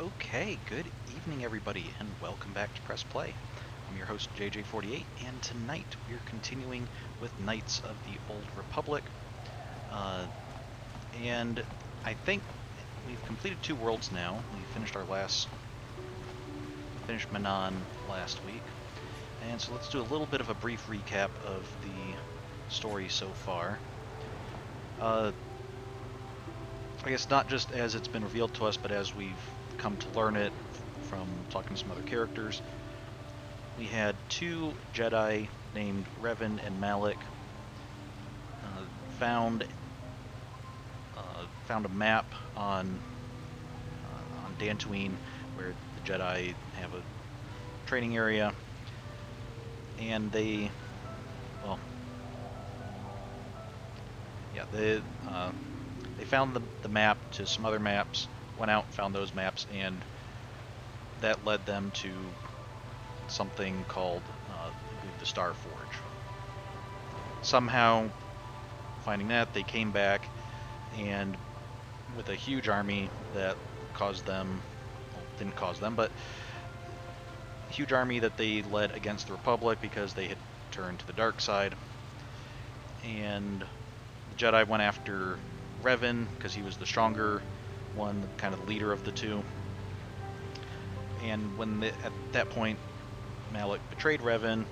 Okay, good evening everybody, and welcome back to Press Play. I'm your host JJ48, and tonight we're continuing with Knights of the Old Republic. And I think we've completed 2 worlds now. We finished finished Manaan last week. And so let's do a little bit of a brief recap of the story so far. I guess not just as it's been revealed to us, but as we've come to learn it from talking to some other characters. We had 2 Jedi named Revan and Malak found a map on Dantooine where the Jedi have a training area, and they found the map to some other maps, went out, found those maps, and that led them to something called the Star Forge. Somehow, finding that, they came back, and with a huge army that caused them, well, didn't cause them, but a huge army that they led against the Republic because they had turned to the dark side. And the Jedi went after Revan because he was the stronger one, kind of the leader of the 2. And at that point, Malak betrayed Revan,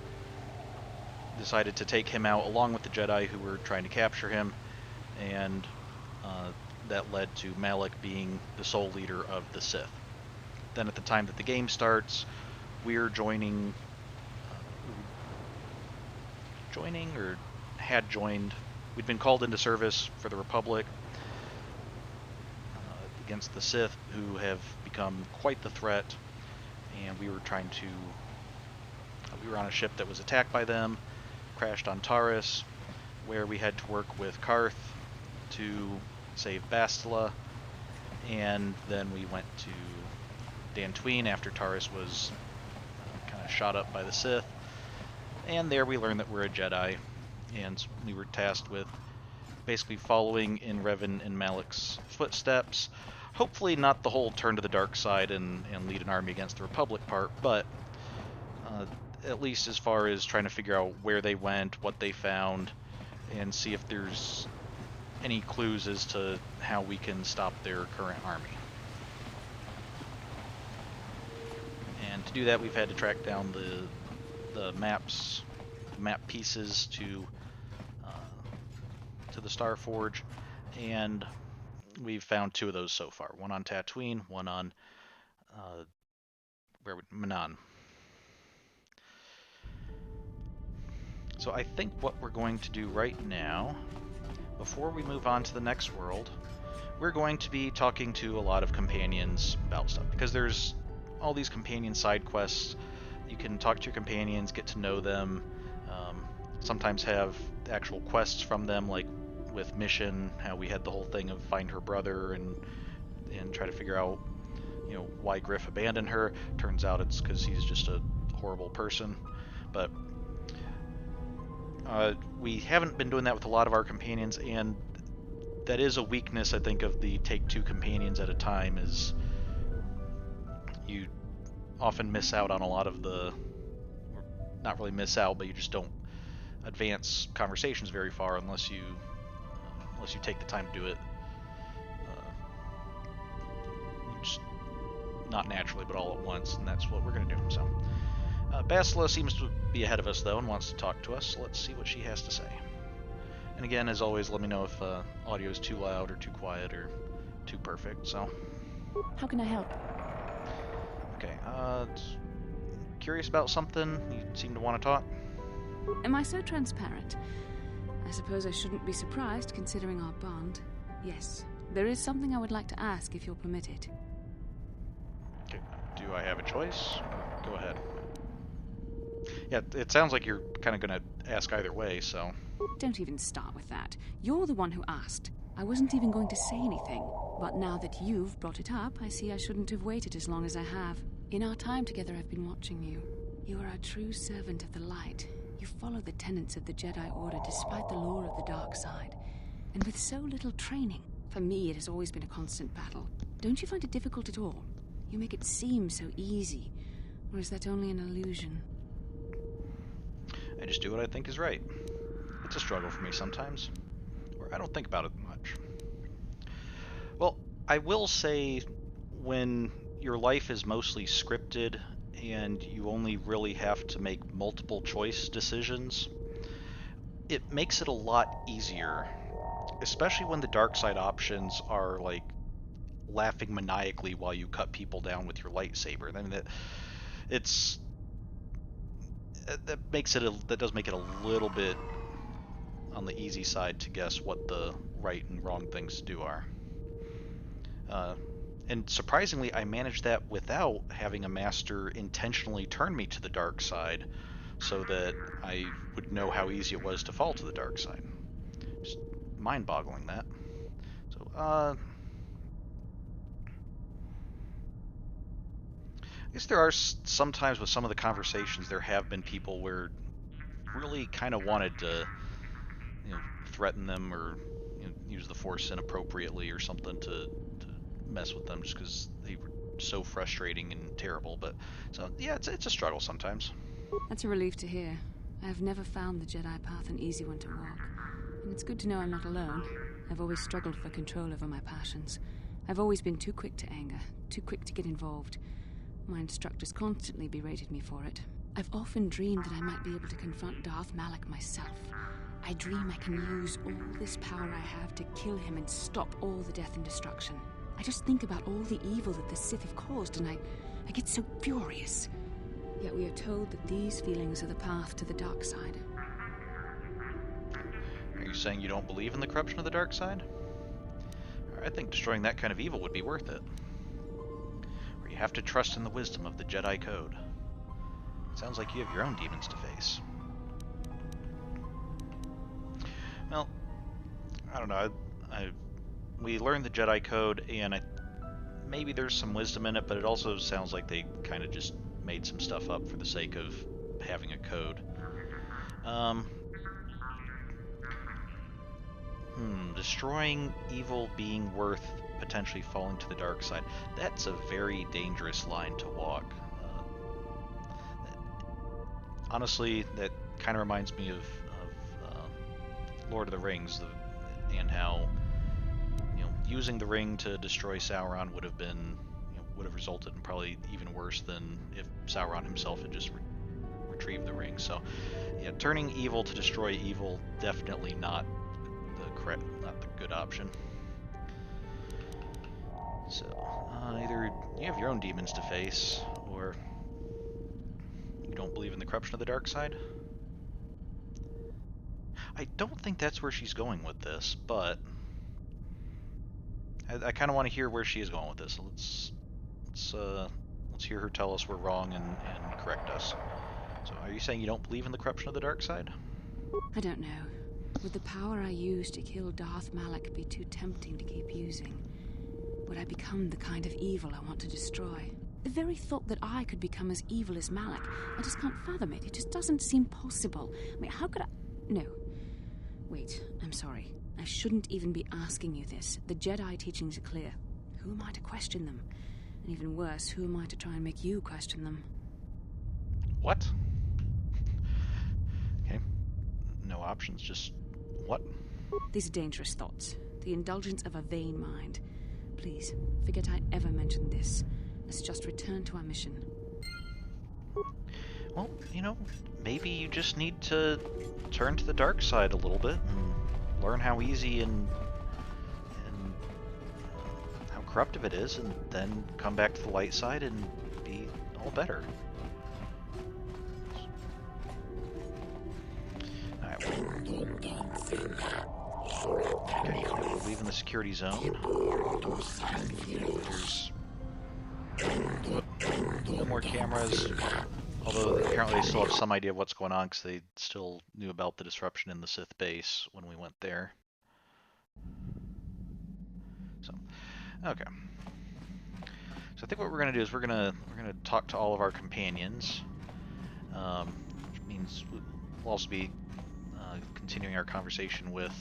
decided to take him out along with the Jedi who were trying to capture him, and that led to Malak being the sole leader of the Sith. Then at the time that the game starts, we're joining or had joined. We'd been called into service for the Republic against the Sith, who have become quite the threat, and we were we were on a ship that was attacked by them, crashed on Taurus, where we had to work with Karth to save Bastila, and then we went to Dantooine after Taurus was kind of shot up by the Sith, and there we learned that we're a Jedi, and we were tasked with basically following in Revan and Malak's footsteps. Hopefully not the whole turn to the dark side and lead an army against the Republic part, but at least as far as trying to figure out where they went, what they found, and see if there's any clues as to how we can stop their current army. And to do that, we've had to track down the map pieces to the Star Forge, and we've found 2 of those so far. One on Tatooine, one on Manaan. So I think what we're going to do right now, before we move on to the next world, we're going to be talking to a lot of companions about stuff, because there's all these companion side quests. You can talk to your companions, get to know them, sometimes have actual quests from them, like with Mission, how we had the whole thing of find her brother and try to figure out, why Griff abandoned her. Turns out it's because he's just a horrible person. But we haven't been doing that with a lot of our companions, and that is a weakness, I think, of the take 2 companions at a time, is you often miss out on a lot of not really miss out, but you just don't advance conversations very far unless you take the time to do it. Just not naturally, but all at once, and that's what we're going to do. So, Bastila seems to be ahead of us, though, and wants to talk to us, so let's see what she has to say. And again, as always, let me know if audio is too loud or too quiet or too perfect, so. How can I help? Okay, curious about something? You seem to want to talk? Am I so transparent? I suppose I shouldn't be surprised, considering our bond. Yes, there is something I would like to ask, if you'll permit it. Okay. Do I have a choice? Go ahead. Yeah, it sounds like you're kind of going to ask either way, so. Don't even start with that. You're the one who asked. I wasn't even going to say anything. But now that you've brought it up, I see I shouldn't have waited as long as I have. In our time together, I've been watching you. You are a true servant of the light. You follow the tenets of the Jedi Order despite the lure of the dark side. And with so little training, for me it has always been a constant battle. Don't you find it difficult at all? You make it seem so easy. Or is that only an illusion? I just do what I think is right. It's a struggle for me sometimes, or I don't think about it much. Well, I will say, when your life is mostly scripted and you only really have to make multiple choice decisions, it makes it a lot easier, especially when the dark side options are like laughing maniacally while you cut people down with your lightsaber. I mean, it's that does make it a little bit on the easy side to guess what the right and wrong things to do are. And surprisingly, I managed that without having a master intentionally turn me to the dark side, so that I would know how easy it was to fall to the dark side. Just mind-boggling, that. So, I guess there are sometimes with some of the conversations there have been people where really kind of wanted to, threaten them or use the force inappropriately or something to mess with them just because they were so frustrating and terrible. But so yeah, it's a struggle sometimes. That's a relief to hear. I have never found the Jedi path an easy one to walk. And it's good to know I'm not alone. I've always struggled for control over my passions. I've always been too quick to anger, too quick to get involved. My instructors constantly berated me for it. I've often dreamed that I might be able to confront Darth Malak myself. I dream I can use all this power I have to kill him and stop all the death and destruction. I just think about all the evil that the Sith have caused, and I get so furious. Yet we are told that these feelings are the path to the dark side. Are you saying you don't believe in the corruption of the dark side? I think destroying that kind of evil would be worth it. Or you have to trust in the wisdom of the Jedi Code. It sounds like you have your own demons to face. Well, I don't know. We learned the Jedi Code, and maybe there's some wisdom in it, but it also sounds like they kind of just made some stuff up for the sake of having a code. Destroying evil being worth potentially falling to the dark side. That's a very dangerous line to walk. Honestly, that kind of reminds me of Lord of the Rings, and how using the ring to destroy Sauron would have been would have resulted in probably even worse than if Sauron himself had just retrieved the ring. So, yeah, turning evil to destroy evil, definitely not the good option. So, either you have your own demons to face, or you don't believe in the corruption of the dark side. I don't think that's where she's going with this, but I kind of want to hear where she is going with this. Let's hear her tell us we're wrong and correct us. So, are you saying you don't believe in the corruption of the dark side? I don't know. Would the power I use to kill Darth Malak be too tempting to keep using? Would I become the kind of evil I want to destroy? The very thought that I could become as evil as Malak, I just can't fathom it. It just doesn't seem possible. I mean, how could I... No. Wait, I'm sorry. I shouldn't even be asking you this. The Jedi teachings are clear. Who am I to question them? And even worse, who am I to try and make you question them? What? Okay. No options, just what? These are dangerous thoughts. The indulgence of a vain mind. Please, forget I ever mentioned this. Let's just return to our mission. Well, maybe you just need to turn to the dark side a little bit and learn how easy and how corruptive it is, and then come back to the light side and be all better. Alright, okay, we're leaving the security zone. There's no more cameras, although apparently they still have some idea of what's going on because they still knew about the disruption in the Sith base when we went there. So, okay. So I think what we're gonna do is we're gonna talk to all of our companions, which means we'll also be continuing our conversation with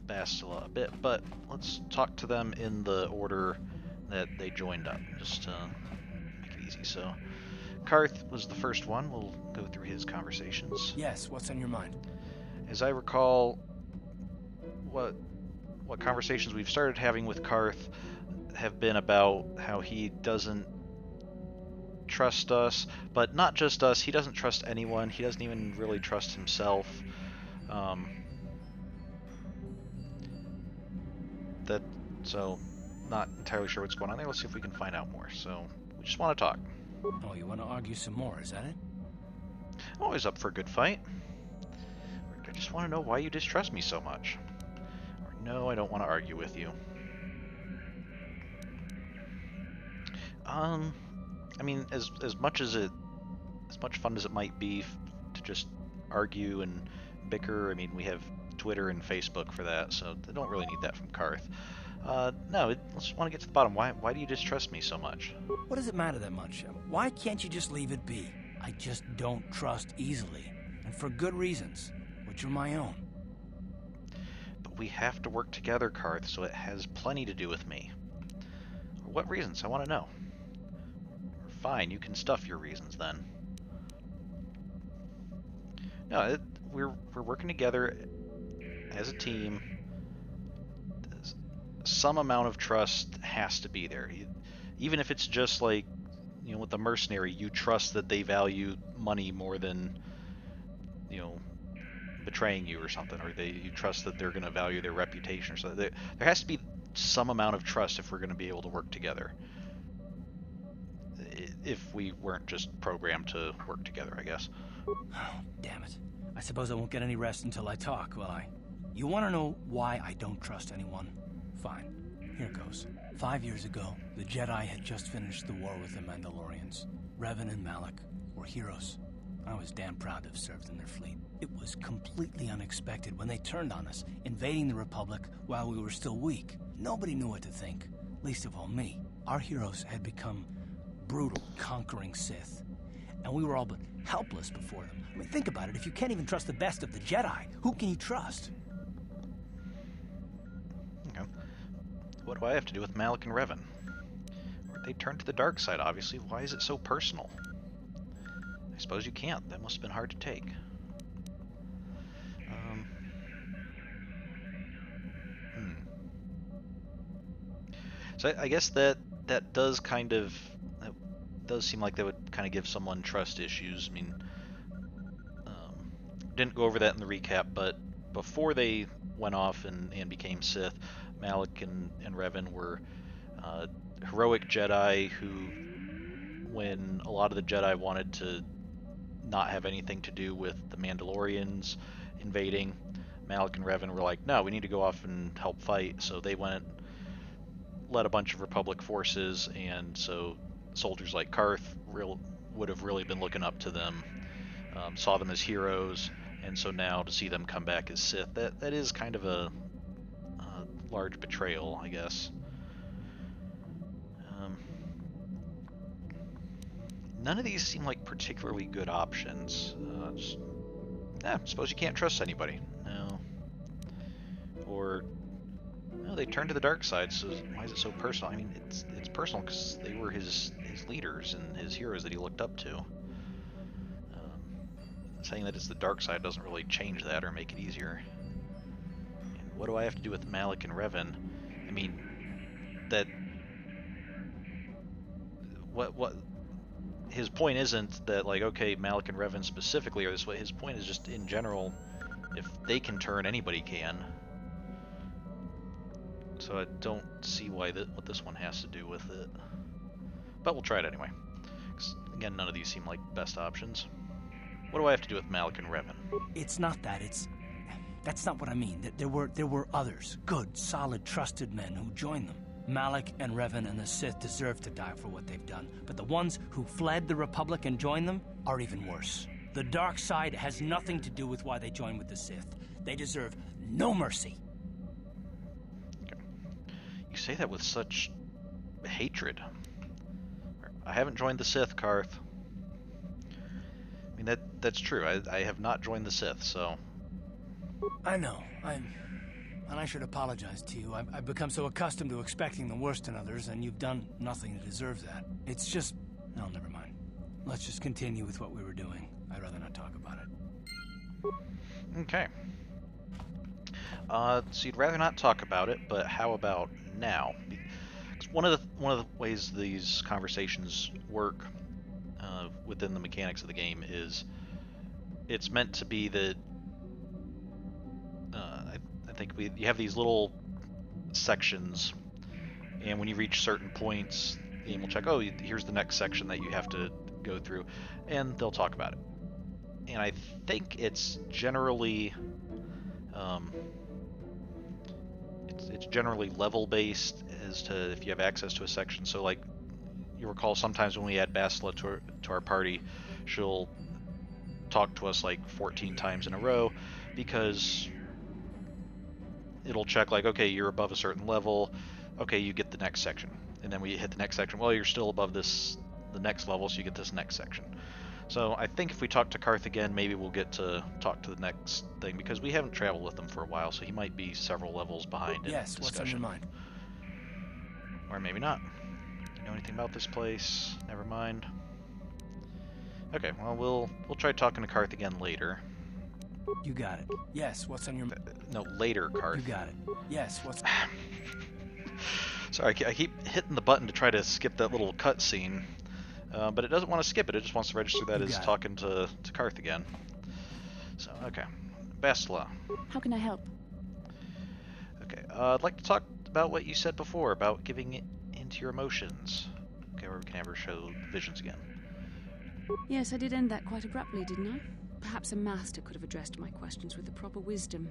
Bastila a bit, but let's talk to them in the order that they joined up, just to make it easy. So, Karth was the first one. We'll go through his conversations. Yes, what's on your mind? As I recall, what conversations we've started having with Karth have been about how he doesn't trust us, but not just us. He doesn't trust anyone. He doesn't even really trust himself. So not entirely sure what's going on there. Let's see if we can find out more. So we just want to talk. Oh, you want to argue some more, is that it? I'm always up for a good fight. I just want to know why you distrust me so much. Or no, I don't want to argue with you. I mean, as much fun as it might be to just argue and bicker, I mean, we have Twitter and Facebook for that, so I don't really need that from Karth. No, let's want to get to the bottom. Why do you distrust me so much? What does it matter that much? Why can't you just leave it be? I just don't trust easily, and for good reasons, which are my own. But we have to work together, Karth, so it has plenty to do with me. What reasons? I want to know. Fine, you can stuff your reasons then. No, we're working together as a team. Some amount of trust has to be there. Even if it's just like, with the mercenary, you trust that they value money more than, betraying you or something, or you trust that they're going to value their reputation or something. There has to be some amount of trust if we're going to be able to work together. If we weren't just programmed to work together, I guess. Oh, damn it. I suppose I won't get any rest until I talk, will I? You want to know why I don't trust anyone? Fine. Here goes. 5 years ago, the Jedi had just finished the war with the Mandalorians. Revan and Malak were heroes. I was damn proud to have served in their fleet. It was completely unexpected when they turned on us, invading the Republic while we were still weak. Nobody knew what to think, least of all me. Our heroes had become brutal, conquering Sith, and we were all but helpless before them. I mean, think about it. If you can't even trust the best of the Jedi, who can you trust? Okay. What do I have to do with Malak and Revan? They turned to the dark side, obviously. Why is it so personal? I suppose you can't. That must have been hard to take. So I guess that does seem like that would kind of give someone trust issues. I mean, didn't go over that in the recap, but before they went off and became Sith, Malak and Revan were heroic Jedi who, when a lot of the Jedi wanted to not have anything to do with the Mandalorians invading, Malak and Revan were like, no, we need to go off and help fight. So they went, led a bunch of Republic forces, and so soldiers like Karth would have really been looking up to them, saw them as heroes, and so now to see them come back as Sith, that is kind of a large betrayal, I guess. None of these seem like particularly good options. Suppose you can't trust anybody. No. Or, they turned to the dark side, so why is it so personal? I mean, it's personal because they were his leaders and his heroes that he looked up to. Saying that it's the dark side doesn't really change that or make it easier. And what do I have to do with Malak and Revan? I mean, that... What... His point isn't that, like, okay, Malak and Revan specifically are this way. His point is just, in general, if they can turn, anybody can. So I don't see what this one has to do with it. But we'll try it anyway. 'Cause, again, none of these seem like best options. What do I have to do with Malak and Revan? It's not that. That's not what I mean. There were others. Good, solid, trusted men who joined them. Malak and Revan and the Sith deserve to die for what they've done. But the ones who fled the Republic and joined them are even worse. The dark side has nothing to do with why they joined with the Sith. They deserve no mercy. You say that with such hatred. I haven't joined the Sith, Karth. I mean, that's true. I have not joined the Sith, so... I know. and I should apologize to you. I've become so accustomed to expecting the worst in others, and you've done nothing to deserve that. It's just... No, never mind. Let's just continue with what we were doing. I'd rather not talk about it. Okay. So you'd rather not talk about it, but how about now? 'Cause one of the ways these conversations work within the mechanics of the game is it's meant to be that I think you have these little sections, and when you reach certain points, the game will check, oh, here's the next section that you have to go through, and they'll talk about it. And I think it's generally it's generally level based as to if you have access to a section. So like you recall, sometimes when we add Bastila to our party, she'll talk to us like 14 times in a row, because it'll check like, okay, you're above a certain level, okay, you get the next section, and then we hit the next section, well, you're still above the next level, so you get this next section. So I think if we talk to Karth again, maybe we'll get to talk to the next thing, because we haven't traveled with him for a while, so he might be several levels behind in Yes, discussion. what's on your mind? Or maybe not. You know anything about this place? Never mind. Okay, well, we'll try talking to Karth again later. You got it. Yes, what's on your... No, later, Karth. You got it. Yes, what's... Sorry, I keep hitting the button to try to skip that little cutscene, but it doesn't want to skip it. It just wants to register that as talking to Karth again. So, okay. Bastila. How can I help? Okay, I'd like to talk about what you said before about giving into your emotions. Okay, where we can ever show visions again. Yes, I did end that quite abruptly, didn't I? Perhaps a master could have addressed my questions with the proper wisdom,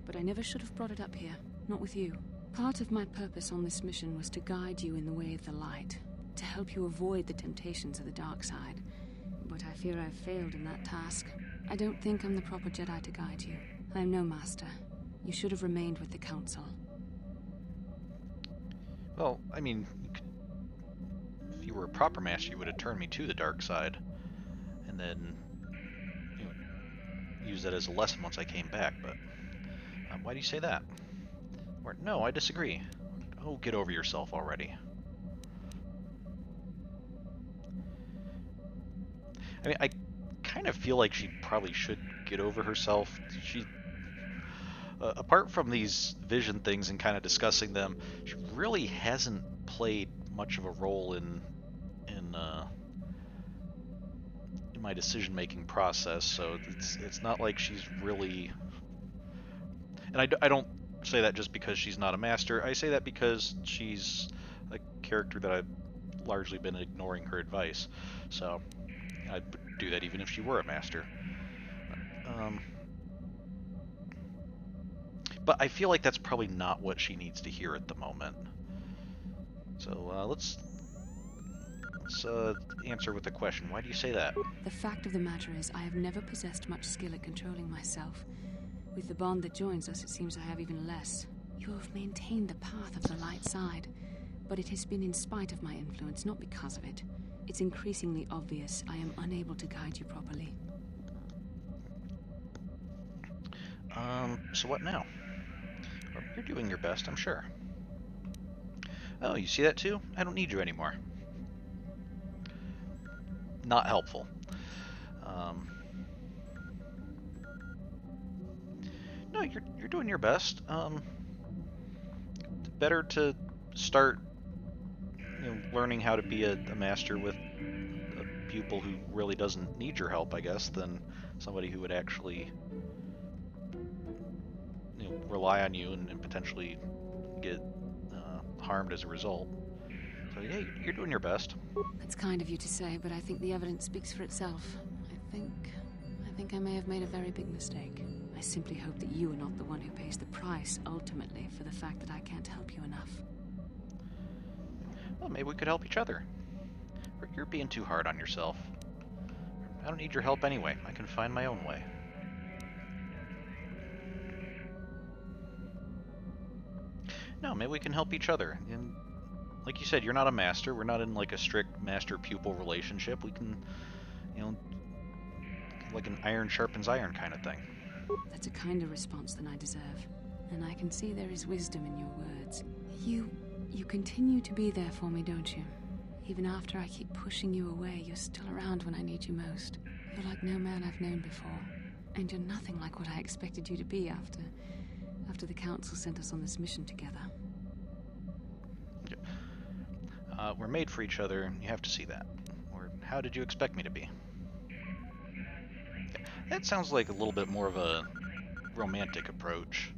but I never should have brought it up here, not with you. Part of my purpose on this mission was to guide you in the way of the light, to help you avoid the temptations of the dark side. But I fear I've failed in that task. I don't think I'm the proper Jedi to guide you. I am no master. You should have remained with the Council. Well, I mean, if you were a proper master, you would have turned me to the dark side, and then use that as a lesson once I came back. But why do you say that? Or, no, I disagree. Oh, get over yourself already. I mean, I kind of feel like she probably should get over herself. She, apart from these vision things and kind of discussing them, she really hasn't played much of a role in my decision-making process. So it's not like she's really, and I don't say that just because she's not a master. I say that because she's a character that I've largely been ignoring her advice. So I'd do that even if she were a master. But I feel like that's probably not what she needs to hear at the moment. So let's answer with a question. Why do you say that? The fact of the matter is, I have never possessed much skill at controlling myself. With the bond that joins us, it seems I have even less. You have maintained the path of the light side, but it has been in spite of my influence, not because of it. It's increasingly obvious I am unable to guide you properly. So what now? Well, you're doing your best, I'm sure. Oh, you see that too? I don't need you anymore. Not helpful. No, you're doing your best. Better to start, learning how to be a master with a pupil who really doesn't need your help, I guess, than somebody who would actually, rely on you and potentially get harmed as a result. So yeah, you're doing your best. That's kind of you to say, but I think the evidence speaks for itself. I think I may have made a very big mistake. I simply hope that you are not the one who pays the price, ultimately, for the fact that I can't help you enough. Well, maybe we could help each other. You're being too hard on yourself. I don't need your help anyway. I can find my own way. No, maybe we can help each other. And like you said, you're not a master. We're not in like a strict master-pupil relationship. We can, like an iron sharpens iron kind of thing. That's a kinder response than I deserve. and I can see there is wisdom in your words. You continue to be there for me, don't you? Even after I keep pushing you away, you're still around when I need you most. You're like no man I've known before, and you're nothing like what I expected you to be after the Council sent us on this mission together. We're made for each other, and you have to see that. Or how did you expect me to be? Okay. That sounds like a little bit more of a romantic approach.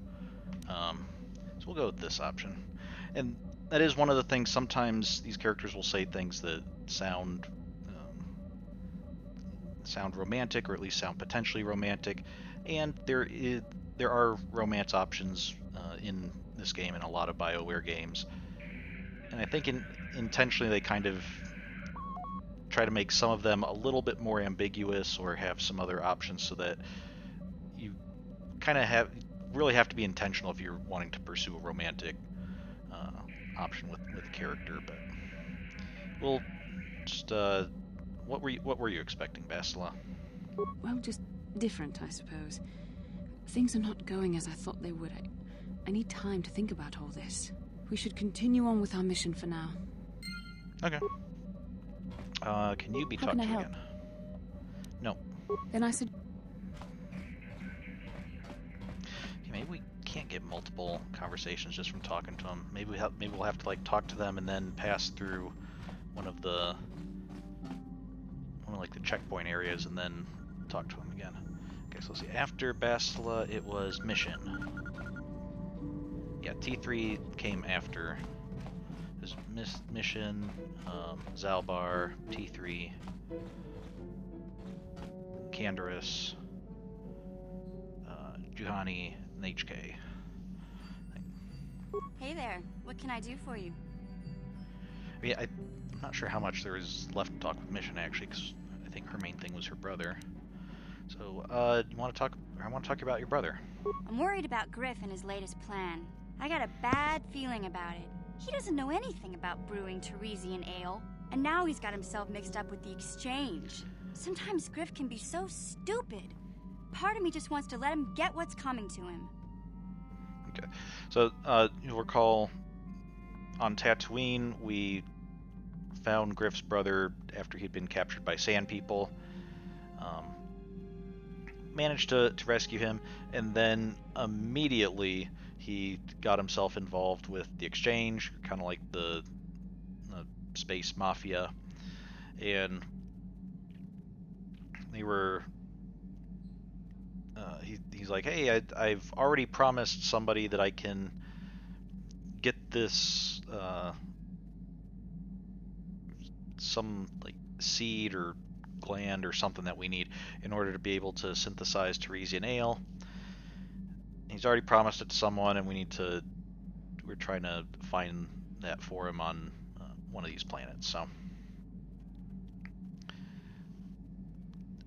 So we'll go with this option. And that is one of the things, sometimes these characters will say things that sound romantic, or at least sound potentially romantic, and there are romance options in this game and a lot of BioWare games. And I think intentionally they kind of try to make some of them a little bit more ambiguous or have some other options so that you kind of really have to be intentional if you're wanting to pursue a romantic option with a character. But we'll just what were you expecting, Bastila? Well, just different, I suppose. Things are not going as I thought they would. I need time to think about all this. We should continue on with our mission for now. Okay. Can you be How talked can to I help? again? No. Then I said... Okay, maybe we can't get multiple conversations just from talking to them. Maybe we'll have to like talk to them and then pass through one of the checkpoint areas and then talk to them again. Okay, so let's see. After Bastila, it was mission. Yeah, T3 came after. There's mission, Zaalbar, T3, Canderous, Juhani, and HK. Hey there, what can I do for you? I mean, I'm not sure how much there is left to talk with Mission, actually, because I think her main thing was her brother. So, you want to talk? I want to talk about your brother. I'm worried about Griff and his latest plan. I got a bad feeling about it. He doesn't know anything about brewing Teresian ale, and now he's got himself mixed up with the exchange. Sometimes Griff can be so stupid. Part of me just wants to let him get what's coming to him. Okay, so you'll recall on Tatooine we found Griff's brother after he'd been captured by Sand People. Managed to rescue him, and then immediately he got himself involved with the exchange, kind of like the space mafia, and they were he's like, hey, I've already promised somebody that I can get this some like seed or gland or something that we need in order to be able to synthesize Teresian ale. He's already promised it to someone, and we're trying to find that for him on one of these planets. So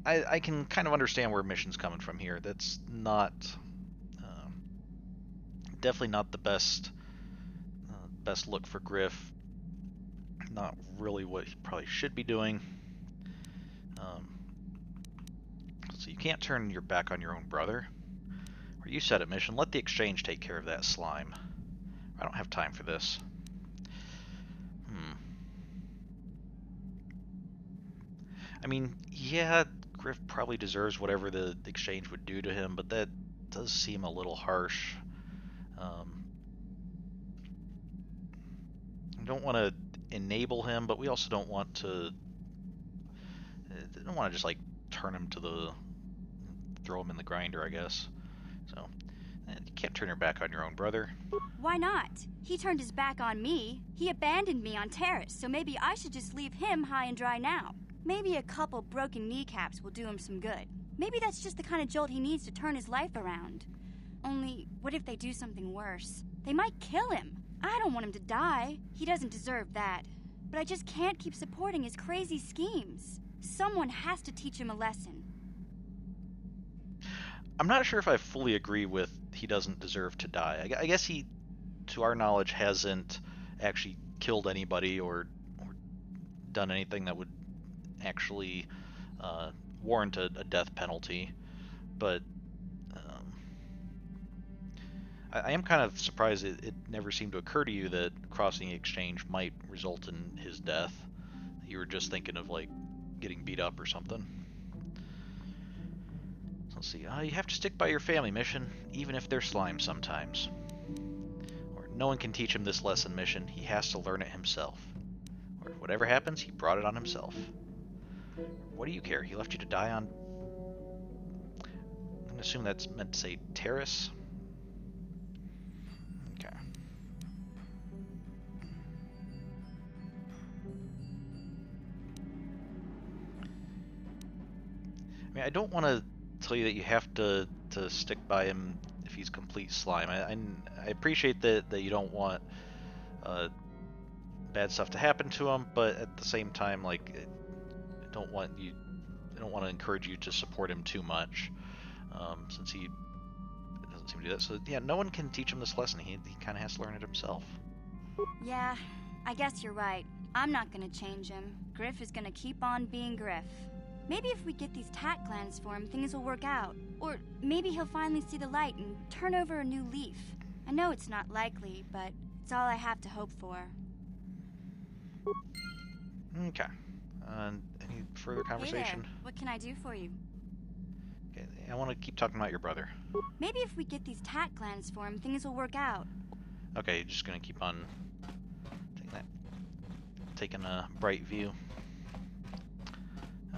I can kind of understand where Mission's coming from here. That's not definitely not the best look for Griff. Not really what he probably should be doing. So you can't turn your back on your own brother. Or you said it, Mission. Let the exchange take care of that slime. I don't have time for this. I mean, yeah, Griff probably deserves whatever the exchange would do to him, but that does seem a little harsh. We don't want to enable him, but we also don't want to just like throw him in the grinder, I guess. So you can't turn your back on your own brother. Why not? He turned his back on me. He abandoned me on Terrace, so maybe I should just leave him high and dry now. Maybe a couple broken kneecaps will do him some good. Maybe that's just the kind of jolt he needs to turn his life around. Only, what if they do something worse? They might kill him. I don't want him to die. He doesn't deserve that. But I just can't keep supporting his crazy schemes. Someone has to teach him a lesson. I'm not sure if I fully agree with he doesn't deserve to die. I guess he, to our knowledge, hasn't actually killed anybody or done anything that would actually warrant a death penalty. But I am kind of surprised it never seemed to occur to you that crossing the exchange might result in his death. You were just thinking of, like, getting beat up or something. So let's see. You have to stick by your family mission, even if they're slime sometimes. Or no one can teach him this lesson mission. He has to learn it himself. Or whatever happens, he brought it on himself. What do you care? He left you to die on... I'm going to assume that's meant to say terrace. Okay. I mean, I don't want to tell you that you have to stick by him if he's complete slime. I appreciate that you don't want bad stuff to happen to him, but at the same time, like, I don't want to encourage you to support him too much, since he doesn't seem to do that. So yeah, no one can teach him this lesson. He kind of has to learn it himself. Yeah, I guess you're right. I'm not gonna change him. Griff is gonna keep on being Griff. Maybe if we get these tat glands for him, things will work out. Or maybe he'll finally see the light and turn over a new leaf. I know it's not likely, but it's all I have to hope for. Okay. Any further conversation? Hey there. What can I do for you? Okay, I want to keep talking about your brother. Maybe if we get these tat glands for him, things will work out. Okay, you're just gonna keep on taking a bright view.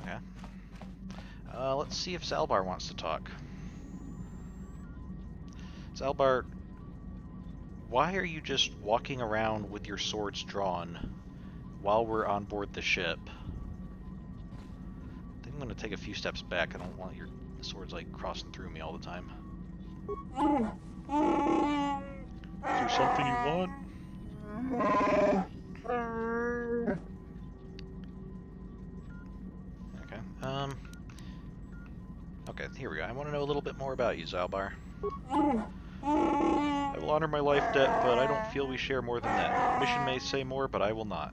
Okay. Let's see if Zaalbar wants to talk. Zaalbar, why are you just walking around with your swords drawn while we're on board the ship? I think I'm going to take a few steps back. I don't want your swords, like, crossing through me all the time. Is there something you want? Okay, okay, here we go. I want to know a little bit more about you, Zaalbar. I will honor my life debt, but I don't feel we share more than that. The mission may say more, but I will not.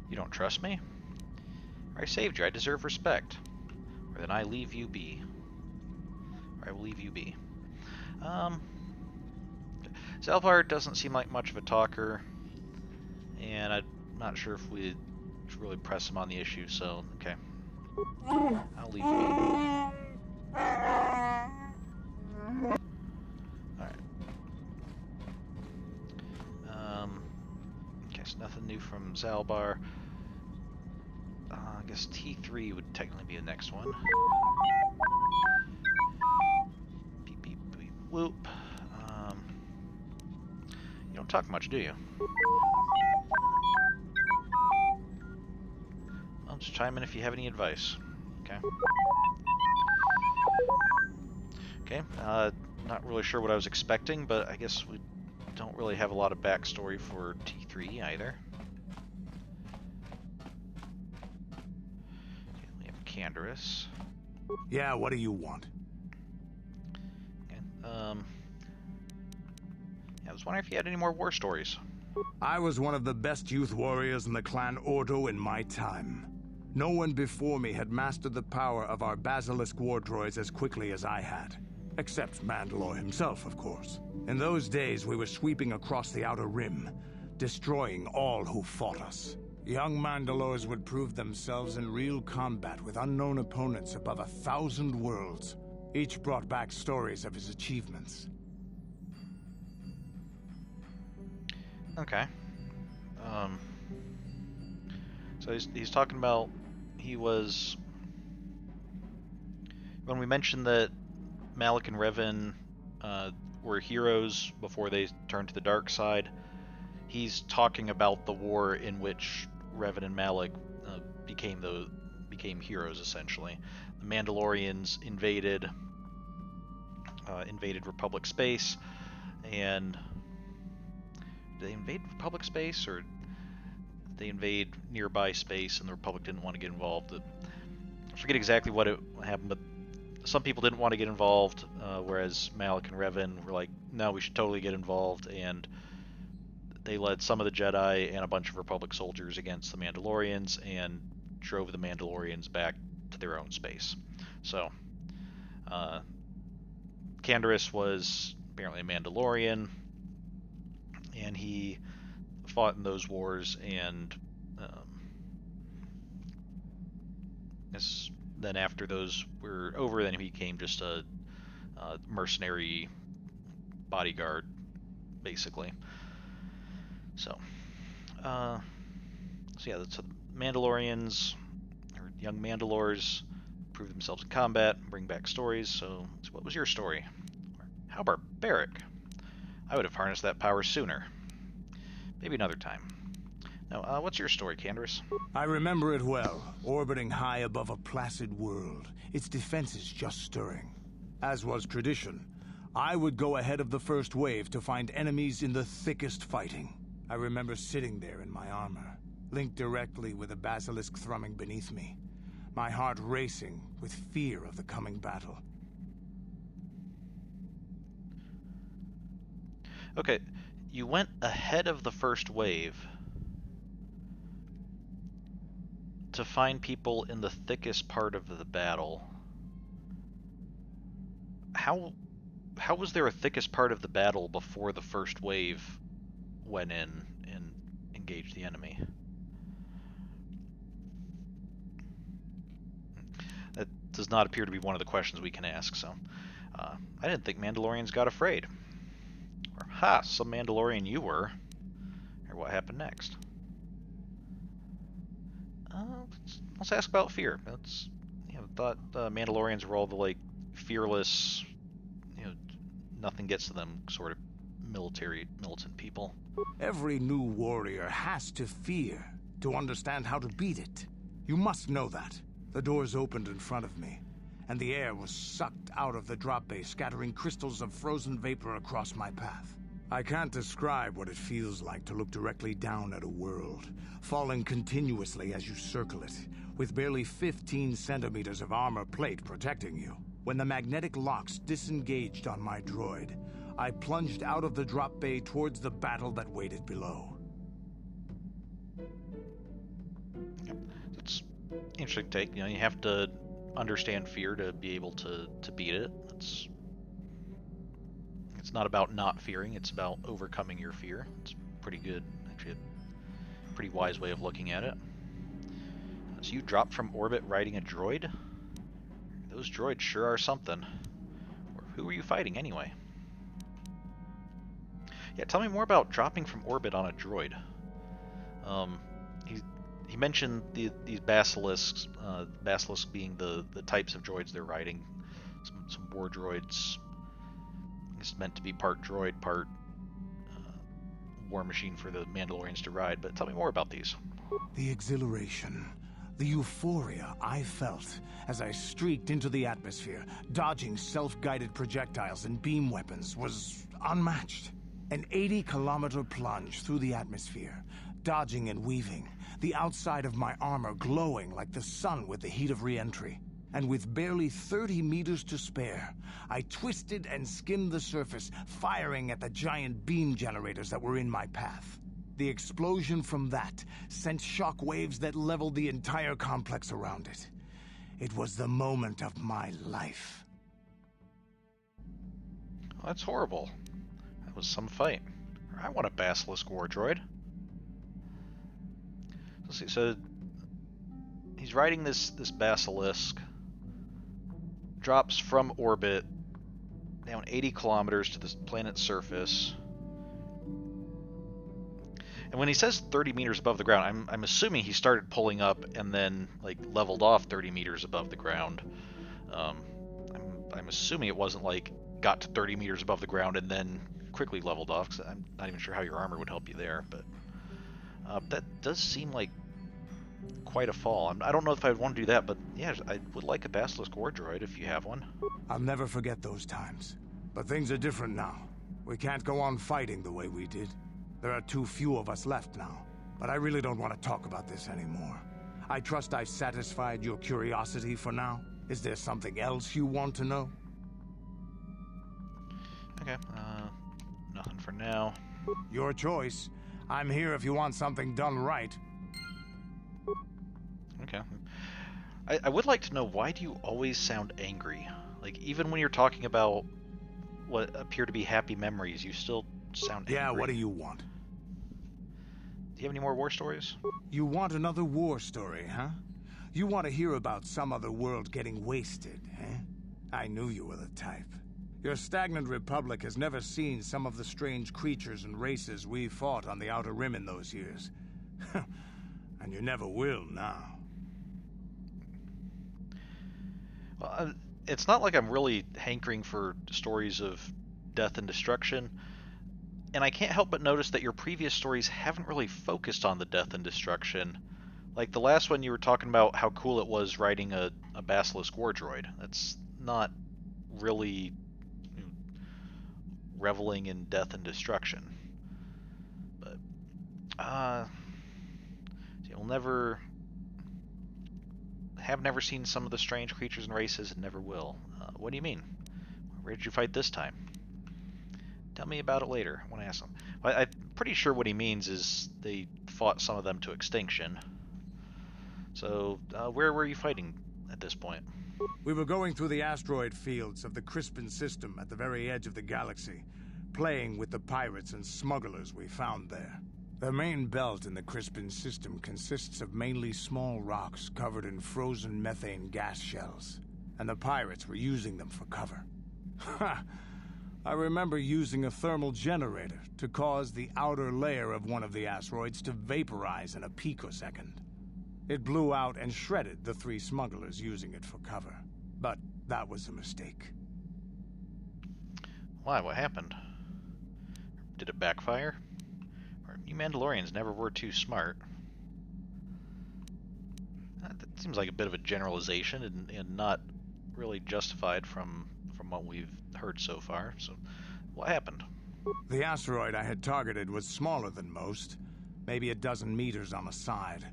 You don't trust me? I saved you. I deserve respect. Or then I leave you be. Or I will leave you be. Zaalbar doesn't seem like much of a talker, and I'm not sure if we should really press him on the issue, so, okay. I'll leave you be. Alright. Okay, so nothing new from Zaalbar. I guess T3 would technically be the next one. Beep, beep, beep, whoop. You don't talk much, do you? Well, just chime in if you have any advice. Okay. Okay, not really sure what I was expecting, but I guess we don't really have a lot of backstory for T3 either. Okay, we have Canderous. Yeah, what do you want? Okay, yeah, I was wondering if you had any more war stories. I was one of the best youth warriors in the clan Ordo in my time. No one before me had mastered the power of our basilisk war droids as quickly as I had. Except Mandalore himself, of course. In those days, we were sweeping across the Outer Rim, destroying all who fought us. Young Mandalores would prove themselves in real combat with unknown opponents above 1,000 worlds. Each brought back stories of his achievements. Okay. So he's talking about he was... When we mentioned that Malak and Revan were heroes before they turned to the dark side, he's talking about the war in which Revan and Malak became heroes, essentially. The Mandalorians invaded Republic space, and did they invade Republic space, or did they invade nearby space and the Republic didn't want to get involved? I forget exactly what happened, but some people didn't want to get involved, whereas Malak and Revan were like, no, we should totally get involved, and they led some of the Jedi and a bunch of Republic soldiers against the Mandalorians and drove the Mandalorians back to their own space. So, Canderous was apparently a Mandalorian, and he fought in those wars, and then after those were over, then he became just a mercenary bodyguard, basically. So yeah, so the Mandalorians, or young Mandalores, prove themselves in combat, bring back stories. So what was your story? How barbaric! I would have harnessed that power sooner. Maybe another time. Now, what's your story, Canderous? I remember it well, orbiting high above a placid world, its defenses just stirring. As was tradition, I would go ahead of the first wave to find enemies in the thickest fighting. I remember sitting there in my armor, linked directly with a basilisk thrumming beneath me, my heart racing with fear of the coming battle. Okay, you went ahead of the first wave to find people in the thickest part of the battle. How was there a thickest part of the battle before the first wave went in and engaged the enemy? That does not appear to be one of the questions we can ask, so I didn't think Mandalorians got afraid. Or, ha, some Mandalorian you were. Or what happened next? Let's ask about fear. That's, thought Mandalorians were all the, like, fearless, nothing gets to them sort of militant people. Every new warrior has to fear to understand how to beat it. You must know that. The doors opened in front of me, and the air was sucked out of the drop bay, scattering crystals of frozen vapor across my path. I can't describe what it feels like to look directly down at a world, falling continuously as you circle it, with barely 15 centimeters of armor plate protecting you. When the magnetic locks disengaged on my droid, I plunged out of the drop bay towards the battle that waited below. That's an interesting take. You have to understand fear to be able to beat it. It's not about not fearing, it's about overcoming your fear. It's pretty good, actually a pretty wise way of looking at it. So you dropped from orbit riding a droid? Those droids sure are something. Or who were you fighting anyway? Yeah, tell me more about dropping from orbit on a droid. He mentioned these basilisks, basilisks being the types of droids they're riding. Some war droids. It's meant to be part droid, part war machine for the Mandalorians to ride, but tell me more about these. The exhilaration, the euphoria I felt as I streaked into the atmosphere, dodging self-guided projectiles and beam weapons, was unmatched. An 80-kilometer plunge through the atmosphere, dodging and weaving, the outside of my armor glowing like the sun with the heat of re-entry. And with barely 30 meters to spare, I twisted and skimmed the surface, firing at the giant beam generators that were in my path. The explosion from that sent shock waves that leveled the entire complex around it. It was the moment of my life. Well, that's horrible. That was some fight. I want a basilisk war droid. Let's see, so he's riding this basilisk, drops from orbit down 80 kilometers to the planet's surface. And when he says 30 meters above the ground, I'm assuming he started pulling up and then like leveled off 30 meters above the ground. I'm assuming it wasn't like got to 30 meters above the ground and then quickly leveled off, because I'm not even sure how your armor would help you there, but that does seem like quite a fall. I don't know if I'd want to do that, but yeah, I would like a basilisk war droid if you have one. I'll never forget those times. But things are different now. We can't go on fighting the way we did. There are too few of us left now. But I really don't want to talk about this anymore. I trust I've satisfied your curiosity for now. Is there something else you want to know? Okay, nothing for now. Your choice. I'm here if you want something done right. Okay. I would like to know, why do you always sound angry? Like, even when you're talking about what appear to be happy memories, you still sound Yeah, angry. what do you want? Do you have any more war stories? You want another war story, huh? You want to hear about some other world getting wasted, eh? I knew you were the type. Your stagnant republic has never seen some of the strange creatures and races we fought on the Outer Rim in those years. And you never will now. Well, it's not like I'm really hankering for stories of death and destruction, and I can't help but notice that your previous stories haven't really focused on the death and destruction. Like the last one, you were talking about how cool it was riding a Basilisk war droid. That's not really reveling in death and destruction. But you'll never have never seen some of the strange creatures and races and never will. What do you mean? Where did you fight this time? Tell me about it later. I want to ask him. Well, I'm pretty sure what he means is they fought some of them to extinction. So, where were you fighting at this point? We were going through the asteroid fields of the Crispin system at the very edge of the galaxy, playing with the pirates and smugglers we found there. The main belt in the Crispin system consists of mainly small rocks covered in frozen methane gas shells, and the pirates were using them for cover. Ha! I remember using a thermal generator to cause the outer layer of one of the asteroids to vaporize in a picosecond. It blew out and shredded the 3 smugglers using it for cover. But that was a mistake. Why? What happened? Did it backfire? Or you Mandalorians never were too smart. That seems like a bit of a generalization and not really justified from what we've heard so far. So, what happened? The asteroid I had targeted was smaller than most, maybe a dozen meters on a side.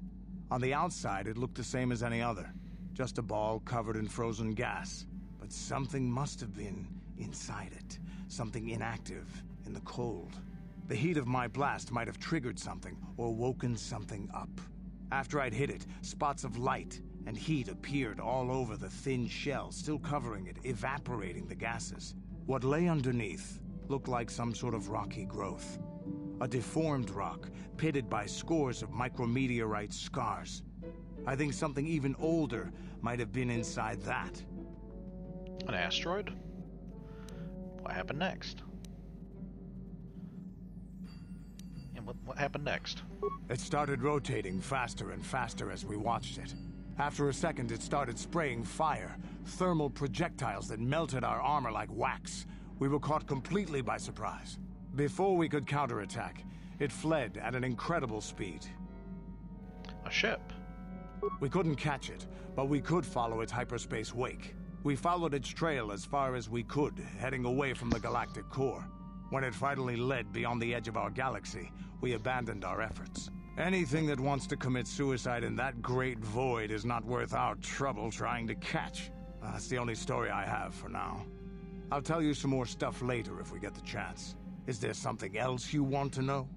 On the outside, it looked the same as any other, just a ball covered in frozen gas. But something must have been inside it, something inactive, in the cold. The heat of my blast might have triggered something or woken something up. After I'd hit it, spots of light and heat appeared all over the thin shell, still covering it, evaporating the gases. What lay underneath looked like some sort of rocky growth. A deformed rock, pitted by scores of micrometeorite scars. I think something even older might have been inside that. An asteroid? What happened next? And what happened next? It started rotating faster and faster as we watched it. After a second, it started spraying fire, thermal projectiles that melted our armor like wax. We were caught completely by surprise. Before we could counterattack, it fled at an incredible speed. A ship? We couldn't catch it, but we could follow its hyperspace wake. We followed its trail as far as we could, heading away from the galactic core. When it finally led beyond the edge of our galaxy, we abandoned our efforts. Anything that wants to commit suicide in that great void is not worth our trouble trying to catch. That's the only story I have for now. I'll tell you some more stuff later if we get the chance. Is there something else you want to know?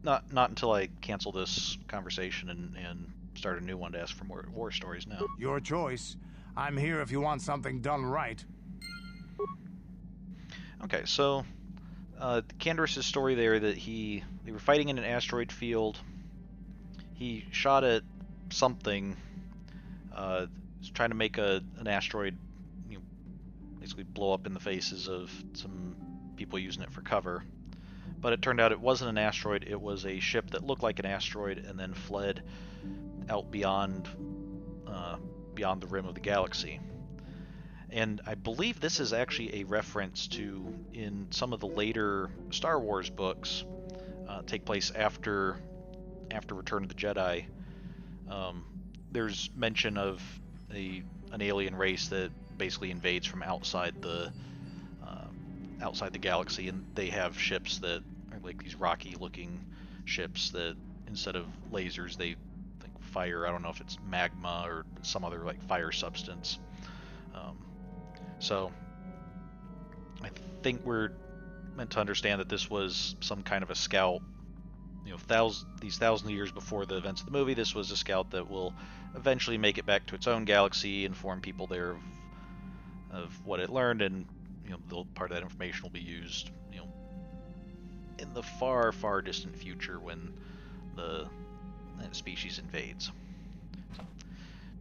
Not until I cancel this conversation and start a new one to ask for more war stories now. Your choice. I'm here if you want something done right. Okay, so Canderous' story there that they were fighting in an asteroid field. He shot at something, trying to make an asteroid, basically blow up in the faces of some people using it for cover. But it turned out it wasn't an asteroid, it was a ship that looked like an asteroid and then fled out beyond the rim of the galaxy. And I believe this is actually a reference to, in some of the later Star Wars books, take place after Return of the Jedi. There's mention of an alien race that basically invades from outside the galaxy, and they have ships that are like these rocky-looking ships that instead of lasers they fire. I don't know if it's magma or some other like fire substance. So I think we're meant to understand that this was some kind of a scout. These thousand years before the events of the movie, this was a scout that will eventually make it back to its own galaxy, inform people there of what it learned, and part of that information will be used, in the far, far distant future when the species invades. So,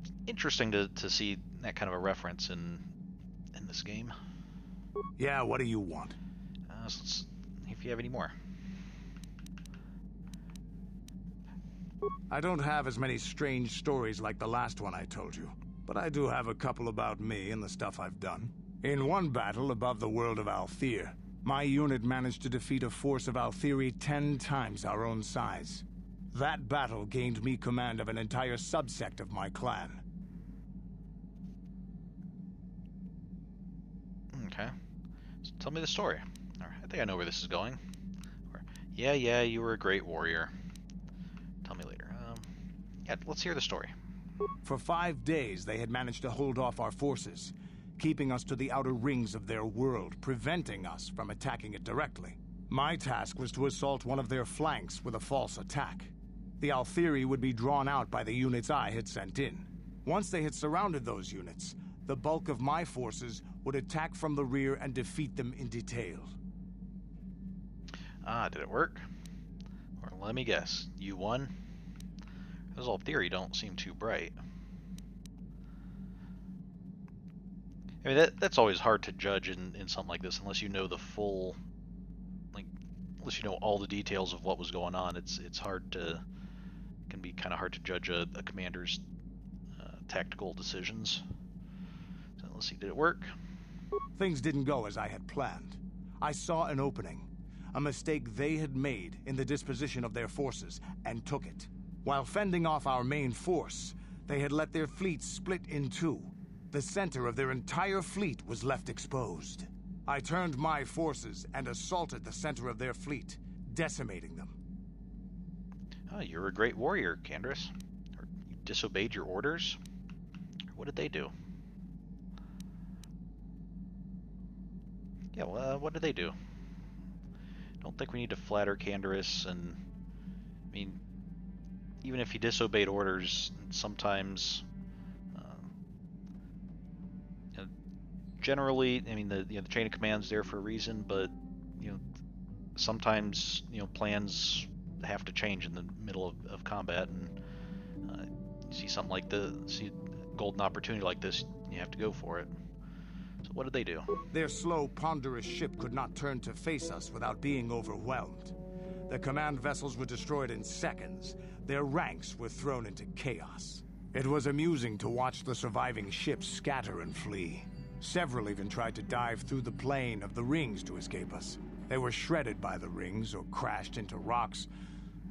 it's interesting to see that kind of a reference in this game. Yeah, what do you want? So let's see if you have any more. I don't have as many strange stories like the last one I told you, but I do have a couple about me and the stuff I've done. In one battle above the world of Althir, my unit managed to defeat a force of Althiri 10 times our own size. That battle gained me command of an entire subsect of my clan. Okay. So tell me the story. All right, I think I know where this is going. Or, yeah, you were a great warrior. Tell me later. Yeah, let's hear the story. For 5 days, they had managed to hold off our forces, keeping us to the outer rings of their world, preventing us from attacking it directly. My task was to assault one of their flanks with a false attack. The Althiri would be drawn out by the units I had sent in. Once they had surrounded those units, the bulk of my forces would attack from the rear and defeat them in detail. Did it work? Or let me guess, you won? Those Althiri don't seem too bright. I mean, that's always hard to judge in something like this, unless you know the full, unless you know all the details of what was going on. It's hard to, can be kind of hard to judge a commander's tactical decisions. So let's see, did it work? Things didn't go as I had planned. I saw an opening, a mistake they had made in the disposition of their forces, and took it. While fending off our main force, they had let their fleet split in two. The center of their entire fleet was left exposed. I turned my forces and assaulted the center of their fleet, decimating them. Oh, you're a great warrior, Candace. Or you disobeyed your orders? What did they do? Yeah, well, what did they do? Don't think we need to flatter Candace, and I mean, even if he disobeyed orders, sometimes, generally, I mean, the chain of command's there for a reason, but sometimes plans have to change in the middle of combat, and you see something like see a golden opportunity like this, you have to go for it. So what did they do? Their slow, ponderous ship could not turn to face us without being overwhelmed. The command vessels were destroyed in seconds. Their ranks were thrown into chaos. It was amusing to watch the surviving ships scatter and flee. Several even tried to dive through the plane of the rings to escape us. They were shredded by the rings, or crashed into rocks,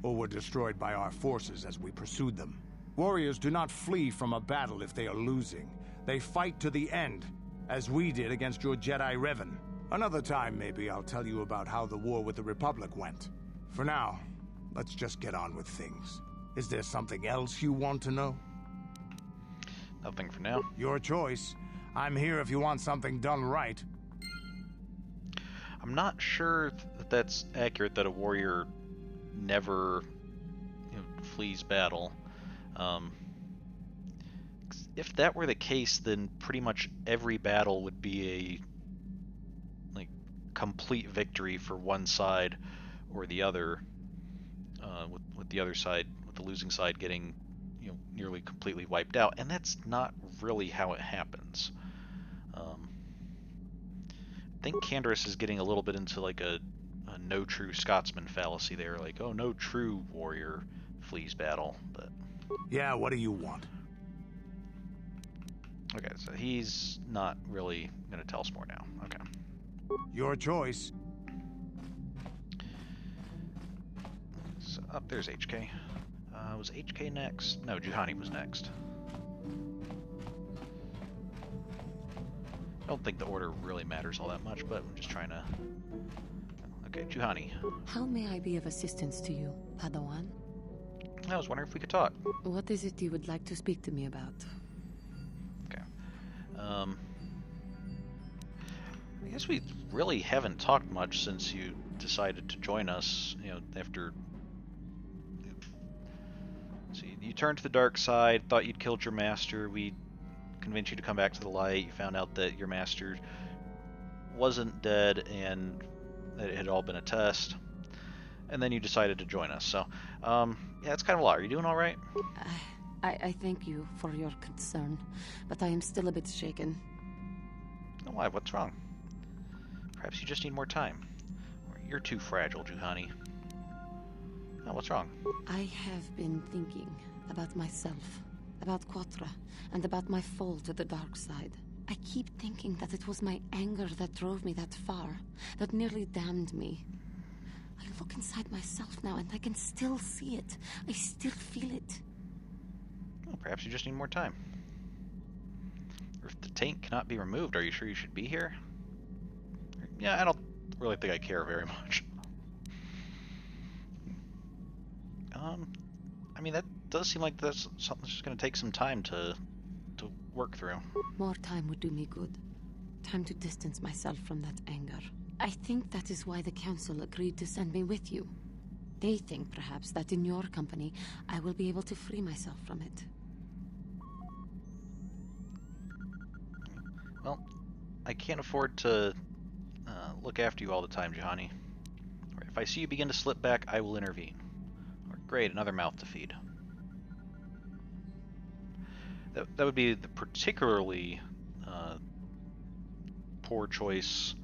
or were destroyed by our forces as we pursued them. Warriors do not flee from a battle if they are losing. They fight to the end, as we did against your Jedi Revan. Another time, maybe, I'll tell you about how the war with the Republic went. For now, let's just get on with things. Is there something else you want to know? Nothing for now. Your choice. I'm here if you want something done right. I'm not sure that that's accurate, that a warrior never flees battle. If that were the case, then pretty much every battle would be a complete victory for one side or the other, with the other side, with the losing side getting nearly completely wiped out, and that's not really how it happens. I think Candace is getting a little bit into a no true Scotsman fallacy there, oh, no true warrior flees battle, but... Yeah, what do you want? Okay, so he's not really going to tell us more now. Okay. Your choice. So, up there's HK. Was HK next? No, Juhani was next. I don't think the order really matters all that much, but I'm just trying to... Okay, Juhani. How may I be of assistance to you, Padawan? I was wondering if we could talk. What is it you would like to speak to me about? Okay. I guess we really haven't talked much since you decided to join us, after... See, you turned to the dark side, thought you'd killed your master, we convinced you to come back to the light. You found out that your master wasn't dead and that it had all been a test. And then you decided to join us. So, yeah, it's kind of a lot. Are you doing all right? I thank you for your concern, but I am still a bit shaken. Oh, why? What's wrong? Perhaps you just need more time. Or you're too fragile, Juhani. Oh, what's wrong? I have been thinking about myself, about KotOR, and about my fall to the dark side. I keep thinking that it was my anger that drove me that far, that nearly damned me. I look inside myself now and I can still see it. I still feel it. Well, perhaps you just need more time. Or if the taint cannot be removed, are you sure you should be here? Yeah, I don't really think I care very much. I mean, that does seem like that's something that's just going to take some time to work through. More time would do me good. Time to distance myself from that anger. I think that is why the council agreed to send me with you. They think, perhaps, that in your company, I will be able to free myself from it. Well, I can't afford to look after you all the time, Juhani. If I see you begin to slip back, I will intervene. Or, great, another mouth to feed. That would be the particularly poor choice,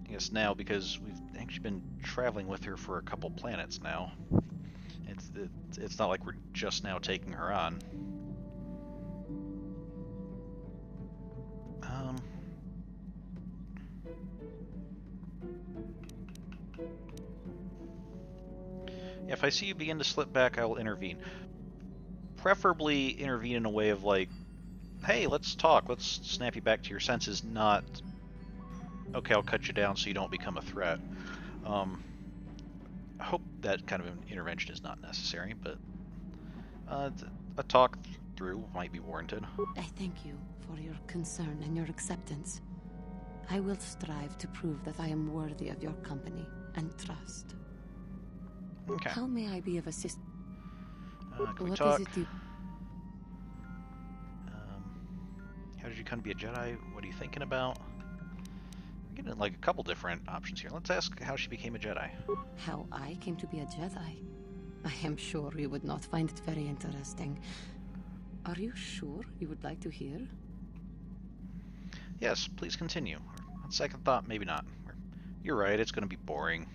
I guess, now, because we've actually been traveling with her for a couple planets now. It's not like we're just now taking her on. If I see you begin to slip back, I will intervene. Preferably intervene in a way of like, hey, let's talk, let's snap you back to your senses, not, okay, I'll cut you down so you don't become a threat. I hope that kind of an intervention is not necessary, but a talk through might be warranted. I thank you for your concern and your acceptance. I will strive to prove that I am worthy of your company and trust. Okay. How may I be of assistance? Can we What talk? is it you... How did you come to be a Jedi? What are you thinking about? We're getting like a couple different options here. Let's ask how she became a Jedi. How I came to be a Jedi? I am sure you would not find it very interesting. Are you sure you would like to hear? Yes, please continue. On second thought, maybe not. You're right, it's going to be boring.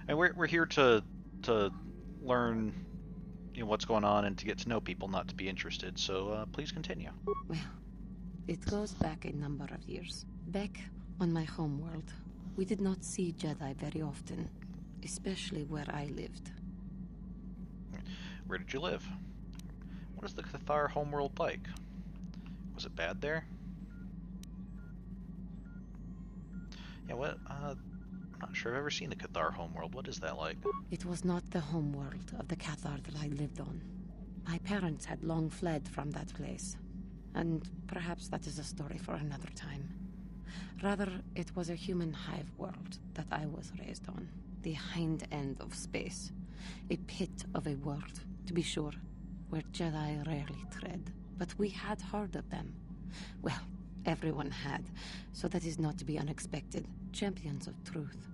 And we're here to learn, what's going on and to get to know people, not to be interested. So please continue. Well, it goes back a number of years. Back on my homeworld, we did not see Jedi very often, especially where I lived. Where did you live? What is the KotOR homeworld like? Was it bad there? Yeah, what? I'm not sure I've ever seen the KotOR homeworld. What is that like? It was not the homeworld of the KotOR that I lived on. My parents had long fled from that place. And perhaps that is a story for another time. Rather, it was a human hive world that I was raised on. The hind end of space. A pit of a world, to be sure, where Jedi rarely tread. But we had heard of them. Well, everyone had, so that is not to be unexpected. Champions of truth.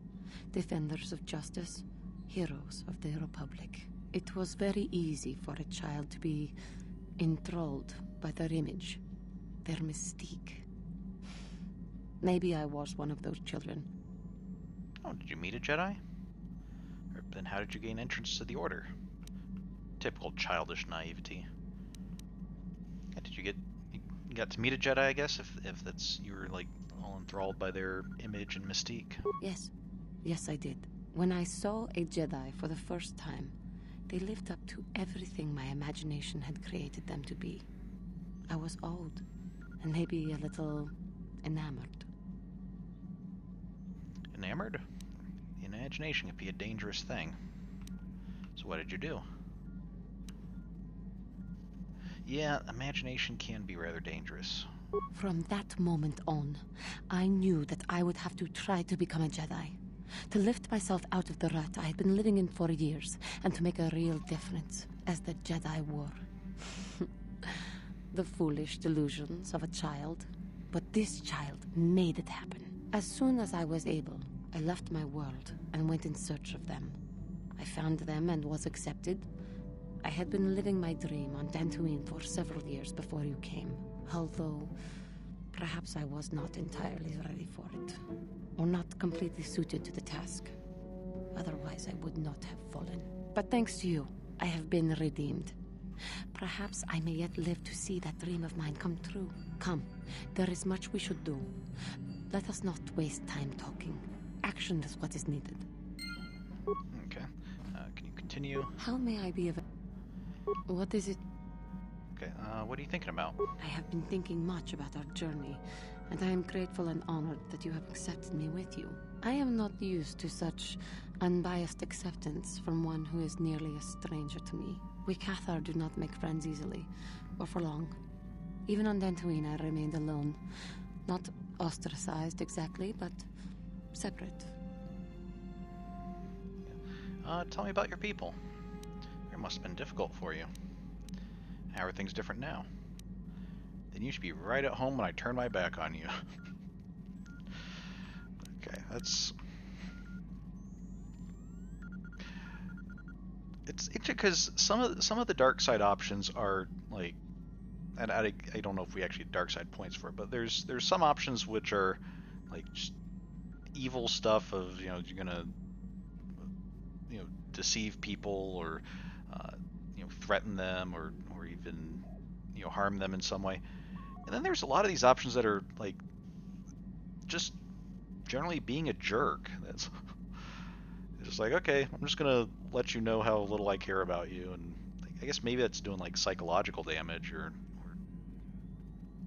Defenders of justice. Heroes of the Republic. It was very easy for a child to be enthralled by their image, their mystique. Maybe I was one of those children. Oh, did you meet a Jedi? Or then how did you gain entrance to the Order? Typical childish naivety. Yeah, you got to meet a Jedi, I guess, if that's, you were like all enthralled by their image and mystique? Yes, I did. When I saw a Jedi for the first time, they lived up to everything my imagination had created them to be. I was awed, and maybe a little enamored. Enamored? The imagination could be a dangerous thing. So what did you do? Yeah, imagination can be rather dangerous. From that moment on, I knew that I would have to try to become a Jedi. To lift myself out of the rut I had been living in for years, and to make a real difference as the Jedi wore. the foolish delusions of a child. But this child made it happen. As soon as I was able, I left my world and went in search of them. I found them and was accepted. I had been living my dream on Dantooine for several years before you came, although perhaps I was not entirely ready for it, or not completely suited to the task. Otherwise, I would not have fallen. But thanks to you, I have been redeemed. Perhaps I may yet live to see that dream of mine come true. Come, there is much we should do. Let us not waste time talking. Action is what is needed. Okay. Can you continue? How may I be of... What is it? Okay. What are you thinking about? I have been thinking much about our journey, and I am grateful and honored that you have accepted me with you. I am not used to such unbiased acceptance from one who is nearly a stranger to me. We KotOR do not make friends easily, or for long. Even on Dantooine, I remained alone. Not ostracized exactly, but separate. Tell me about your people. It must have been difficult for you. How are things different now? Then you should be right at home when I turn my back on you. Okay, that's... It's interesting because some of the dark side options are like, and I don't know if we actually have dark side points for it, but there's some options which are like just evil stuff of, you know, you're gonna, you know, deceive people or you know, threaten them or even, you know, harm them in some way. And then there's a lot of these options that are like just generally being a jerk. That's just like, okay, I'm just gonna let you know how little I care about you, and I guess maybe that's doing like psychological damage or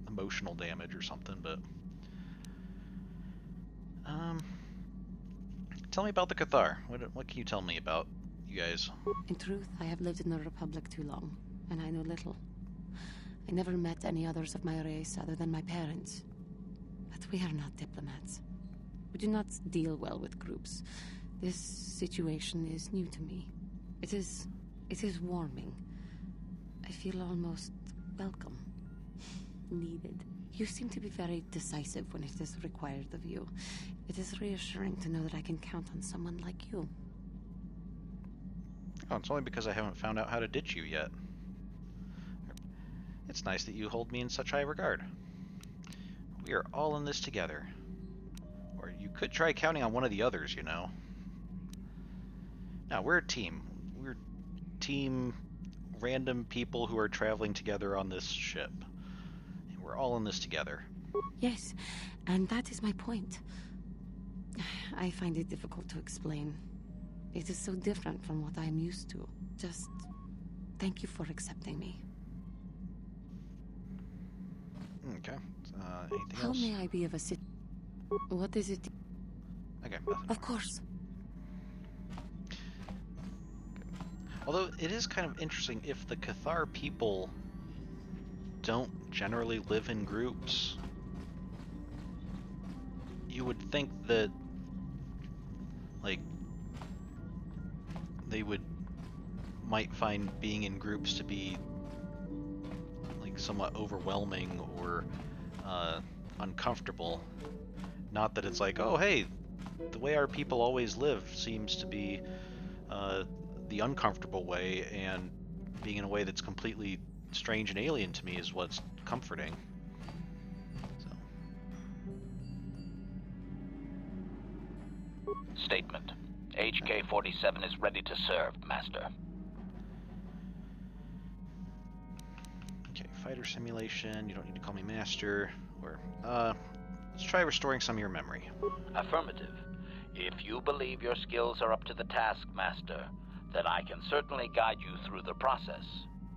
emotional damage or something. But tell me about the KotOR. What can you tell me about you guys? In truth, I have lived in the Republic too long, and I know little. I never met any others of my race other than my parents. But we are not diplomats. We do not deal well with groups. This situation is new to me. It is warming. I feel almost welcome. Needed. You seem to be very decisive when it is required of you. It is reassuring to know that I can count on someone like you. Oh, it's only because I haven't found out how to ditch you yet. It's nice that you hold me in such high regard. We are all in this together. Or you could try counting on one of the others, you know. Now, we're a team. We're team random people who are traveling together on this ship. We're all in this together. Yes, and that is my point. I find it difficult to explain. It is so different from what I am used to. Just thank you for accepting me. Okay. Anything How else? may I be of What is it? Okay. Nothing. Of course. Although it is kind of interesting, if the KotOR people don't generally live in groups, you would think that, like, they might find being in groups to be like somewhat overwhelming or uncomfortable. Not that it's like, oh hey, the way our people always live seems to be the uncomfortable way, and being in a way that's completely strange and alien to me is what's comforting. So. Statement. HK47 is ready to serve, Master. Okay, fighter simulation, you don't need to call me Master. Or, let's try restoring some of your memory. Affirmative. If you believe your skills are up to the task, Master, then I can certainly guide you through the process.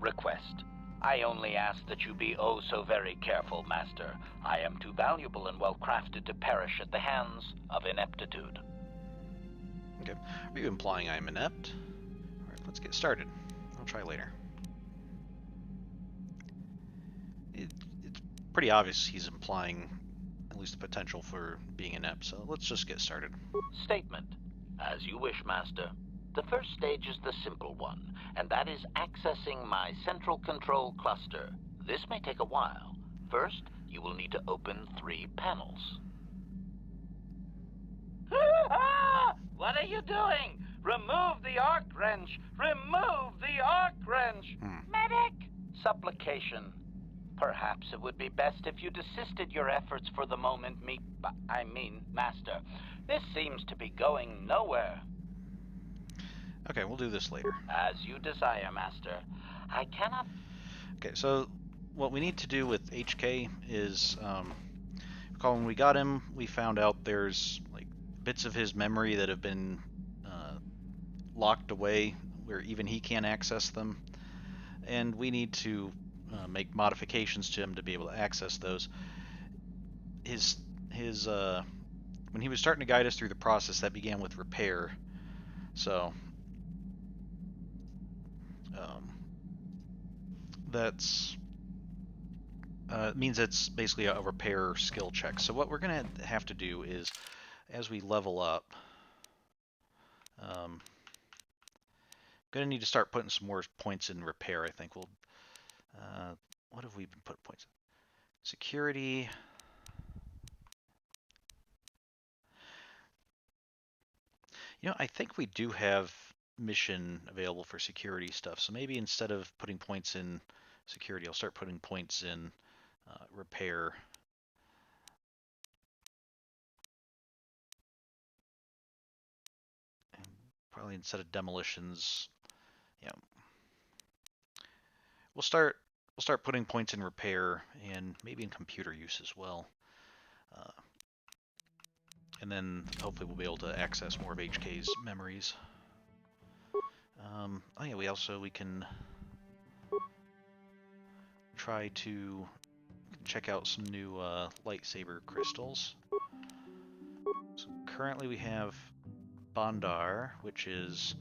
Request. I only ask that you be oh so very careful, Master. I am too valuable and well-crafted to perish at the hands of ineptitude. Okay. Are you implying I'm inept? Alright, let's get started. I'll try later. It's pretty obvious he's implying at least the potential for being inept, so let's just get started. Statement. As you wish, Master. The first stage is the simple one, and that is accessing my central control cluster. This may take a while. First, you will need to open 3 panels. What are you doing? Remove the arc wrench! Remove the arc wrench! Medic! Supplication. Perhaps it would be best if you desisted your efforts for the moment, Master. This seems to be going nowhere. Okay, we'll do this later. As you desire, Master. I cannot... Okay, so what we need to do with HK is, recall when we got him, we found out there's like bits of his memory that have been locked away where even he can't access them, and we need to make modifications to him to be able to access those. His when he was starting to guide us through the process, that began with repair. So that's means it's basically a repair skill check. So what we're gonna have to do is, as we level up, gonna need to start putting some more points in repair. I think we'll. What have we been putting points in? Security. You know, I think we do have mission available for security stuff. So maybe instead of putting points in security, I'll start putting points in repair. And probably instead of demolitions, yeah. We'll start putting points in repair and maybe in computer use as well. And then hopefully we'll be able to access more of HK's memories. Oh yeah, we can try to check out some new lightsaber crystals. So currently we have Bandar, which is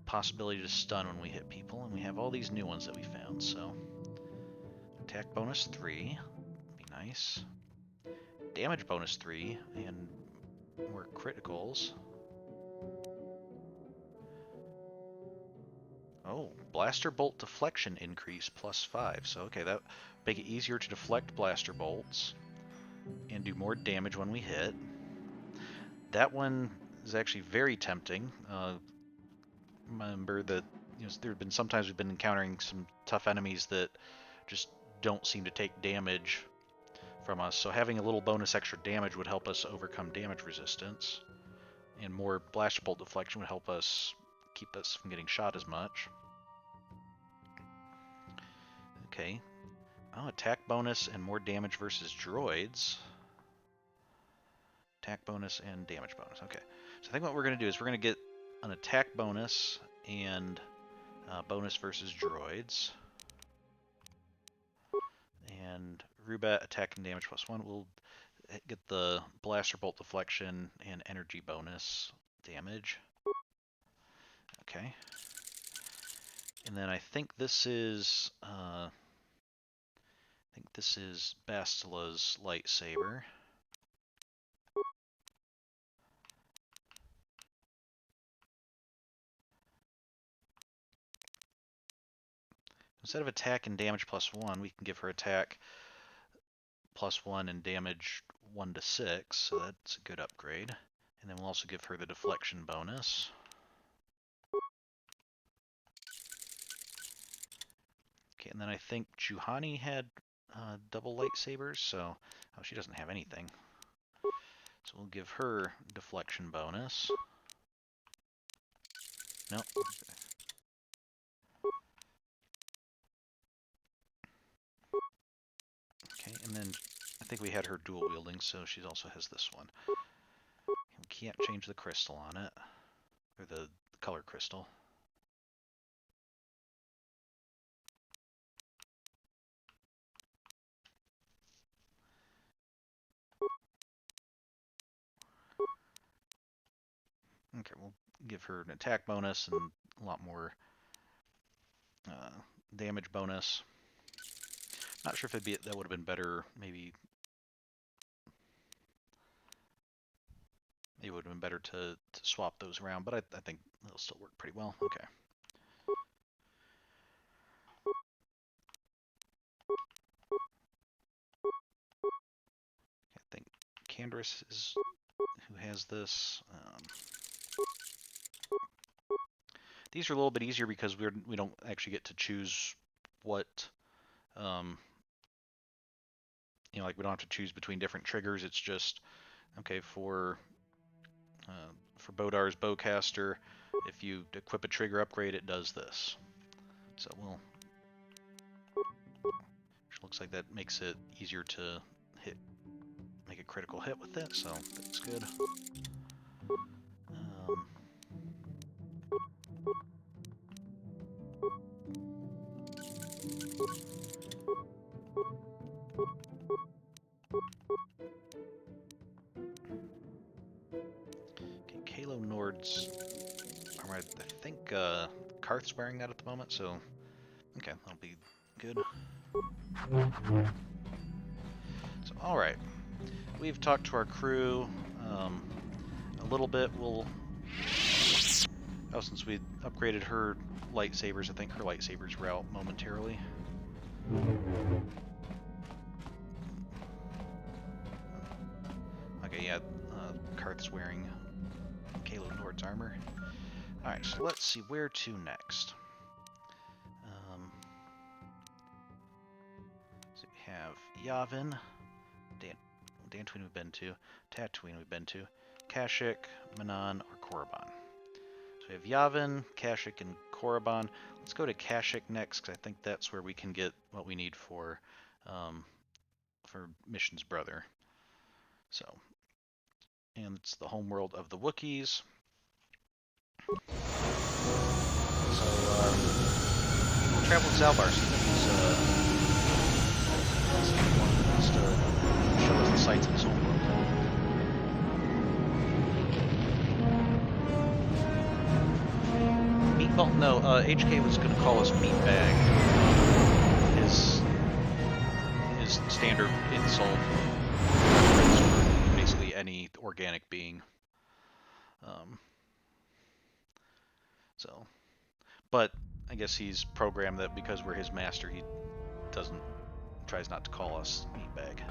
possibility to stun when we hit people, and we have all these new ones that we found. So attack bonus 3, be nice. Damage bonus 3 and more criticals. Oh, blaster bolt deflection increase +5. So okay, that make it easier to deflect blaster bolts and do more damage when we hit. That one is actually very tempting. Remember that there have been sometimes we've been encountering some tough enemies that just don't seem to take damage from us. So having a little bonus extra damage would help us overcome damage resistance, and more blaster bolt deflection would help us keep us from getting shot as much. Okay. Oh, attack bonus and more damage versus droids. Attack bonus and damage bonus. Okay. So I think what we're going to do is we're going to get an attack bonus and bonus versus droids. And Rubat attack and damage +1. We'll get the blaster bolt deflection and energy bonus damage. Okay. And then I think this is Bastila's lightsaber. Instead of attack and damage +1, we can give her attack +1 and damage 1 to 6, so that's a good upgrade. And then we'll also give her the deflection bonus. Okay, and then I think Juhani had double lightsabers, so she doesn't have anything. So we'll give her deflection bonus. Nope. Okay, and then I think we had her dual wielding, so she also has this one. We can't change the crystal on it, or the color crystal. Okay, we'll give her an attack bonus and a lot more damage bonus. Not sure if that would have been better. Maybe it would have been better to swap those around, but I think it'll still work pretty well. Okay. Wanderess is who has this. These are a little bit easier because we don't actually get to choose what, like we don't have to choose between different triggers. It's just okay for Bodar's bowcaster. If you equip a trigger upgrade, it does this. So looks like that makes it easier to make a critical hit with it. So that's good. I think Karth's wearing that at the moment, so okay, that'll be good. So, alright. We've talked to our crew a little bit. Since we upgraded her lightsabers, I think her lightsabers were out momentarily. Okay, yeah, Karth's wearing Kalo Nord's armor. Alright, so let's see where to next. So we have Yavin, Dantooine we've been to, Tatooine we've been to, Kashyyyk, Manaan, or Korriban. So we have Yavin, Kashyyyk, and Korriban. Let's go to Kashyyyk next, because I think that's where we can get what we need for Mission's brother. So, and it's the homeworld of the Wookiees. So, we'll travel with Zaalbar. He's the one who wants to show us the sights of his homeworld. Meatball? No, HK was going to call us meatbag. His standard insult for basically any organic being. But I guess he's programmed that because we're his master, he tries not to call us meatbag.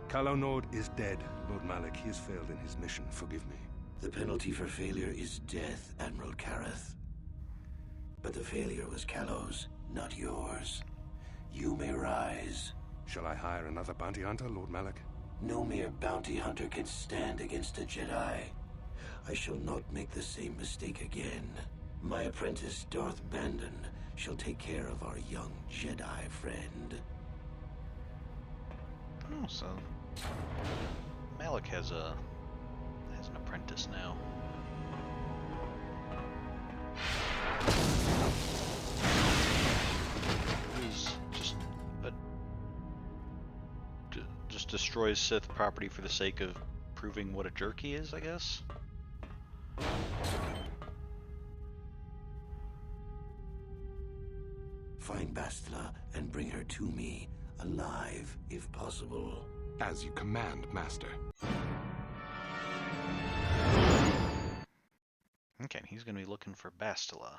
Kalo Nord is dead, Lord Malak. He has failed in his mission. Forgive me. The penalty for failure is death, Admiral Kareth. But the failure was Kalo's, not yours. You may rise. Shall I hire another bounty hunter, Lord Malak? No mere bounty hunter can stand against a Jedi. I shall not make the same mistake again. My apprentice, Darth Bandon, shall take care of our young Jedi friend. Oh, so Malak has an apprentice now. He's just destroys Sith property for the sake of proving what a jerk he is, I guess. Find Bastila and bring her to me, alive, if possible. As you command, Master. Okay, he's going to be looking for Bastila.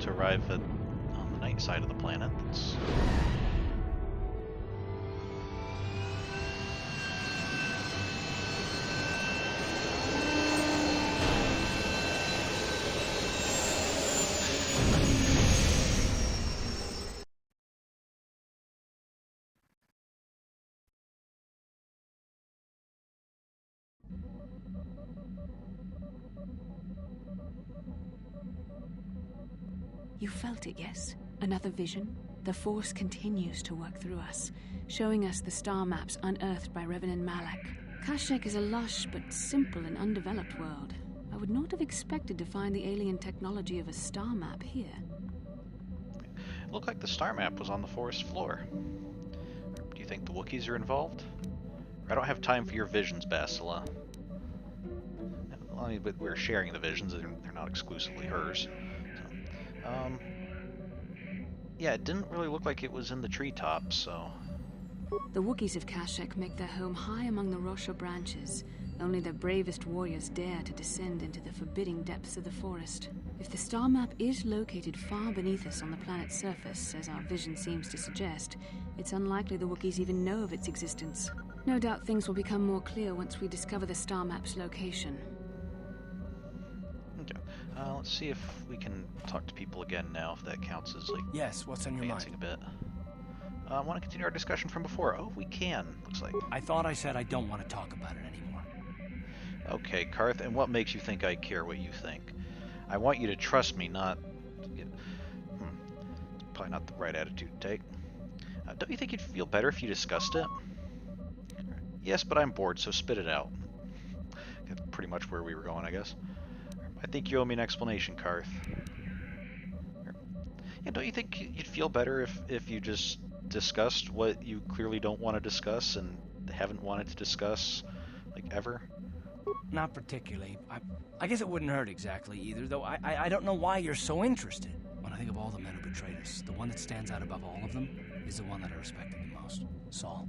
To arrive on the night side of the planet. You felt it, yes? Another vision? The Force continues to work through us, showing us the star maps unearthed by Reverend Malak. Kashyyyk is a lush but simple and undeveloped world. I would not have expected to find the alien technology of a star map here. It looked like the star map was on the forest floor. Do you think the Wookiees are involved? I don't have time for your visions, Bastila. Well, I mean, but we're sharing the visions, they're not exclusively hers. So, yeah, it didn't really look like it was in the treetops, so... The Wookiees of Kashyyyk make their home high among the Rosho branches. Only their bravest warriors dare to descend into the forbidding depths of the forest. If the star map is located far beneath us on the planet's surface, as our vision seems to suggest, it's unlikely the Wookiees even know of its existence. No doubt things will become more clear once we discover the star map's location. Okay. Let's see if we can talk to people again now, if that counts as, like, Yes, what's on your mind? advancing a bit. I want to continue our discussion from before. Oh, we can, looks like. I thought I said I don't want to talk about it anymore. Okay, Karth, and what makes you think I care what you think? I want you to trust me, not... It's probably not the right attitude to take. Don't you think you'd feel better if you discussed it? Yes, but I'm bored, so spit it out. That's pretty much where we were going, I guess. I think you owe me an explanation, Karth. Yeah, don't you think you'd feel better if you just discussed what you clearly don't want to discuss and haven't wanted to discuss, like, ever? Not particularly. I guess it wouldn't hurt exactly either, though I don't know why you're so interested. When I think of all the men who betrayed us, the one that stands out above all of them is the one that I respected the most. Saul.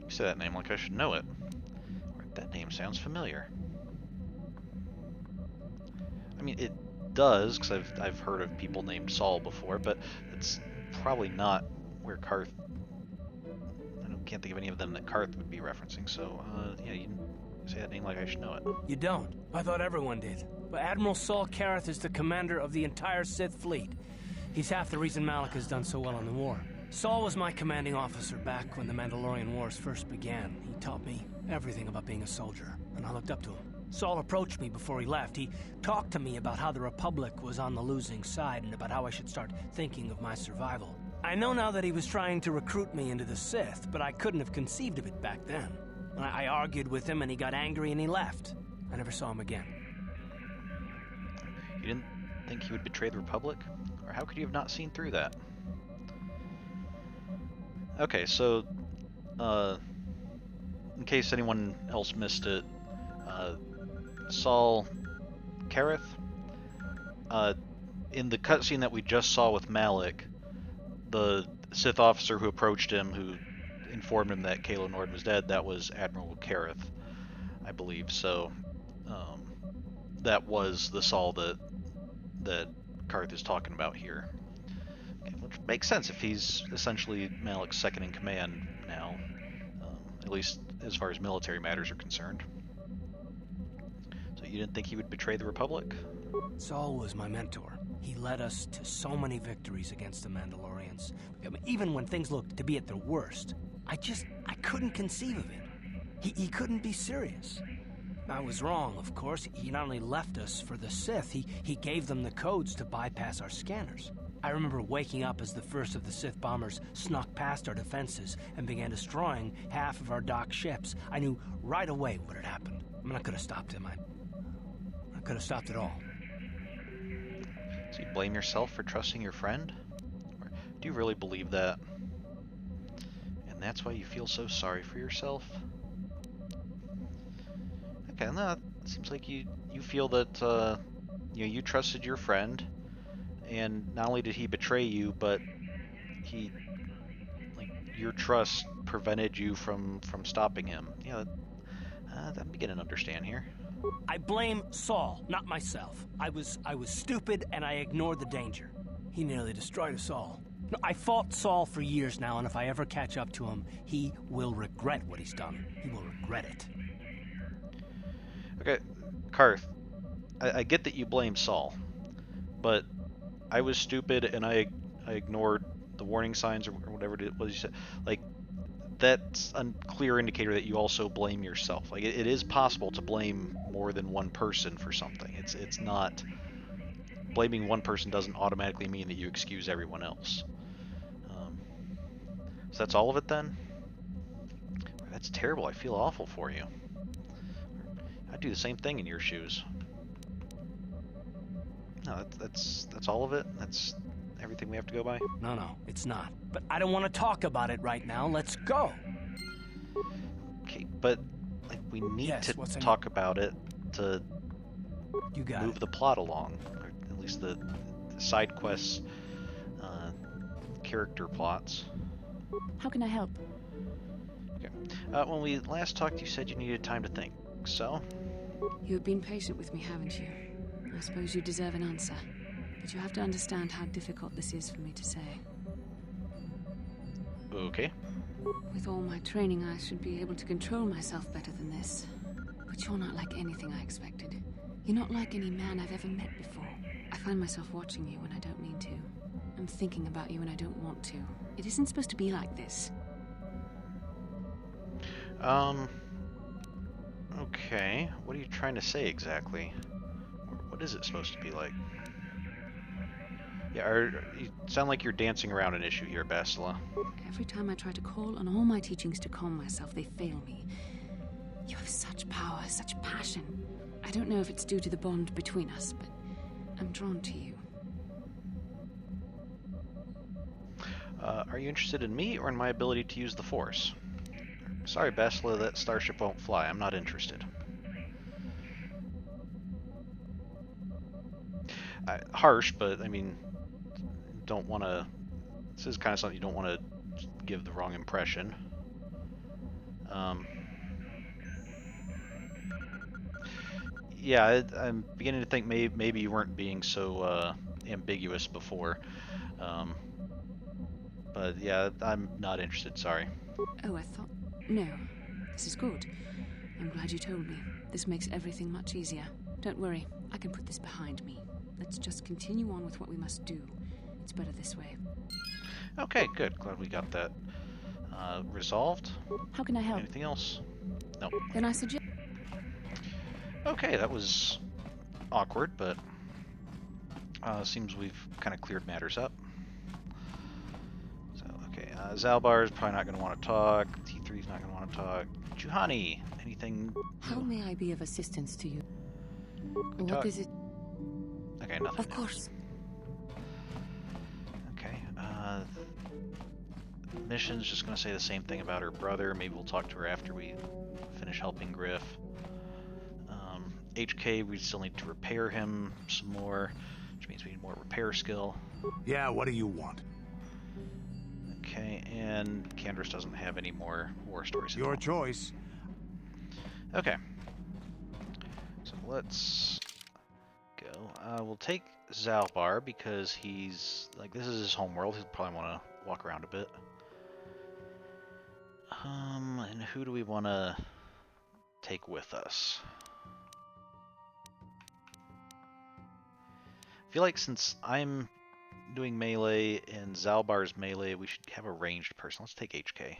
You say that name like I should know it. That name sounds familiar. I mean, it does, because I've heard of people named Saul before, but it's probably not where Karth... can't think of any of them that Karth would be referencing, so, yeah, you say that name like I should know it. You don't? I thought everyone did. But Admiral Saul Karath is the commander of the entire Sith fleet. He's half the reason Malak has done so well in the war. Saul was my commanding officer back when the Mandalorian Wars first began. He taught me everything about being a soldier, and I looked up to him. Saul approached me before he left. He talked to me about how the Republic was on the losing side and about how I should start thinking of my survival. I know now that he was trying to recruit me into the Sith, but I couldn't have conceived of it back then. I argued with him and he got angry and he left. I never saw him again. You didn't think he would betray the Republic? Or how could you have not seen through that? Okay, so, in case anyone else missed it, Saul Karath, in the cutscene that we just saw with Malak, the Sith officer who approached him, who informed him that Kalo Nord was dead, that was Admiral Karath, I believe. So, that was the Saul that Karth is talking about here. Okay, which makes sense if he's essentially Malak's second in command now, at least as far as military matters are concerned. So you didn't think he would betray the Republic? Saul was my mentor. He led us to so many victories against the Mandalorians. I mean, even when things looked to be at their worst, I couldn't conceive of it. He couldn't be serious. I was wrong, of course. He not only left us for the Sith, he gave them the codes to bypass our scanners. I remember waking up as the first of the Sith bombers snuck past our defenses and began destroying half of our docked ships. I knew right away what had happened. I mean, I could have stopped him. I could have stopped it all. So you blame yourself for trusting your friend? Or do you really believe that? And that's why you feel so sorry for yourself? Okay, no, it seems like you feel that you trusted your friend, and not only did he betray you, but he, like, your trust prevented you from stopping him. Yeah, I'm beginning to understand here. I blame Saul, not myself. I was stupid and I ignored the danger. He nearly destroyed us all. No, I fought Saul for years now, and if I ever catch up to him, he will regret what he's done. He will regret it. Okay, Karth, I get that you blame Saul, but I was stupid and I ignored the warning signs or whatever it was you said. Like, that's a clear indicator that you also blame yourself. Like, it is possible to blame more than one person for something. It's not... Blaming one person doesn't automatically mean that you excuse everyone else. So that's all of it then? That's terrible. I feel awful for you. I'd do the same thing in your shoes. No, that's all of it? That's everything we have to go by? No, it's not. But I don't want to talk about it right now. Let's go. Okay, but like we need Yes, to what's in talk about it to You got move it. the plot along, or at least the side quests, character plots. How can I help? Okay. When we last talked, you said you needed time to think. So? You've been patient with me, haven't you? I suppose you deserve an answer. But you have to understand how difficult this is for me to say. Okay. With all my training, I should be able to control myself better than this. But you're not like anything I expected. You're not like any man I've ever met before. I find myself watching you when I don't mean to. I'm thinking about you when I don't want to. It isn't supposed to be like this. Okay. What are you trying to say exactly? What is it supposed to be like? Yeah, you sound like you're dancing around an issue here, Bastila. Every time I try to call on all my teachings to calm myself, they fail me. You have such power, such passion. I don't know if it's due to the bond between us, but I'm drawn to you. Are you interested in me or in my ability to use the Force? Sorry, Bastila, that starship won't fly. I'm not interested. Harsh, but I mean, don't want to. This is kind of something you don't want to give the wrong impression. Yeah, I'm beginning to think maybe you weren't being so ambiguous before. But yeah, I'm not interested. Sorry. Oh, I thought... No. This is good. I'm glad you told me. This makes everything much easier. Don't worry. I can put this behind me. Let's just continue on with what we must do. It's better this way. Okay, good. Glad we got that resolved. How can I help? Anything else? No. Then I suggest... Okay, that was awkward, but seems we've kind of cleared matters up. So, okay, Zaalbar is probably not going to want to talk. T3 is not going to want to talk. Juhani, anything? How may I be of assistance to you? Talk. What is it? Okay, nothing. Of course. Okay, Mission's just going to say the same thing about her brother. Maybe we'll talk to her after we finish helping Griff. HK, we still need to repair him some more, which means we need more repair skill. Yeah, what do you want? Okay, and Candace doesn't have any more war stories. Your choice. Okay. So let's go. We'll take Zaalbar because he's, like, this is his homeworld. He'll probably want to walk around a bit. And who do we want to take with us? I feel like since I'm doing melee and Zaalbar's melee, we should have a ranged person. Let's take HK.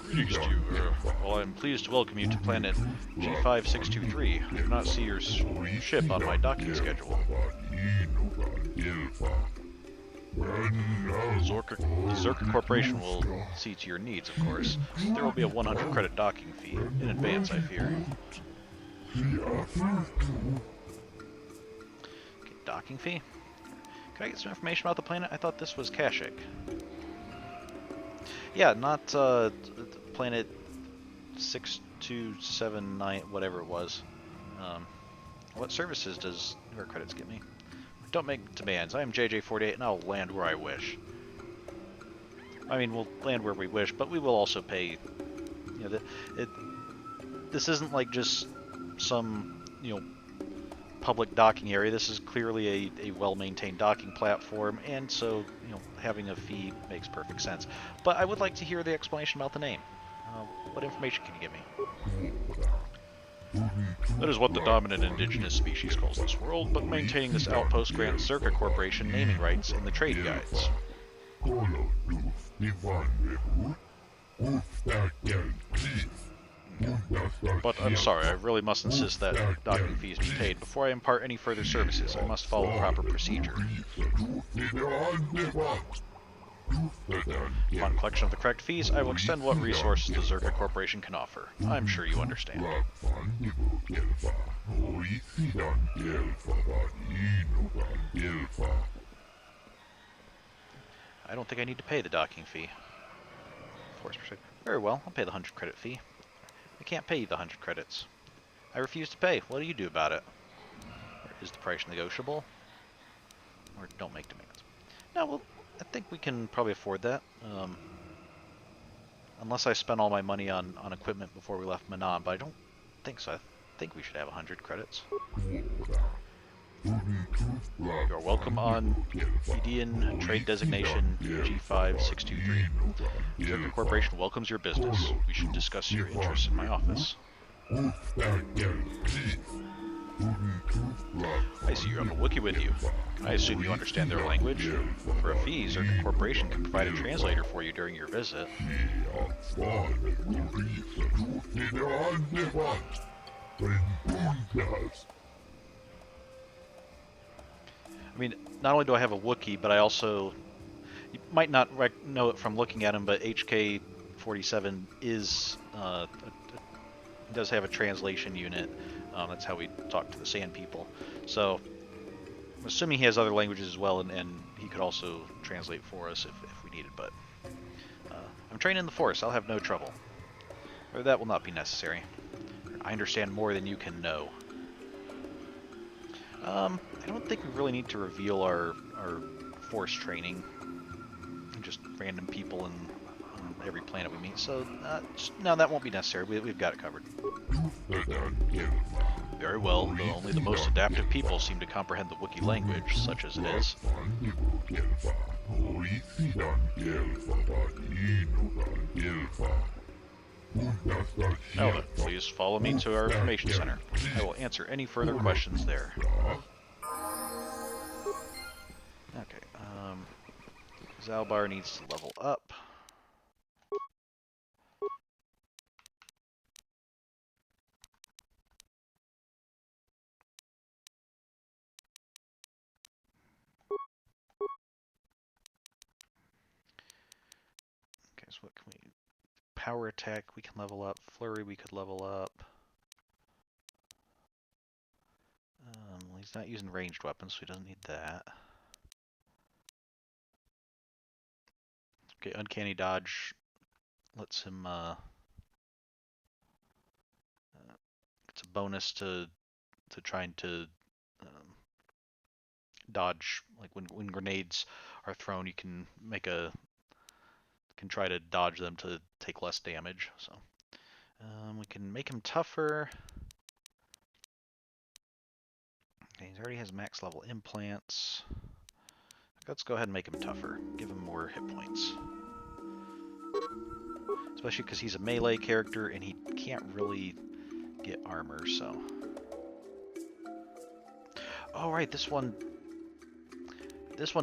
Greetings to you. Well, I'm pleased to welcome you to planet G5623. I do not see your ship on my docking schedule. The Zerka Corporation will see to your needs, of course. There will be a 100 credit docking fee, in advance, I fear. Okay, docking fee? Can I get some information about the planet? I thought this was Kashyyyk. Yeah, not planet 6279, whatever it was. What services does your credits get me? Don't make demands. I am JJ48 and I'll land where I wish. I mean, we'll land where we wish, but we will also pay. You know, this isn't like just some, you know, public docking area. This is clearly a well-maintained docking platform, and so, you know, having a fee makes perfect sense. But I would like to hear the explanation about the name. What information can you give me? That is what the dominant indigenous species calls this world, but maintaining this outpost grants Zerka Corporation naming rights in the trade guides. But I'm sorry, I really must insist that docking fees be paid before I impart any further services. I must follow proper procedure. Upon collection of the correct fees, I will extend what resources the Zerka Corporation can offer. I'm sure you understand. I don't think I need to pay the docking fee. Force percent. Very well, I'll pay the 100 credit fee. I can't pay you the 100 credits. I refuse to pay. What do you do about it? Or is the price negotiable? Or don't make demands. No, well, I think we can probably afford that. Unless I spent all my money on equipment before we left Manaan, but I don't think so. I think we should have 100 credits. You're welcome on Edian Trade Designation G5623. Zerka Corporation welcomes your business. We should discuss your interests in my office. I see you have a Wookiee with you. I assume you understand their language. For a fee, Zerka Corporation can provide a translator for you during your visit. I mean, not only do I have a Wookiee, but I also... You might not know it from looking at him, but HK47 is... does have a translation unit. That's how we talk to the Sand People. So, I'm assuming he has other languages as well, and he could also translate for us if we needed, but... I'm trained in the Force. I'll have no trouble. Or that will not be necessary. I understand more than you can know. I don't think we really need to reveal our Force training. Just random people on every planet we meet, so no, that won't be necessary. We've got it covered. Very well, though only the most adaptive people seem to comprehend the Wookiee language, such as it is. Now then, please follow me to our information center. I will answer any further questions there. Okay, Zaalbar needs to level up. Okay, so what can we... Power attack we can level up. Flurry we could level up. Well, he's not using ranged weapons, so he doesn't need that. Okay, Uncanny Dodge lets him, it's a bonus to trying to dodge, like when grenades are thrown, you can try to dodge them to take less damage. So we can make him tougher. Okay, he already has max level implants. Let's go ahead and make him tougher. Give him more hit points. Especially because he's a melee character and he can't really get armor, so... Oh, right, this one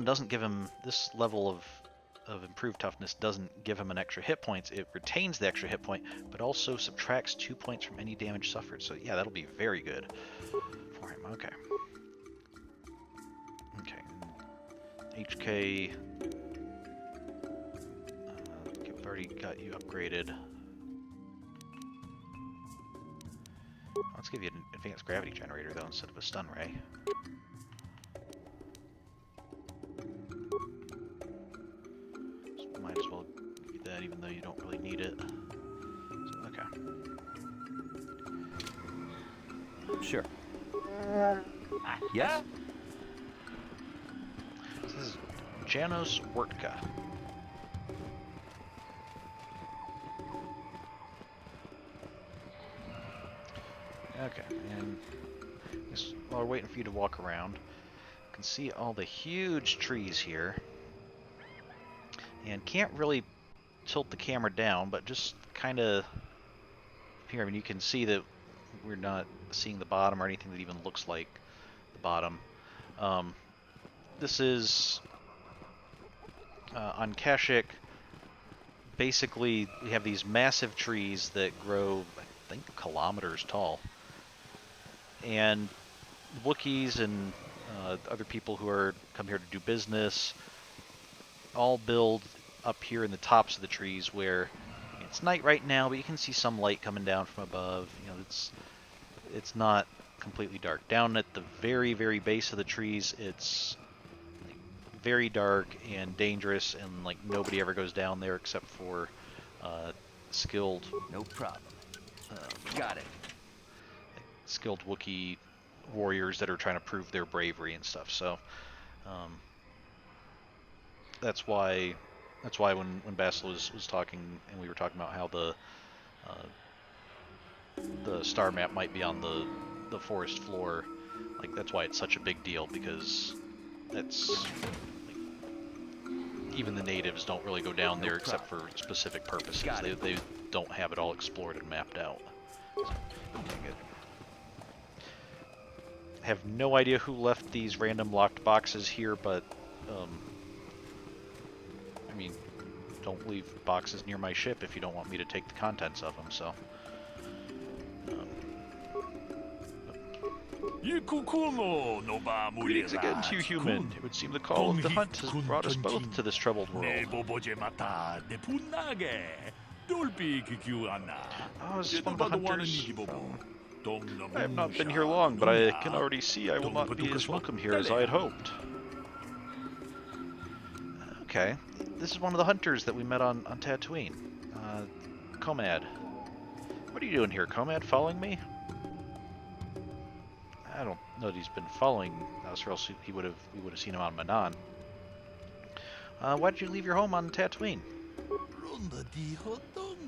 doesn't give him... This level of improved toughness doesn't give him an extra hit points. It retains the extra hit point, but also subtracts 2 points from any damage suffered. So yeah, that'll be very good for him. Okay. Okay. HK... okay, we've already got you upgraded. Let's give you an advanced gravity generator, though, instead of a stun ray. So might as well give you that, even though you don't really need it. So, okay. Sure. Yes? This is Janos Wertka. Okay, and just while we're waiting for you to walk around, you can see all the huge trees here. And can't really tilt the camera down, but just kind of here, I mean, you can see that we're not seeing the bottom or anything that even looks like the bottom. This is on Kashyyyk, basically we have these massive trees that grow, I think, kilometers tall. And Wookiees and other people who are come here to do business all build up here in the tops of the trees where it's night right now, but you can see some light coming down from above. You know, it's not completely dark. Down at the very, very base of the trees, it's like, very dark and dangerous, and like nobody ever goes down there except for skilled. No problem. Got it. Skilled Wookiee warriors that are trying to prove their bravery and stuff. So that's why when Basil was talking and we were talking about how the star map might be on the forest floor, like that's why it's such a big deal, because that's like, even the natives don't really go down there except for specific purposes. They don't have it all explored and mapped out. So, okay, good. I have no idea who left these random locked boxes here, but I mean, don't leave boxes near my ship if you don't want me to take the contents of them, so. Greetings again to you, human. It would seem the call of the hunt has brought us both to this troubled world. Oh, is this one of the hunters? I have not been here long, but I can already see I will not be as welcome here as I had hoped. Okay, this is one of the hunters that we met on Tatooine. Comad. What are you doing here, Comad? Following me? I don't know that he's been following us, or else we would have seen him on Manaan. Why did you leave your home on Tatooine?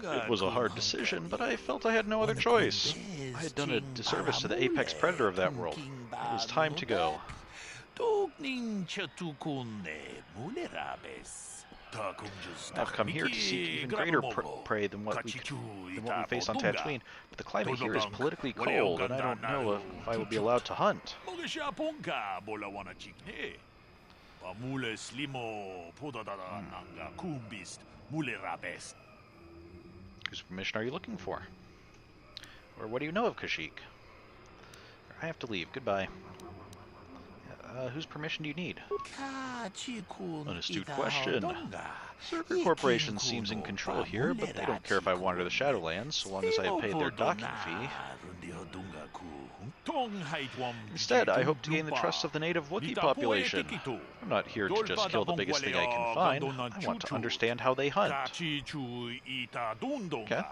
It was a hard decision, but I felt I had no other choice. I had done a disservice to the apex predator of that world. It was time to go. I've come here to seek even greater prey than what we face on Tatooine, but the climate here is politically cold, and I don't know if I will be allowed to hunt. Whose permission are you looking for? Or what do you know of Kashyyyk? I have to leave. Goodbye. Whose permission do you need? An astute question. Zaalbar Corporation seems in control here, but they don't care if I wander the Shadowlands, so long as I have paid their docking fee. Instead, I hope to gain the trust of the native Wookiee population. I'm not here to just kill the biggest thing I can find. I want to understand how they hunt. Okay.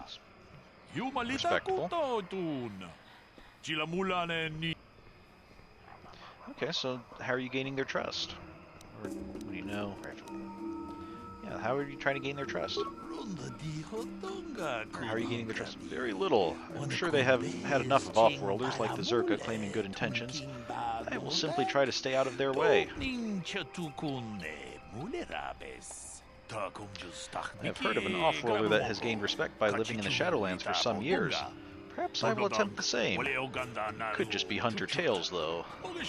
Respectable. Okay, so how are you gaining their trust? Or what do you know? Yeah, how are you trying to gain their trust? Or how are you gaining their trust? Very little. I'm sure they have had enough of off-worlders like the Zerka claiming good intentions. I will simply try to stay out of their way. I've heard of an off-worlder that has gained respect by living in the Shadowlands for some years. Perhaps I will attempt the same. Could just be Hunter Tales, though. Okay.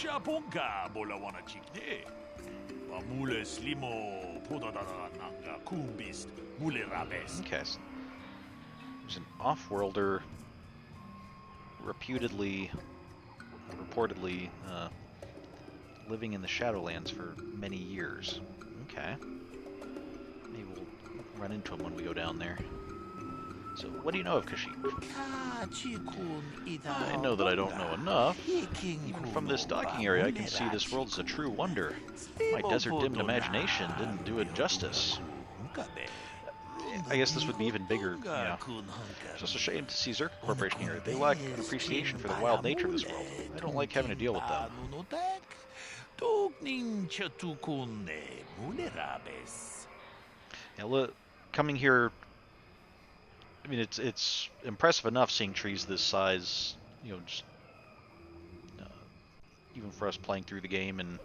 There's an off-worlder reportedly living in the Shadowlands for many years. Okay. Maybe we'll run into him when we go down there. So, what do you know of Kashyyyk? I know that I don't know enough. Even from this docking area, I can see this world is a true wonder. My desert-dimmed imagination didn't do it justice. I guess this would be even bigger, yeah. It's just a shame to see Zaalbar Corporation here. They lack an appreciation for the wild nature of this world. I don't like having to deal with them. Now, look, coming here, I mean, it's impressive enough seeing trees this size, you know, just even for us playing through the game and,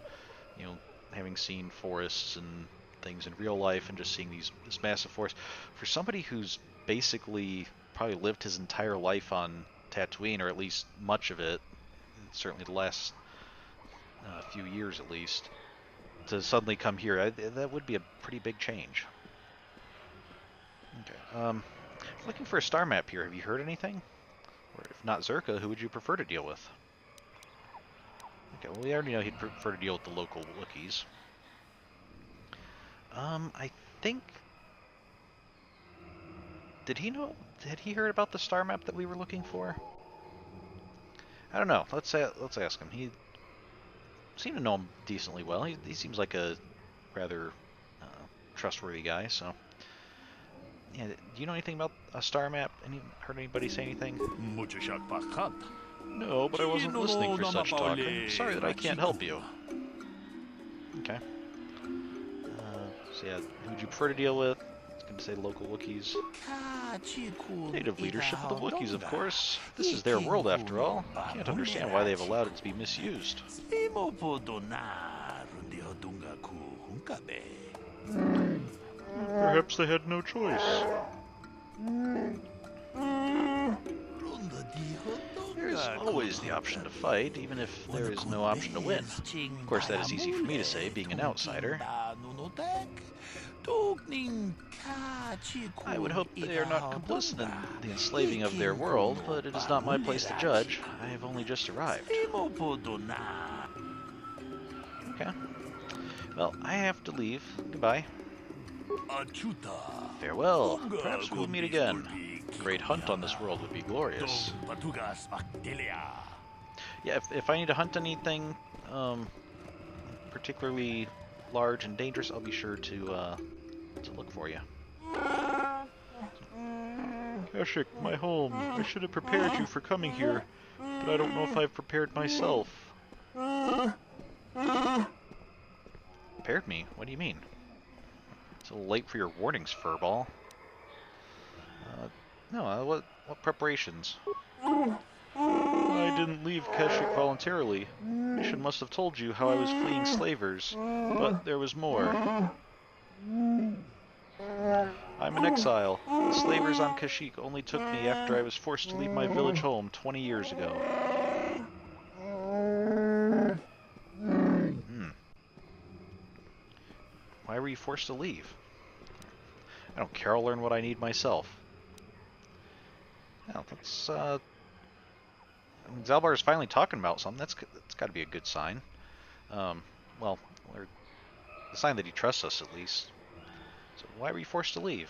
you know, having seen forests and things in real life and just seeing this massive forest. For somebody who's basically probably lived his entire life on Tatooine, or at least much of it, certainly the last few years at least, to suddenly come here, that would be a pretty big change. Okay. Looking for a star map here. Have you heard anything? Or if not Zerka, who would you prefer to deal with? Okay, well, we already know he'd prefer to deal with the local Wookiees. I think... Did he know... Had he heard about the star map that we were looking for? I don't know. Let's ask him. He seemed to know him decently well. He seems like a rather trustworthy guy, so... Yeah, do you know anything about a star map? Heard anybody say anything? No, but I wasn't listening for such talk. I'm sorry that I can't help you. Okay. So yeah, who would you prefer to deal with? I was going to say local Wookiees. Native leadership of the Wookiees, of course. This is their world, after all. I can't understand why they've allowed it to be misused. Perhaps they had no choice. There is always the option to fight, even if there is no option to win. Of course, that is easy for me to say, being an outsider. I would hope they are not complicit in the enslaving of their world, but it is not my place to judge. I have only just arrived. Okay. Well, I have to leave. Goodbye. Farewell. Perhaps we will meet again. A great hunt on this world would be glorious. Yeah, if I need to hunt anything particularly large and dangerous, I'll be sure to look for you. Kashyyyk, my home. I should have prepared you for coming here, but I don't know if I've prepared myself. Prepared me? What do you mean? It's a little late for your warnings, furball. No, what preparations? I didn't leave Kashyyyk voluntarily. Mission must have told you how I was fleeing slavers, but there was more. I'm an exile. The slavers on Kashyyyk only took me after I was forced to leave my village home 20 years ago. Why were you forced to leave? I don't care, I'll learn what I need myself. Well, that's, I mean, Zaalbar is finally talking about something. That's got to be a good sign. Well, or a sign that he trusts us, at least. So why were you forced to leave?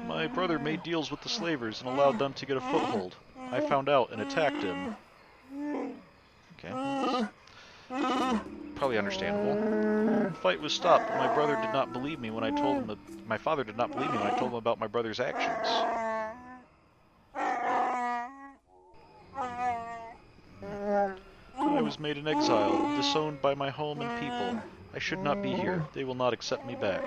My brother made deals with the slavers and allowed them to get a foothold. I found out and attacked him. Okay. Probably understandable. The fight was stopped, but my brother did not believe me when I told him that my father did not believe me when I told him about my brother's actions. I was made an exile, disowned by my home and people. I should not be here. They will not accept me back.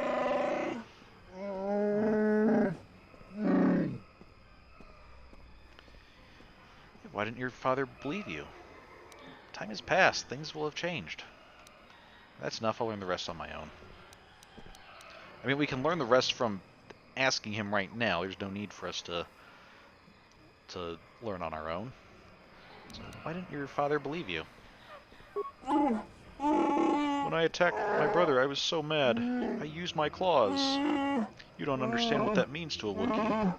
Why didn't your father believe you? Time has passed. Things will have changed. That's enough. I'll learn the rest on my own. I mean, we can learn the rest from asking him right now. There's no need for us to learn on our own. So why didn't your father believe you? When I attacked my brother, I was so mad. I used my claws. You don't understand what that means to a Wookiee.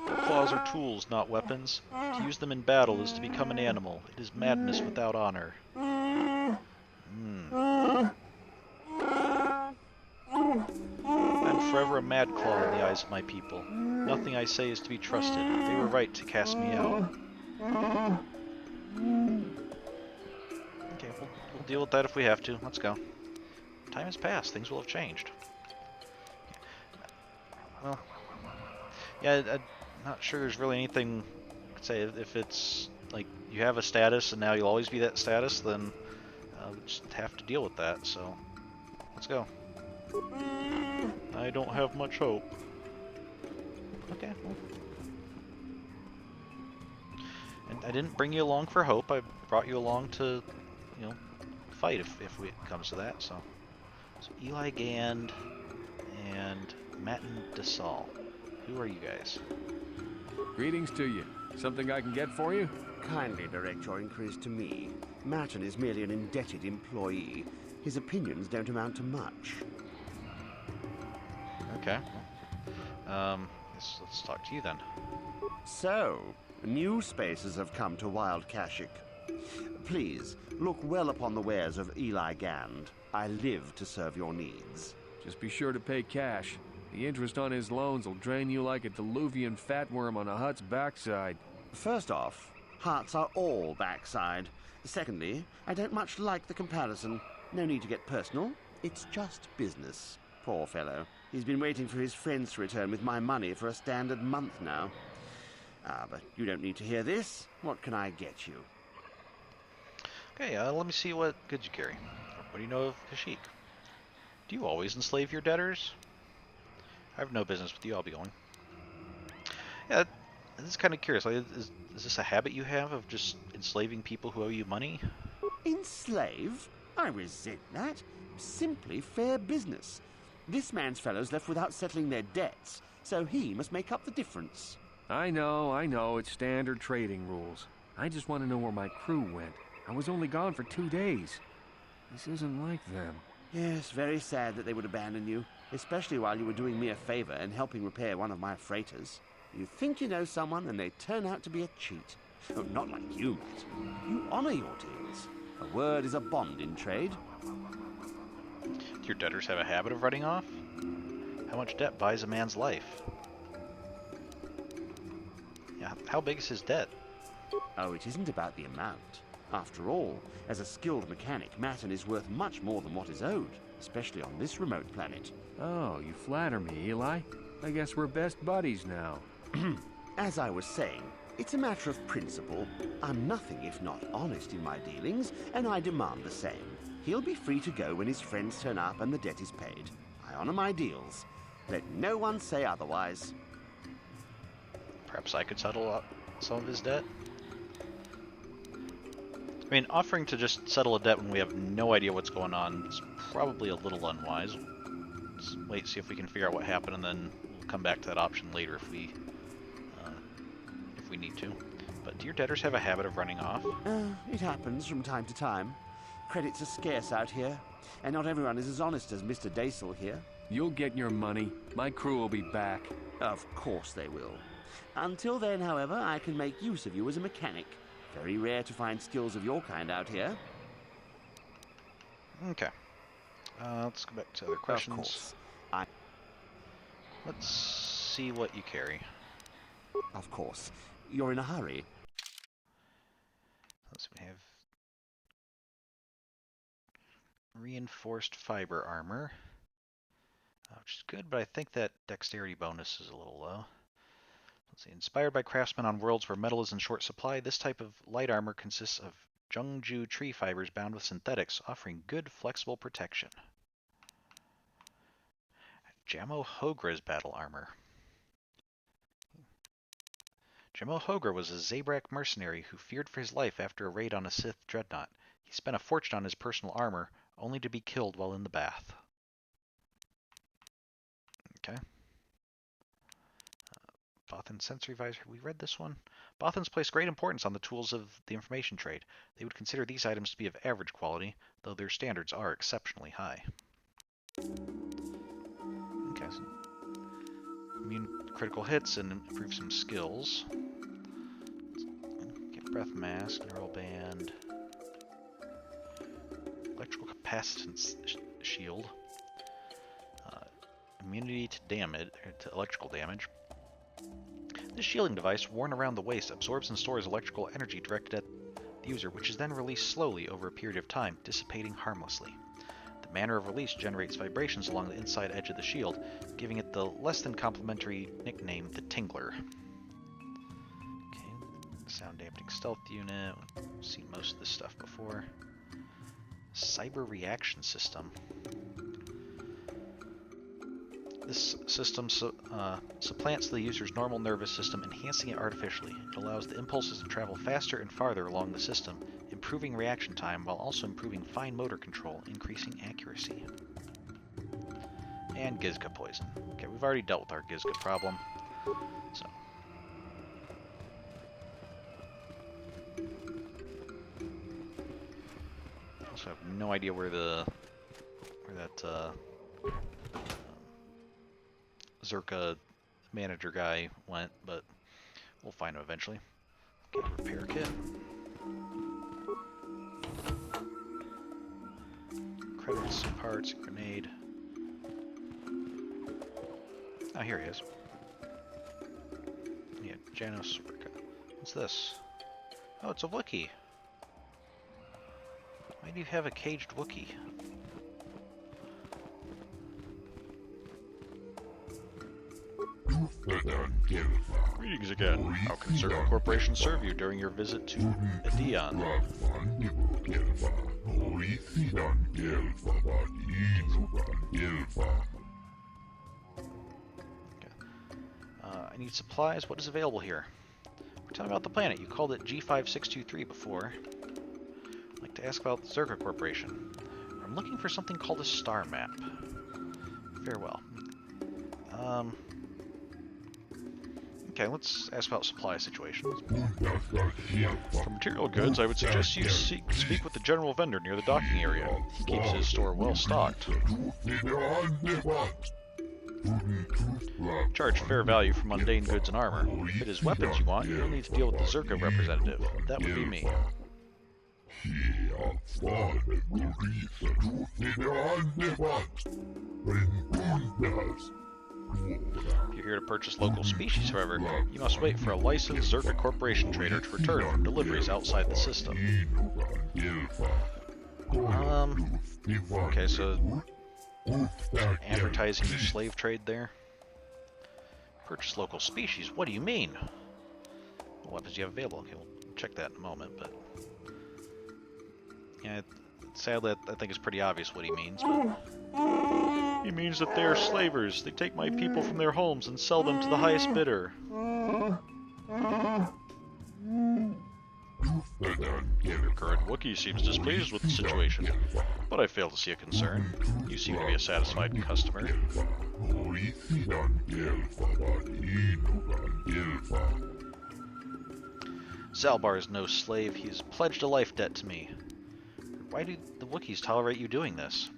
Claws are tools, not weapons. To use them in battle is to become an animal. It is madness without honor. I'm forever a mad claw in the eyes of my people. Nothing I say is to be trusted. They were right to cast me out. Okay, we'll deal with that if we have to. Let's go. Time has passed. Things will have changed. Well, yeah, I'm not sure there's really anything I could say. If it's like you have a status and now you'll always be that status, then we just have to deal with that. So let's go. I don't have much hope. Okay. Well. And I didn't bring you along for hope. I brought you along to, you know, fight if it comes to that. So Eli Gand and Manaan. Who are you guys? Greetings to you. Something I can get for you? Kindly direct your inquiries to me. Manaan is merely an indebted employee. His opinions don't amount to much. Okay. Let's talk to you then. So, new spaces have come to Wild Kashyyyk. Please, look well upon the wares of Eli Gand. I live to serve your needs. Just be sure to pay cash. The interest on his loans will drain you like a diluvian fatworm on a hut's backside. First off, hearts are all backside. Secondly, I don't much like the comparison. No need to get personal. It's just business. Poor fellow. He's been waiting for his friends to return with my money for a standard month now. But you don't need to hear this. What can I get you? Okay, let me see what goods you carry. What do you know of Kashyyyk? Do you always enslave your debtors? I have no business with you. I'll be going. Yeah, this is kind of curious. Like, is this a habit you have of just enslaving people who owe you money? Enslave? I resent that. Simply fair business. This man's fellows left without settling their debts, so he must make up the difference. I know, it's standard trading rules. I just want to know where my crew went. I was only gone for 2 days. This isn't like them. Yes, very sad that they would abandon you, especially while you were doing me a favor and helping repair one of my freighters. You think you know someone, and they turn out to be a cheat. Oh, not like you, Matt. You honor your deals. A word is a bond in trade. Do your debtors have a habit of running off? How much debt buys a man's life? Yeah, how big is his debt? Oh, it isn't about the amount. After all, as a skilled mechanic, Manaan is worth much more than what is owed, especially on this remote planet. Oh, you flatter me, Eli. I guess we're best buddies now. As I was saying, it's a matter of principle. I'm nothing if not honest in my dealings, and I demand the same. He'll be free to go when his friends turn up and the debt is paid. I honor my deals. Let no one say otherwise. Perhaps I could settle up some of his debt? I mean, offering to just settle a debt when we have no idea what's going on is probably a little unwise. Let's wait, see if we can figure out what happened, and then we'll come back to that option later if we need to. But do your debtors have a habit of running off? It happens from time to time. Credits are scarce out here, and not everyone is as honest as Mr. Daisel here. You'll get your money. My crew will be back. Of course they will. Until then, however, I can make use of you as a mechanic. Very rare to find skills of your kind out here. Okay. Let's go back to other questions. Of course. Let's see what you carry. Of course. You're in a hurry. Let's see, we have reinforced fiber armor, which is good, but I think that dexterity bonus is a little low. Let's see, inspired by craftsmen on worlds where metal is in short supply, this type of light armor consists of Jungju tree fibers bound with synthetics, offering good flexible protection. Jamo Hogra's battle armor. Jamo Hogra was a Zabrak mercenary who feared for his life after a raid on a Sith dreadnought. He spent a fortune on his personal armor, only to be killed while in the bath. Okay. Bothan Sensory Visor. We read this one. Bothans place great importance on the tools of the information trade. They would consider these items to be of average quality, though their standards are exceptionally high. Okay. So immune critical hits and improve some skills. Get breath mask, neural band, electrical capacitance shield, immunity to damage, to electrical damage. This shielding device, worn around the waist, absorbs and stores electrical energy directed at the user, which is then released slowly over a period of time, dissipating harmlessly. The manner of release generates vibrations along the inside edge of the shield, giving it the less than complimentary nickname, the Tingler. Okay, sound dampening stealth unit. We've seen most of this stuff before. Cyber reaction system. This system supplants the user's normal nervous system, enhancing it artificially. It allows the impulses to travel faster and farther along the system, improving reaction time while also improving fine motor control, increasing accuracy. And Gizka poison. Okay, we've already dealt with our Gizka problem. So, So I have no idea where that Zerka manager guy went, but we'll find him eventually. Okay, repair kit. Credits, parts, grenade. Oh, here he is. Yeah, Janos. What's this? Oh, it's a Wookiee. Why do you have a caged Wookiee? Greetings again. How can Zerka Corporation serve you during your visit to Edion? I need supplies. What is available here? Tell me about the planet. You called it G5623 before. I'd like to ask about the Zerka Corporation. I'm looking for something called a star map. Farewell. Okay, let's ask about supply situations. For material goods, I would suggest you speak with the general vendor near the docking area. He keeps his store well stocked. Charge fair value for mundane goods and armor. If it is weapons you want, you'll need to deal with the Zerka representative. That would be me. If you're here to purchase local species, however, you must wait for a licensed Zerka Corporation trader to return from deliveries outside the system. Okay, so advertising your slave trade there. Purchase local species, what do you mean? What weapons do you have available? Okay, we'll check that in a moment, but yeah, sadly I think it's pretty obvious what he means, but he means that they are slavers. They take my people from their homes and sell them to the highest bidder. Your current Wookiee seems displeased with the situation, but I fail to see a concern. You seem to be a satisfied customer. Zaalbar is no slave. He has pledged a life debt to me. Why do the Wookiees tolerate you doing this?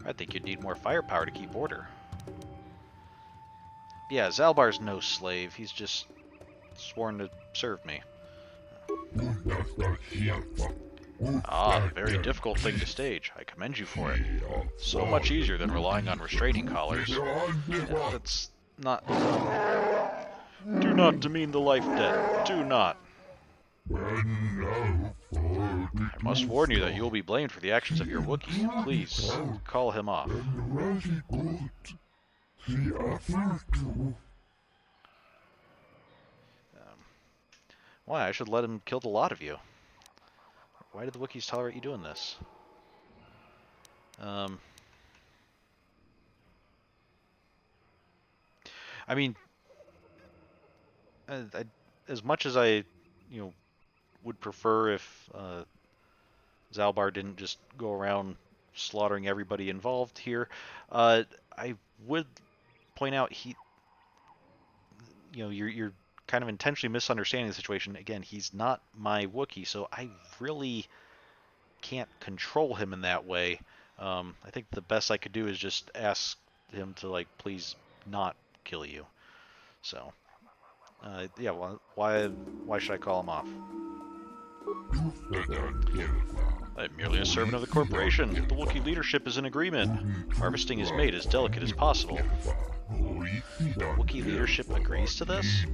I think you'd need more firepower to keep order. Yeah, Zaalbar's no slave. He's just sworn to serve me. Ah, a very difficult thing to stage. I commend you for it. So much easier than relying on restraining collars. That's not... Do not demean the life debt. Do not. I must warn you that you will be blamed for the actions of your Wookiee. Please, call him off. Why? I should let him kill the lot of you. Why did the Wookiees tolerate you doing this? I mean, as much as I, would prefer if Zaalbar didn't just go around slaughtering everybody involved here, I would point out you're kind of intentionally misunderstanding the situation. Again, he's not my Wookiee, so I really can't control him in that way. I think the best I could do is just ask him to, please not kill you. So, yeah, well, why should I call him off? I'm merely a servant of the corporation. The Wookiee leadership is in agreement. Harvesting is made as delicate as possible. Wookiee leadership agrees to this?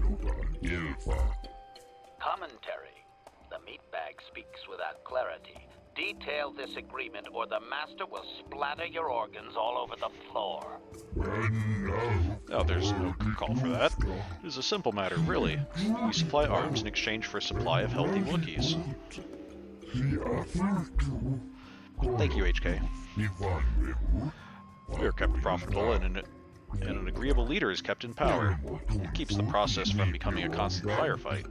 Commentary. The meatbag speaks without clarity. Detail this agreement or the master will splatter your organs all over the floor. Oh, there's no call for that. It is a simple matter, really. We supply arms in exchange for a supply of healthy Wookiees. Thank you, HK. We are kept profitable, and an agreeable leader is kept in power. It keeps the process from becoming a constant firefight.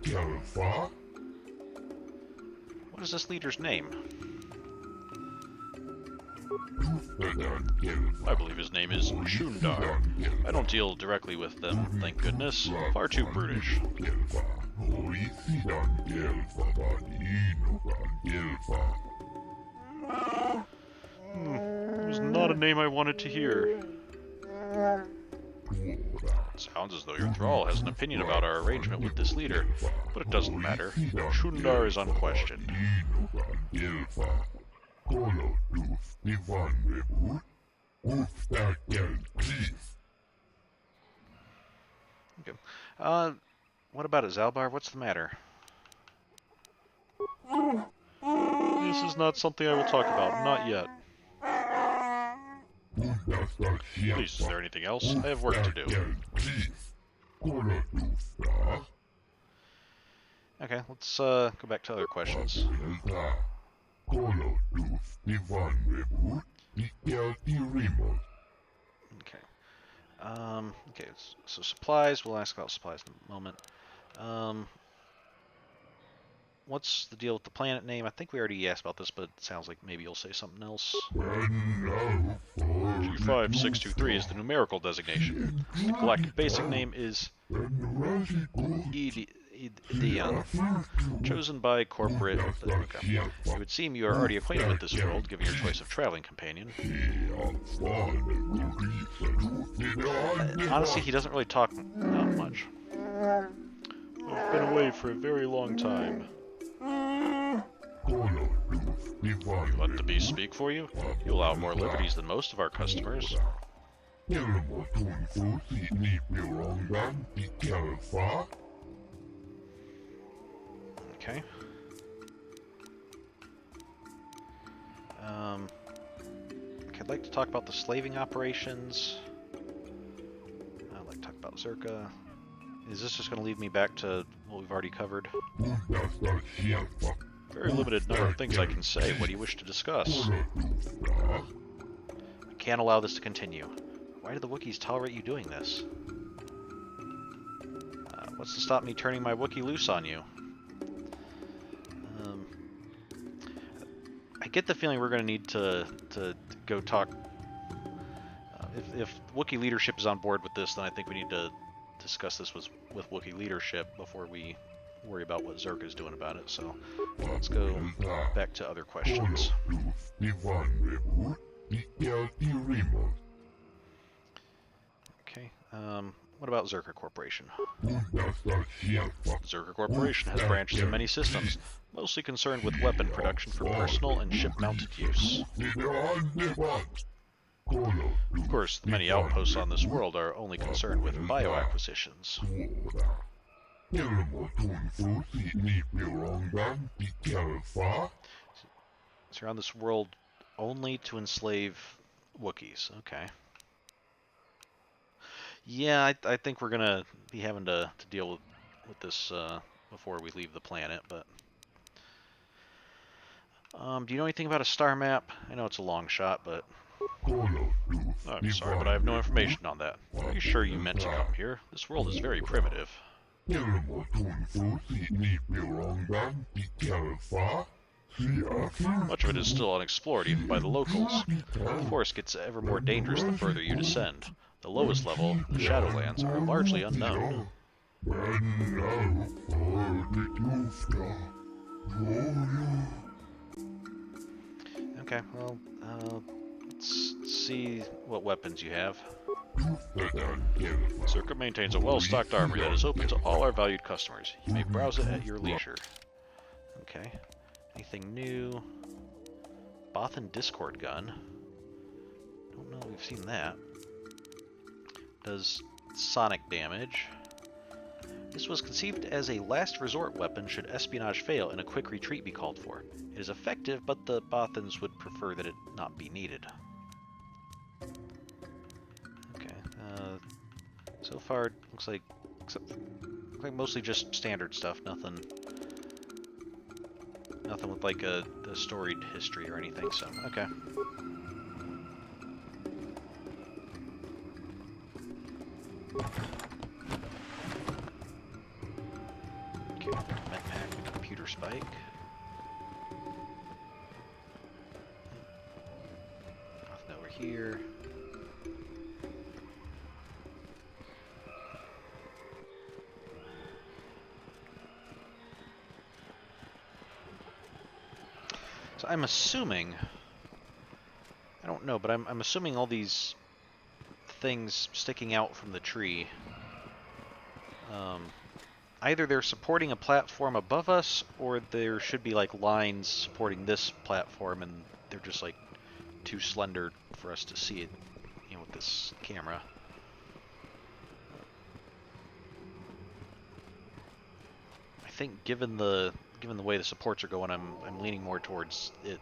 What is this leader's name? I believe his name is Shundar. I don't deal directly with them, thank goodness. Far too brutish. It was not a name I wanted to hear. Sounds as though your thrall has an opinion about our arrangement with this leader, but it doesn't matter. Shundar is unquestioned. Okay. What about it, Zaalbar? What's the matter? This is not something I will talk about. Not yet. Please, is there anything else? I have work to do. Okay, let's go back to other questions. Okay. Okay, so supplies, we'll ask about supplies in a moment. What's the deal with the planet name? I think we already asked about this, but it sounds like maybe you'll say something else. G5623 is the numerical designation. The galactic basic name is Edion, chosen by corporate... Okay. It would seem you are already acquainted with this world, given your choice of traveling companion. Honestly, he doesn't really talk much. I've been away for a very long time. You let the beast speak for you? You allow more liberties than most of our customers. Okay. I'd like to talk about the slaving operations. I'd like to talk about Zerka. Is this just going to lead me back to what we've already covered? Very limited number of things I can say. What do you wish to discuss? I can't allow this to continue. Why do the Wookiees tolerate you doing this? What's to stop me turning my Wookiee loose on you? I get the feeling we're going to need to go talk... if Wookiee leadership is on board with this, then I think we need to discuss this with Wookiee leadership before we worry about what Zerka is doing about it. So let's go back to other questions. Okay, what about Zerka Corporation? Zerka Corporation has branches in many systems, mostly concerned with weapon production for personal and ship-mounted use. Of course, the many outposts on this world are only concerned with bioacquisitions. So you're on this world only to enslave Wookiees. Okay. Yeah, I think we're gonna be having to deal with this before we leave the planet, but... do you know anything about a star map? I know it's a long shot, but... I'm sorry, but I have no information on that. Are you sure you meant to come here? This world is very primitive. Much of it is still unexplored even by the locals. The forest gets ever more dangerous the further you descend. The lowest level, the Shadowlands, are largely unknown. Okay, well, let's see what weapons you have. Zerka maintains a well-stocked armory that is open to all our valued customers. You may browse it at your leisure. Okay. Anything new? Bothan Discord gun. Don't know we've seen that. Does sonic damage. This was conceived as a last resort weapon should espionage fail and a quick retreat be called for. It is effective, but the Bothans would prefer that it not be needed. Okay. So far, it looks like mostly just standard stuff. Nothing with like a storied history or anything. So okay. Okay, medpack, computer spike. Nothing over here. So I'm assuming don't know, but I'm assuming all these things sticking out from the tree, either they're supporting a platform above us, or there should be like lines supporting this platform, and they're just like too slender for us to see it, you know, with this camera. I think given the way the supports are going, I'm leaning more towards it,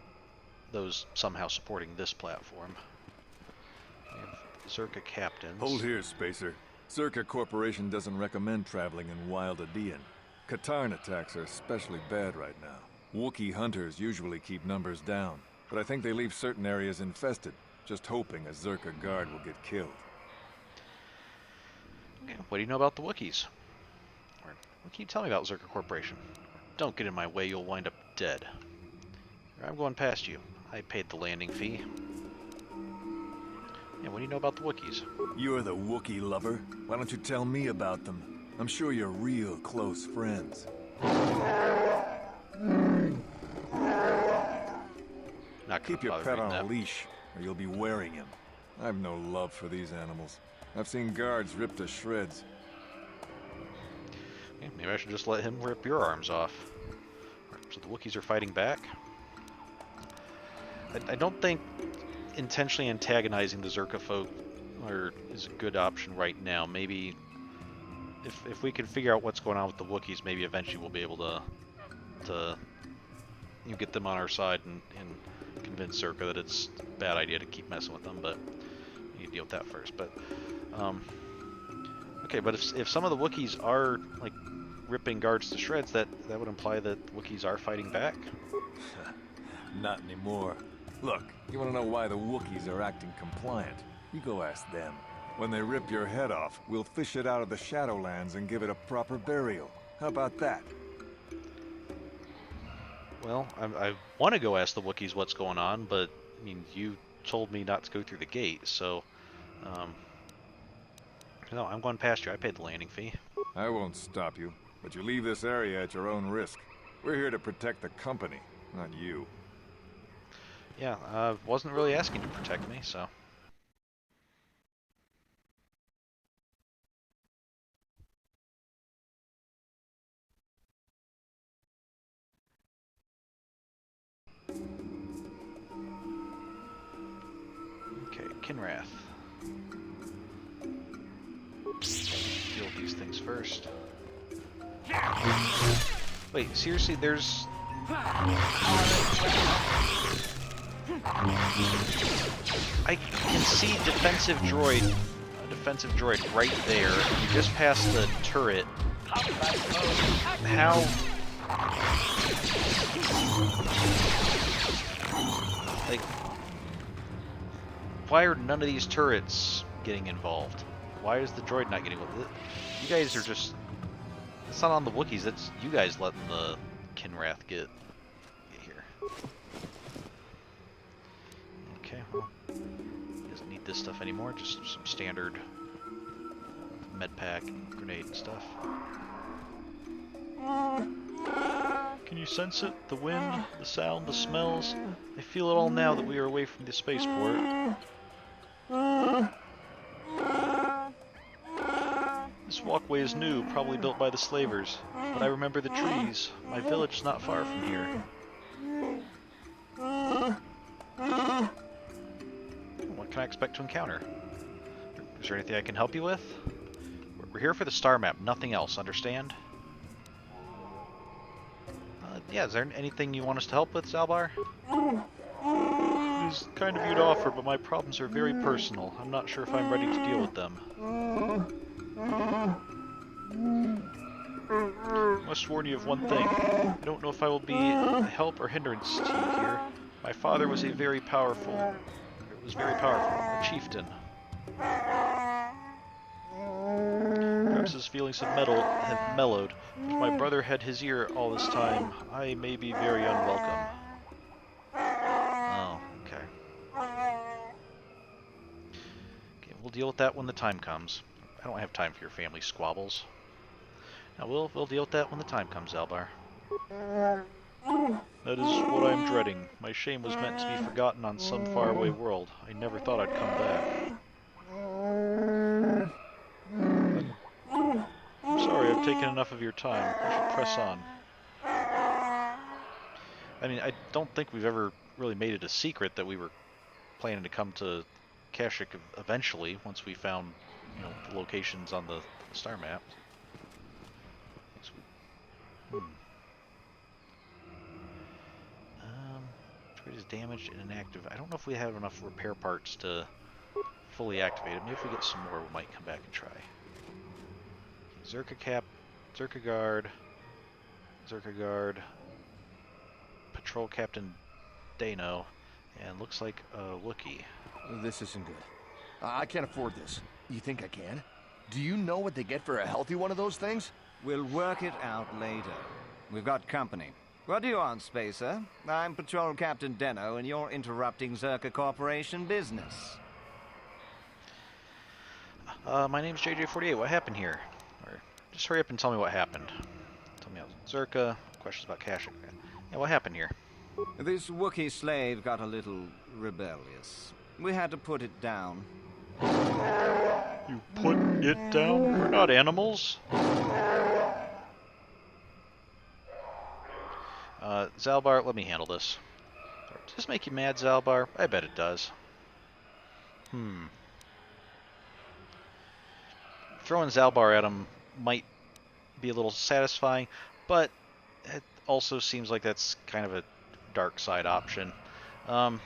those somehow supporting this platform. We have Zerka captains. Hold here, Spacer. Zerka Corporation doesn't recommend traveling in Wild Adean. Katarn attacks are especially bad right now. Wookiee hunters usually keep numbers down, but I think they leave certain areas infested, just hoping a Zerka guard will get killed. Okay, what do you know about the Wookiees? Or what can you tell me about Zerka Corporation? Don't get in my way, you'll wind up dead. Or I'm going past you. I paid the landing fee. Yeah, what do you know about the Wookiees? You're the Wookiee lover. Why don't you tell me about them? I'm sure you're real close friends. Not Keep your pet on a that. leash, or you'll be wearing him. I've no love for these animals. I've seen guards ripped to shreds. Yeah, maybe I should just let him rip your arms off. So the Wookiees are fighting back? I don't think intentionally antagonizing the Zerka folk is a good option right now. Maybe if we can figure out what's going on with the Wookiees, maybe eventually we'll be able to you know, get them on our side and convince Zerka that it's a bad idea to keep messing with them, but you need to deal with that first. But okay, but if some of the Wookiees are like ripping guards to shreds, that would imply that Wookiees are fighting back? Not anymore. Look, you want to know why the Wookiees are acting compliant? You go ask them. When they rip your head off, we'll fish it out of the Shadowlands and give it a proper burial. How about that? Well, I want to go ask the Wookiees what's going on, but I mean, you told me not to go through the gate, so no, I'm going past you. I paid the landing fee. I won't stop you, but you leave this area at your own risk. We're here to protect the company, not you. Yeah, I wasn't really asking to protect me, so. Okay, Kinrath. Deal with these things first. Wait, seriously, there's... I can see defensive droid right there. You just passed the turret. How? Like, why are none of these turrets getting involved? Why is the droid not getting involved? You guys are just... It's not on the Wookiees, it's you guys letting the Kinrath get here. Okay, well, he doesn't need this stuff anymore, just some standard med pack, grenade and stuff. Can you sense it? The wind, the sound, the smells? I feel it all now that we are away from the spaceport. This walkway is new, probably built by the slavers, but I remember the trees. My village is not far from here. What can I expect to encounter? Is there anything I can help you with? We're here for the star map, nothing else, understand? Yeah, is there anything you want us to help with, Zaalbar? It is kind of you to offer, but my problems are very personal. I'm not sure if I'm ready to deal with them. I must warn you of one thing. I don't know if I will be a help or hindrance to you here. My father was a very powerful, a chieftain. Perhaps his feelings have mellowed. If my brother had his ear all this time, I may be very unwelcome. Oh, okay. Okay, we'll deal with that when the time comes. I don't have time for your family squabbles. Now we'll deal with that when the time comes, Zaalbar. That is what I'm dreading. My shame was meant to be forgotten on some faraway world. I never thought I'd come back. I'm sorry, I've taken enough of your time. I should press on. I mean, I don't think we've ever really made it a secret that we were planning to come to Kashyyyk eventually, once we found, you know, the locations on the star map. Trade is damaged and inactive. I don't know if we have enough repair parts to fully activate it. Maybe if we get some more, we might come back and try. Zerka Cap, Zerka Guard, Patrol Captain Dano, and looks like a Wookiee. This isn't good. I can't afford this. You think I can? Do you know what they get for a healthy one of those things? We'll work it out later. We've got company. What do you want, Spacer? I'm Patrol Captain Deno, and you're interrupting Zerka Corporation business. My name's JJ48. What happened here? Or just hurry up and tell me what happened. Tell me about Zerka. Questions about Kashyyyk. Yeah, what happened here? This Wookiee slave got a little rebellious. We had to put it down. You put it down? We're not animals. Zaalbar, let me handle this. Does this make you mad, Zaalbar? I bet it does. Throwing Zaalbar at him might be a little satisfying, but it also seems like that's kind of a dark side option. We're going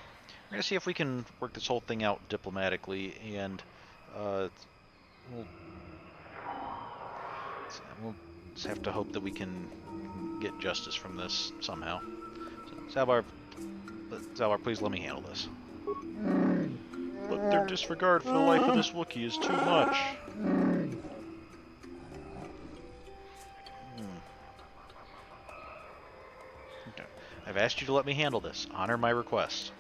to see if we can work this whole thing out diplomatically, and we'll just have to hope that we can get justice from this somehow. So, Zaalbar, please let me handle this. But their disregard for the life of this Wookiee is too much. Okay. I've asked you to let me handle this. Honor my request.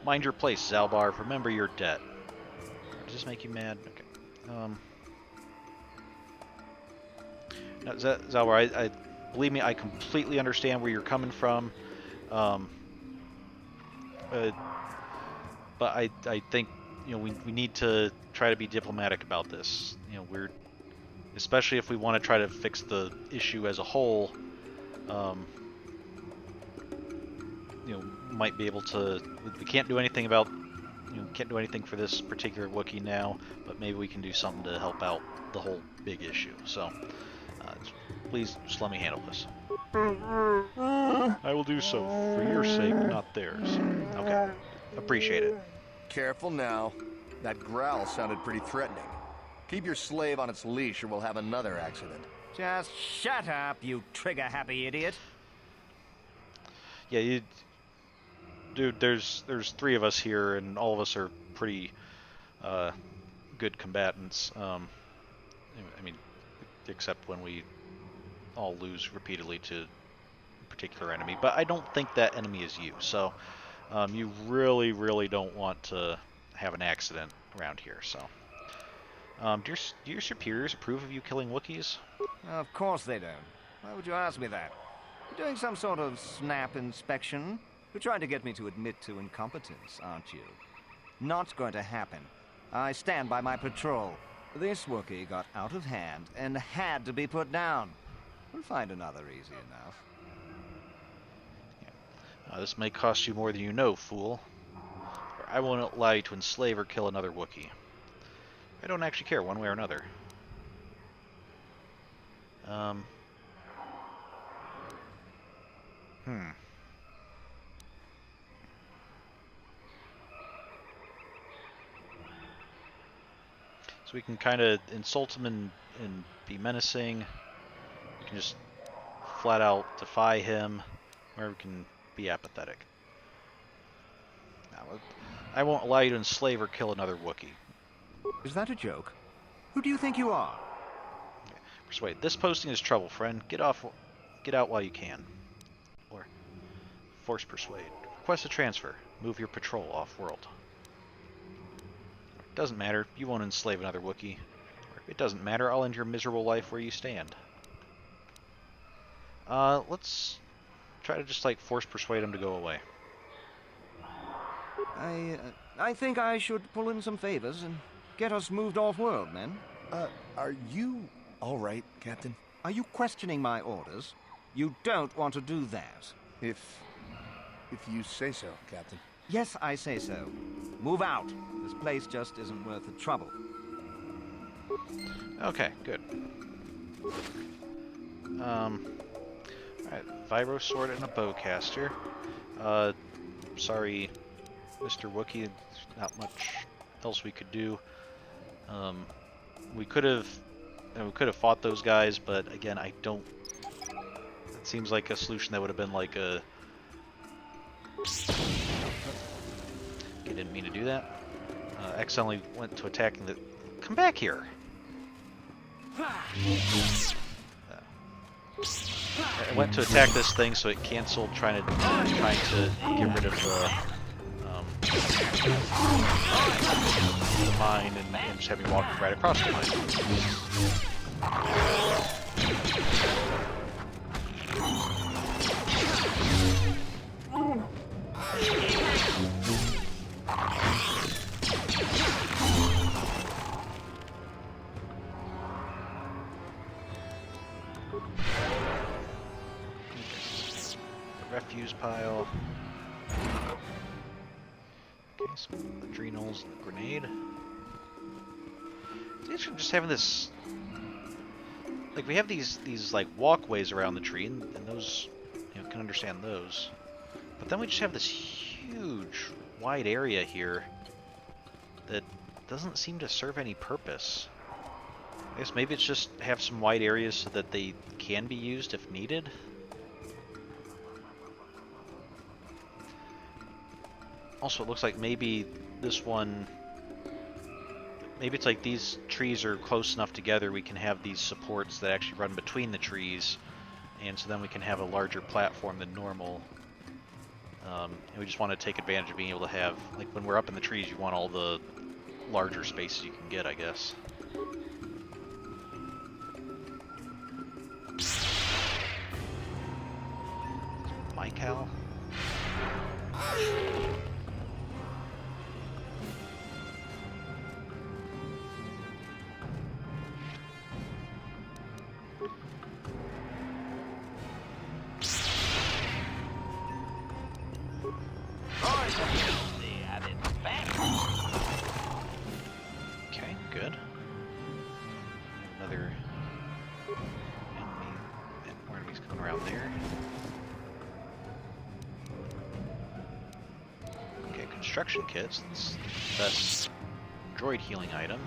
Mind your place, Zaalbar. Remember your debt. Does this make you mad? Okay. No, Zaalbar, I believe me, I completely understand where you're coming from. But I think, you know, we need to try to be diplomatic about this. You know, especially if we want to try to fix the issue as a whole. You know, might be able to. We can't do anything about. You know, can't do anything for this particular Wookiee now, but maybe we can do something to help out the whole big issue. So, please just let me handle this. I will do so for your sake, not theirs. Okay. Appreciate it. Careful now. That growl sounded pretty threatening. Keep your slave on its leash or we'll have another accident. Just shut up, you trigger-happy idiot. Yeah, dude, there's three of us here, and all of us are pretty good combatants. I mean, except when we all lose repeatedly to a particular enemy. But I don't think that enemy is you, so you really, really don't want to have an accident around here. So, do your superiors approve of you killing Wookiees? Of course they don't. Why would you ask me that? You're doing some sort of snap inspection? You're trying to get me to admit to incompetence, aren't you? Not going to happen. I stand by my patrol. This Wookiee got out of hand and had to be put down. We'll find another easy enough. Yeah. This may cost you more than you know, fool. Or I won't allow you to enslave or kill another Wookiee. I don't actually care one way or another. So we can kind of insult him and be menacing. We can just flat out defy him, or we can be apathetic. Now, I won't allow you to enslave or kill another Wookiee. Is that a joke? Who do you think you are? Persuade. This posting is trouble, friend. Get out while you can. Or force persuade. Request a transfer. Move your patrol off-world. Doesn't matter. You won't enslave another Wookiee. It doesn't matter. I'll end your miserable life where you stand. Let's try to just like force persuade him to go away. I think I should pull in some favors and get us moved off-world, men. Are you all right, Captain? Are you questioning my orders? You don't want to do that. If you say so, Captain. Yes, I say so. Move out. This place just isn't worth the trouble. Okay, good. Alright, Vibro Sword and a Bowcaster. Sorry, Mr. Wookiee, there's not much else we could do. We could have fought those guys, but again, I don't. It seems like a solution that would have been like a. I didn't mean to do that. Accidentally went to attacking the. Come back here. I went to attack this thing, so it canceled trying to get rid of the mine and just have me walk right across the mine. Refuse pile. Okay, some adrenals and a grenade. It's interesting just having this. Like we have these like walkways around the tree, and those, you know, can understand those. But then we just have this huge, wide area here that doesn't seem to serve any purpose. I guess maybe it's just have some wide areas so that they can be used if needed. Also, it looks like maybe this one, maybe it's like these trees are close enough together we can have these supports that actually run between the trees, and so then we can have a larger platform than normal. And we just want to take advantage of being able to have, like when we're up in the trees, you want all the larger spaces you can get, I guess. Mycal. Okay, good. Another enemy, and more enemies coming around there. Okay, construction kits. That's the best droid healing item.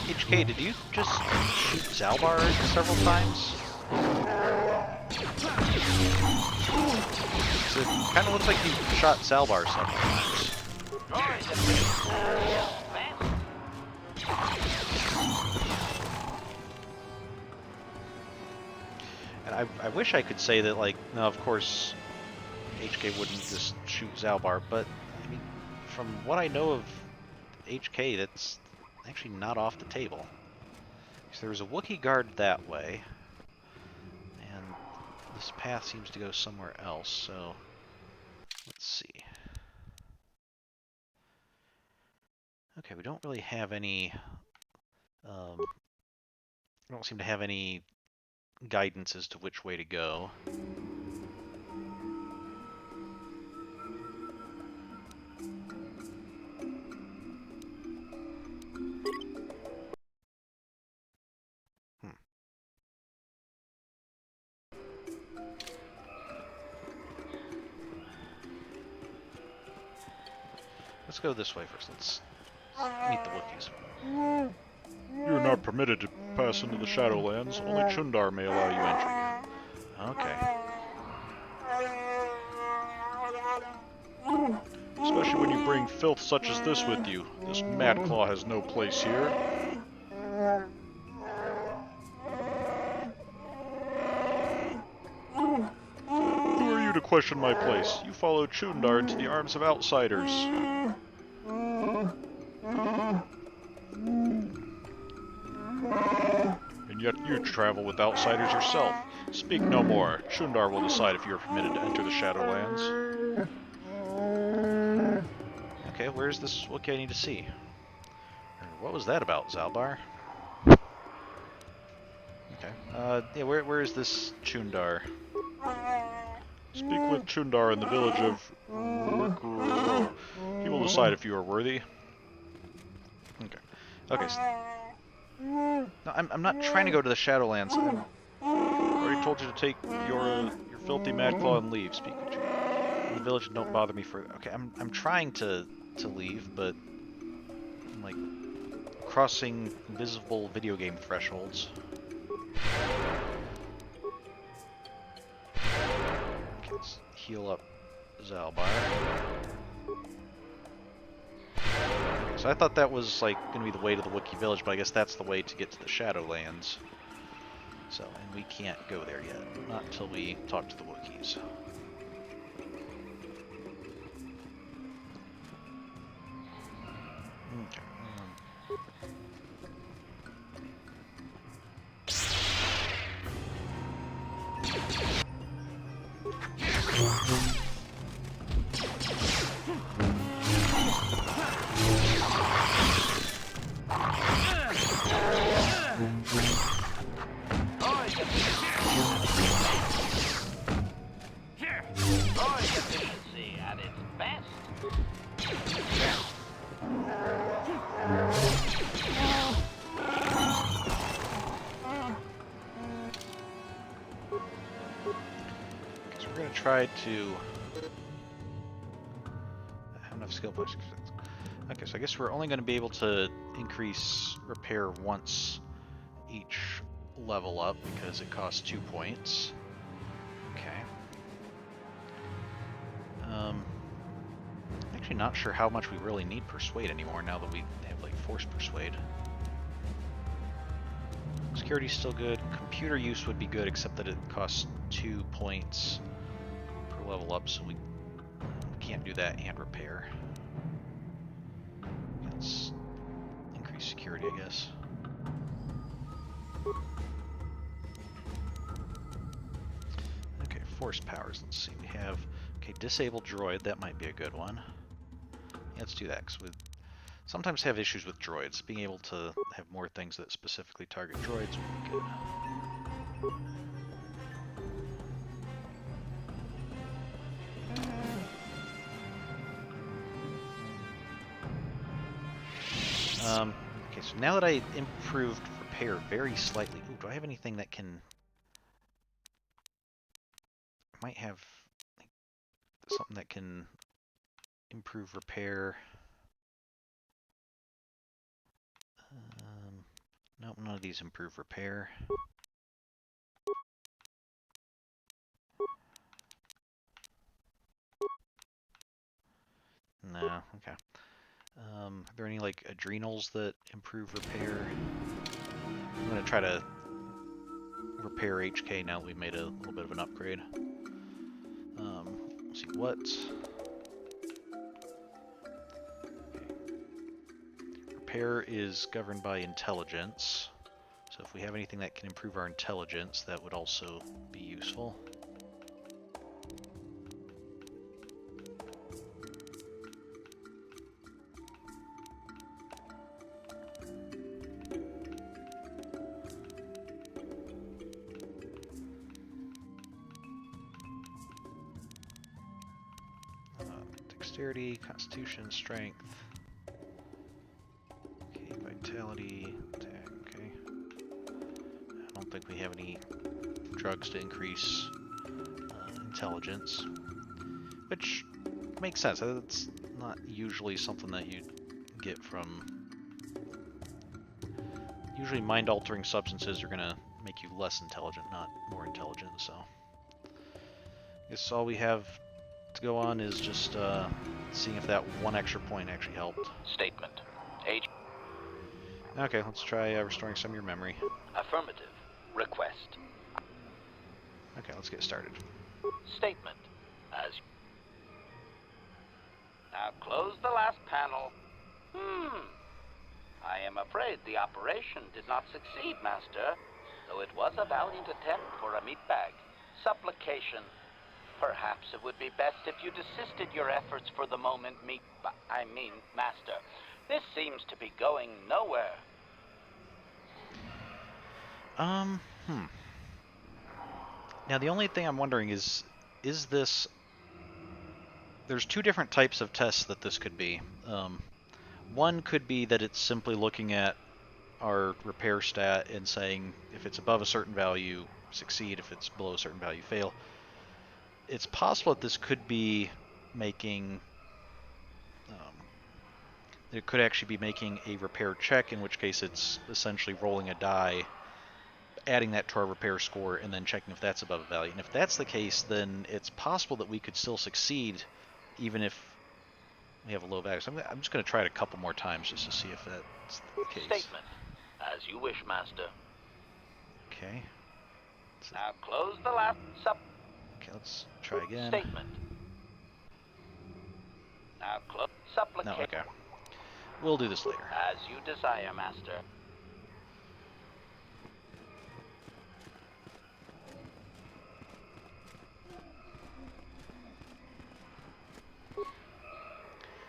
HK, did you just shoot Zaalbar several times? It kind of looks like you shot Zaalbar several times. And I wish I could say that, like, no, of course, HK wouldn't just shoot Zaalbar, but, I mean, from what I know of HK, that's actually not off the table. So there was a Wookiee guard that way, and this path seems to go somewhere else, so let's see. Okay, we don't really have any, we don't seem to have any guidance as to which way to go. Let's go this way first. Let's meet the Wookiees. You're not permitted to pass into the Shadowlands. Only Chundar may allow you entry. Okay. Especially when you bring filth such as this with you. This mad claw has no place here. Who are you to question my place. You followed Chundar into the arms of outsiders. And yet you travel with outsiders yourself. Speak no more. Chundar will decide if you are permitted to enter the Shadowlands. Okay, where's this Wookiee I need to see? What was that about, Zaalbar? Okay. Yeah, where is this Chundar? Speak with Chundar in the village of Urkuru. He will decide if you are worthy. Okay. Okay. No, I'm not trying to go to the Shadowlands. I already told you to take your filthy mad claw and leave. Speak with Chundar in the village and don't bother me further. Okay, I'm trying to leave, but I'm like crossing invisible video game thresholds. Okay, let's heal up Zaalbar. Okay, so I thought that was like going to be the way to the Wookiee village, but I guess that's the way to get to the Shadowlands. So, and we can't go there yet, not until we talk to the Wookiees. Okay. Efficiency at its best. So we're going to try to have enough skill points. Okay, so I guess we're only going to be able to increase repair once each level up because it costs 2 points. Okay. Actually not sure how much we really need Persuade anymore now that we have like Force Persuade. Security's still good. Computer use would be good, except that it costs 2 points per level up, so we can't do that and repair. Let's increase security, I guess. Okay, force powers. Let's see. We have disable droid. That might be a good one. Yeah, let's do that because we sometimes have issues with droids. Being able to have more things that specifically target droids would be good. Okay, so now that I improved repair very slightly, ooh, do I have anything that can? I might have like, something that can improve repair. Nope, none of these improve repair. No, okay. Are there any like adrenals that improve repair? I'm gonna try to repair HK now that we've made a little bit of an upgrade. Let's see what. Repair is governed by intelligence, so if we have anything that can improve our intelligence, that would also be useful. Dexterity, Constitution, Strength. Okay, Vitality, Attack, okay. I don't think we have any drugs to increase intelligence, which makes sense. That's not usually something that you get from... Usually mind-altering substances are going to make you less intelligent, not more intelligent, so... I guess all we have to go on is just seeing if that one extra point actually helped. Statement. Age. Okay, let's try restoring some of your memory. Affirmative. Request. Okay, let's get started. Statement. As now close the last panel. I am afraid the operation did not succeed, Master, though it was a valiant attempt for a meat bag. Supplication. Perhaps it would be best if you desisted your efforts for the moment, Master. This seems to be going nowhere. Now, the only thing I'm wondering is this... There's two different types of tests that this could be. One could be that it's simply looking at our repair stat and saying if it's above a certain value, succeed. If it's below a certain value, fail. It's possible that this could be making... it could actually be making a repair check, in which case it's essentially rolling a die, adding that to our repair score, and then checking if that's above a value. And if that's the case, then it's possible that we could still succeed even if we have a low value. So I'm just going to try it a couple more times just to see if that's the case. Statement. As you wish, Master. Okay. Now close the last Okay, let's try again. Statement. Now close supplication. No, okay. We'll do this later. As you desire, Master.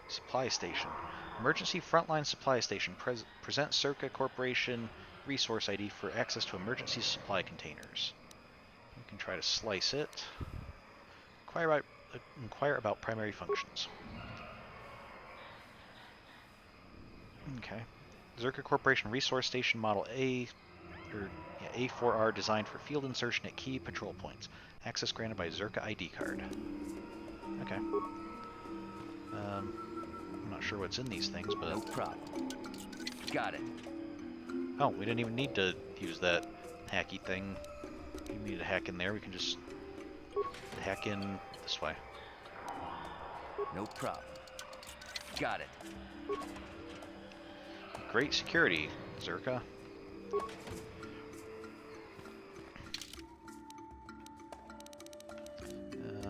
Supply station. Emergency frontline supply station. Present Circa Corporation resource ID for access to emergency supply containers. We can try to slice it. Inquire about primary functions. Okay. Zerka Corporation Resource Station Model A4R designed for field insertion at key patrol points. Access granted by Zerka ID card. Okay. I'm not sure what's in these things, but... No problem. Got it. Oh, we didn't even need to use that hacky thing. We need to hack in there. We can just hack in this way. No problem. Got it. Great security, Zerka.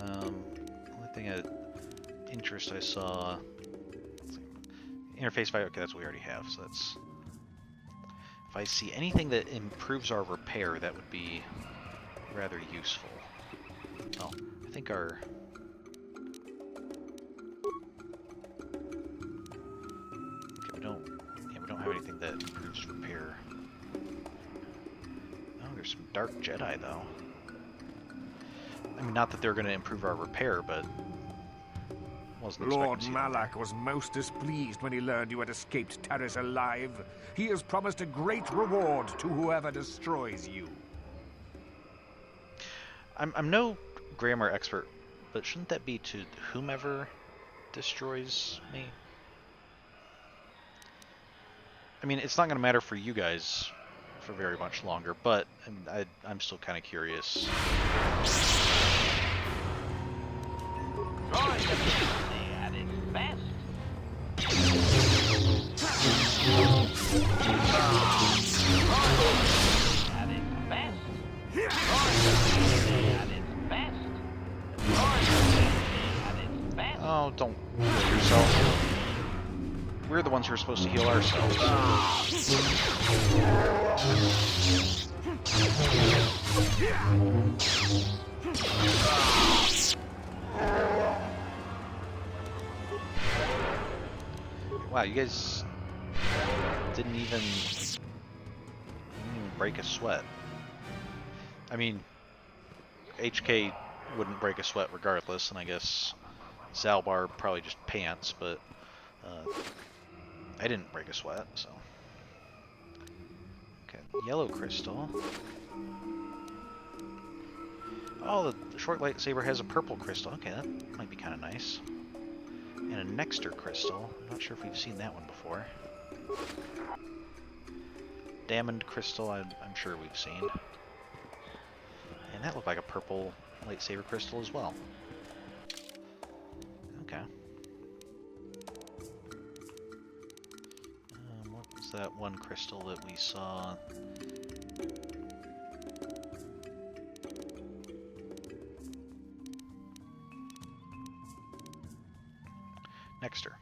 Only thing of interest I saw... Interface value, okay, that's what we already have, so that's... If I see anything that improves our repair, that would be rather useful. Oh, I think our... Okay, we don't have anything that improves repair. Oh, there's some Dark Jedi, though. I mean, not that they're going to improve our repair, but... Lord Malak was most displeased when he learned you had escaped Taris alive. He has promised a great reward to whoever destroys you. I'm no grammar expert, but shouldn't that be to whomever destroys me? I mean, it's not going to matter for you guys for very much longer, but I'm still kind of curious. Oh, don't heal yourself. We're the ones who are supposed to heal ourselves. Wow, you guys didn't even break a sweat. I mean, HK wouldn't break a sweat regardless, and I guess Zaalbar probably just pants, but I didn't break a sweat, so. Okay, yellow crystal. Oh, the short lightsaber has a purple crystal. Okay, that might be kind of nice. And a Nexter crystal. I'm not sure if we've seen that one before. Diamond crystal, I'm sure we've seen. And that looked like a purple lightsaber crystal as well. Okay. What was that one crystal that we saw? next to her.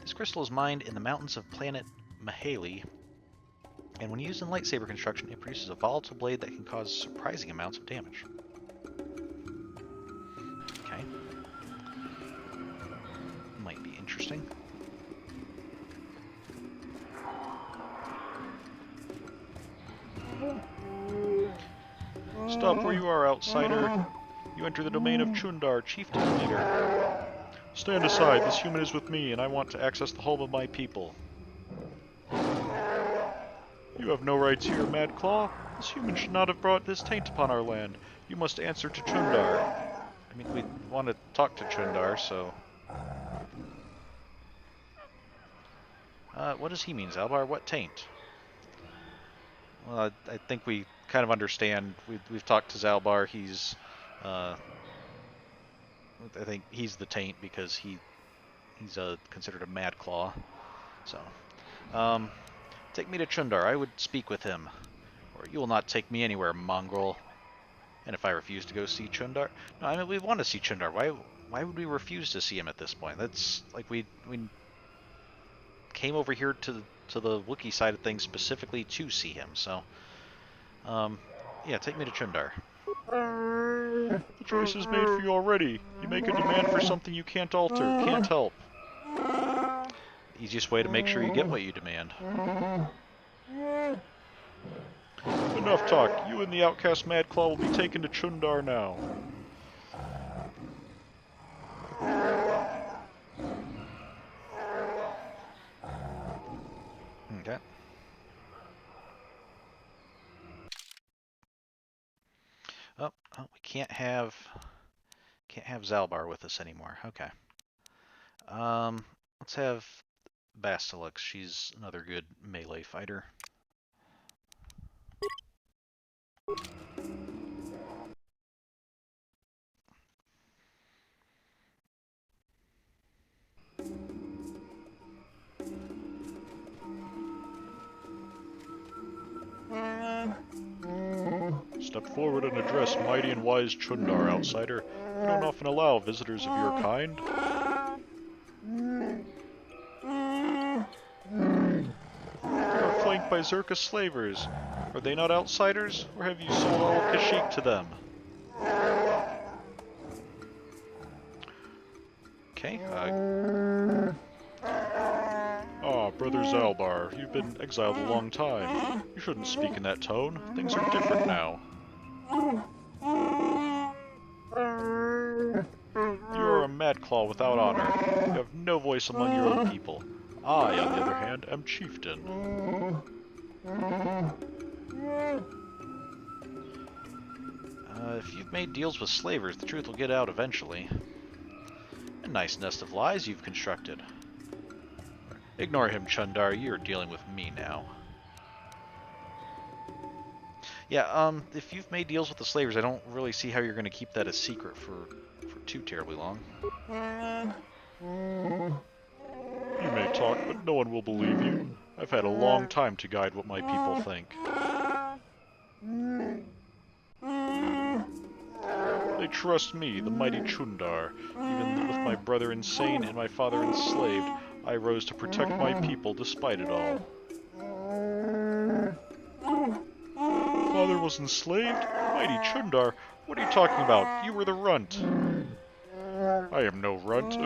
This crystal is mined in the mountains of planet Mahali, and when used in lightsaber construction, it produces a volatile blade that can cause surprising amounts of damage. Okay. Might be interesting. Stop where you are, outsider. You enter the domain of Chundar, chieftain leader. Stand aside. This human is with me, and I want to access the home of my people. You have no rights here, Mad Claw. This human should not have brought this taint upon our land. You must answer to Chundar. I mean, we want to talk to Chundar, so... what does he mean, Zaalbar? What taint? Well, I think we kind of understand. We've talked to Zaalbar. He's... I think he's the taint because he's considered a Mad Claw. So... take me to Chundar. I would speak with him. Or you will not take me anywhere, mongrel. And if I refuse to go see Chundar... No, I mean, we want to see Chundar. Why would we refuse to see him at this point? That's, like, we came over here to the Wookiee side of things specifically to see him, so... yeah, take me to Chundar. The choice is made for you already. You make a demand for something you can't alter, can't help. Easiest way to make sure you get what you demand. Enough talk. You and the outcast Mad Claw will be taken to Chundar now. Okay. Oh, we can't have Zaalbar with us anymore. Okay. Let's have Bastilux. She's another good melee fighter. Step forward and address mighty and wise Chundar, outsider. We don't often allow visitors of your kind. You are flanked by Zerka slavers. Are they not outsiders, or have you sold all of Kashyyyk to them? Okay, Brother Zaalbar, you've been exiled a long time. You shouldn't speak in that tone. Things are different now. You are a Mad Claw without honor. You have no voice among your own people. I, on the other hand, am chieftain. If you've made deals with slavers, the truth will get out eventually. A nice nest of lies you've constructed. Ignore him, Chundar. You're dealing with me now. Yeah, if you've made deals with the slavers, I don't really see how you're going to keep that a secret for too terribly long. You may talk, but no one will believe you. I've had a long time to guide what my people think. They trust me, the mighty Chundar. Even with my brother insane and my father enslaved, I rose to protect my people despite it all. Father was enslaved? Mighty Chundar, what are you talking about? You were the runt. I am no runt.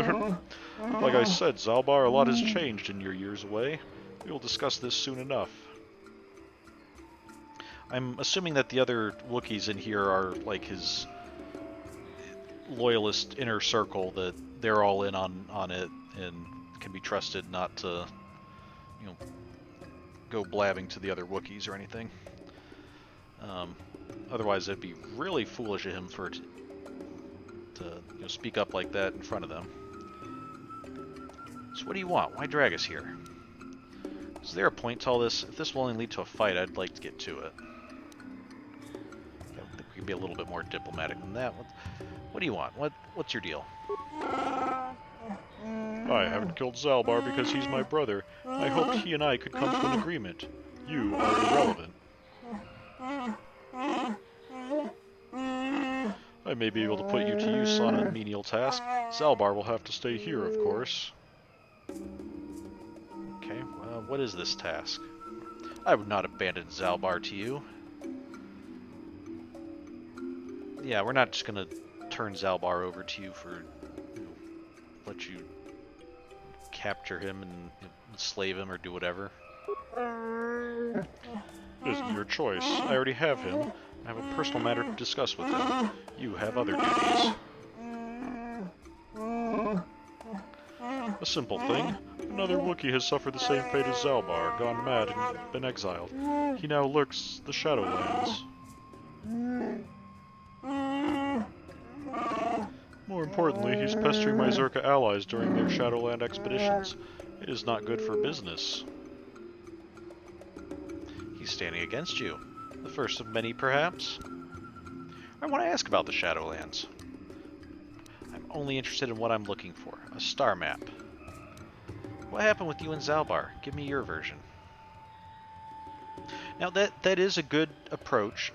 Like I said, Zaalbar, a lot has changed in your years away. We will discuss this soon enough. I'm assuming that the other Wookiees in here are like his loyalist inner circle, that they're all in on it and can be trusted not to, you know, go blabbing to the other Wookiees or anything. Otherwise, it'd be really foolish of him to you know, speak up like that in front of them. So what do you want? Why drag us here? Is there a point to all this? If this will only lead to a fight, I'd like to get to it. I think we can be a little bit more diplomatic than that. What do you want? What's your deal? I haven't killed Zaalbar because he's my brother. I hoped he and I could come to an agreement. You are irrelevant. I may be able to put you to use on a menial task. Zaalbar will have to stay here, of course. Okay, well, what is this task? I would not abandon Zaalbar to you. Yeah, we're not just gonna turn Zaalbar over to you for, let you capture him and enslave him or do whatever. It isn't your choice. I already have him. I have a personal matter to discuss with him. You have other duties. A simple thing. Another Wookiee has suffered the same fate as Zaalbar, gone mad and been exiled. He now lurks the Shadowlands. More importantly, he's pestering my Zerka allies during their Shadowland expeditions. It is not good for business. He's standing against you. The first of many, perhaps? I want to ask about the Shadowlands. I'm only interested in what I'm looking for. A star map. What happened with you and Zaalbar? Give me your version. Now, that is a good approach.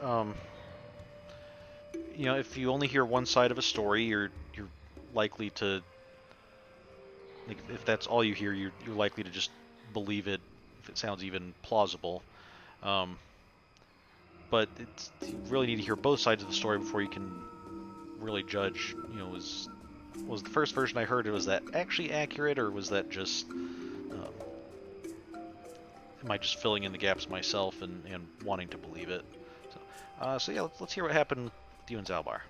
You know, if you only hear one side of a story, you're likely to, like, if that's all you hear, you're likely to just believe it if it sounds even plausible. But you really need to hear both sides of the story before you can really judge. You know, was the first version I heard, was that actually accurate, or was that just am I just filling in the gaps myself and wanting to believe it? So yeah, let's hear what happened with you and Zaalbar.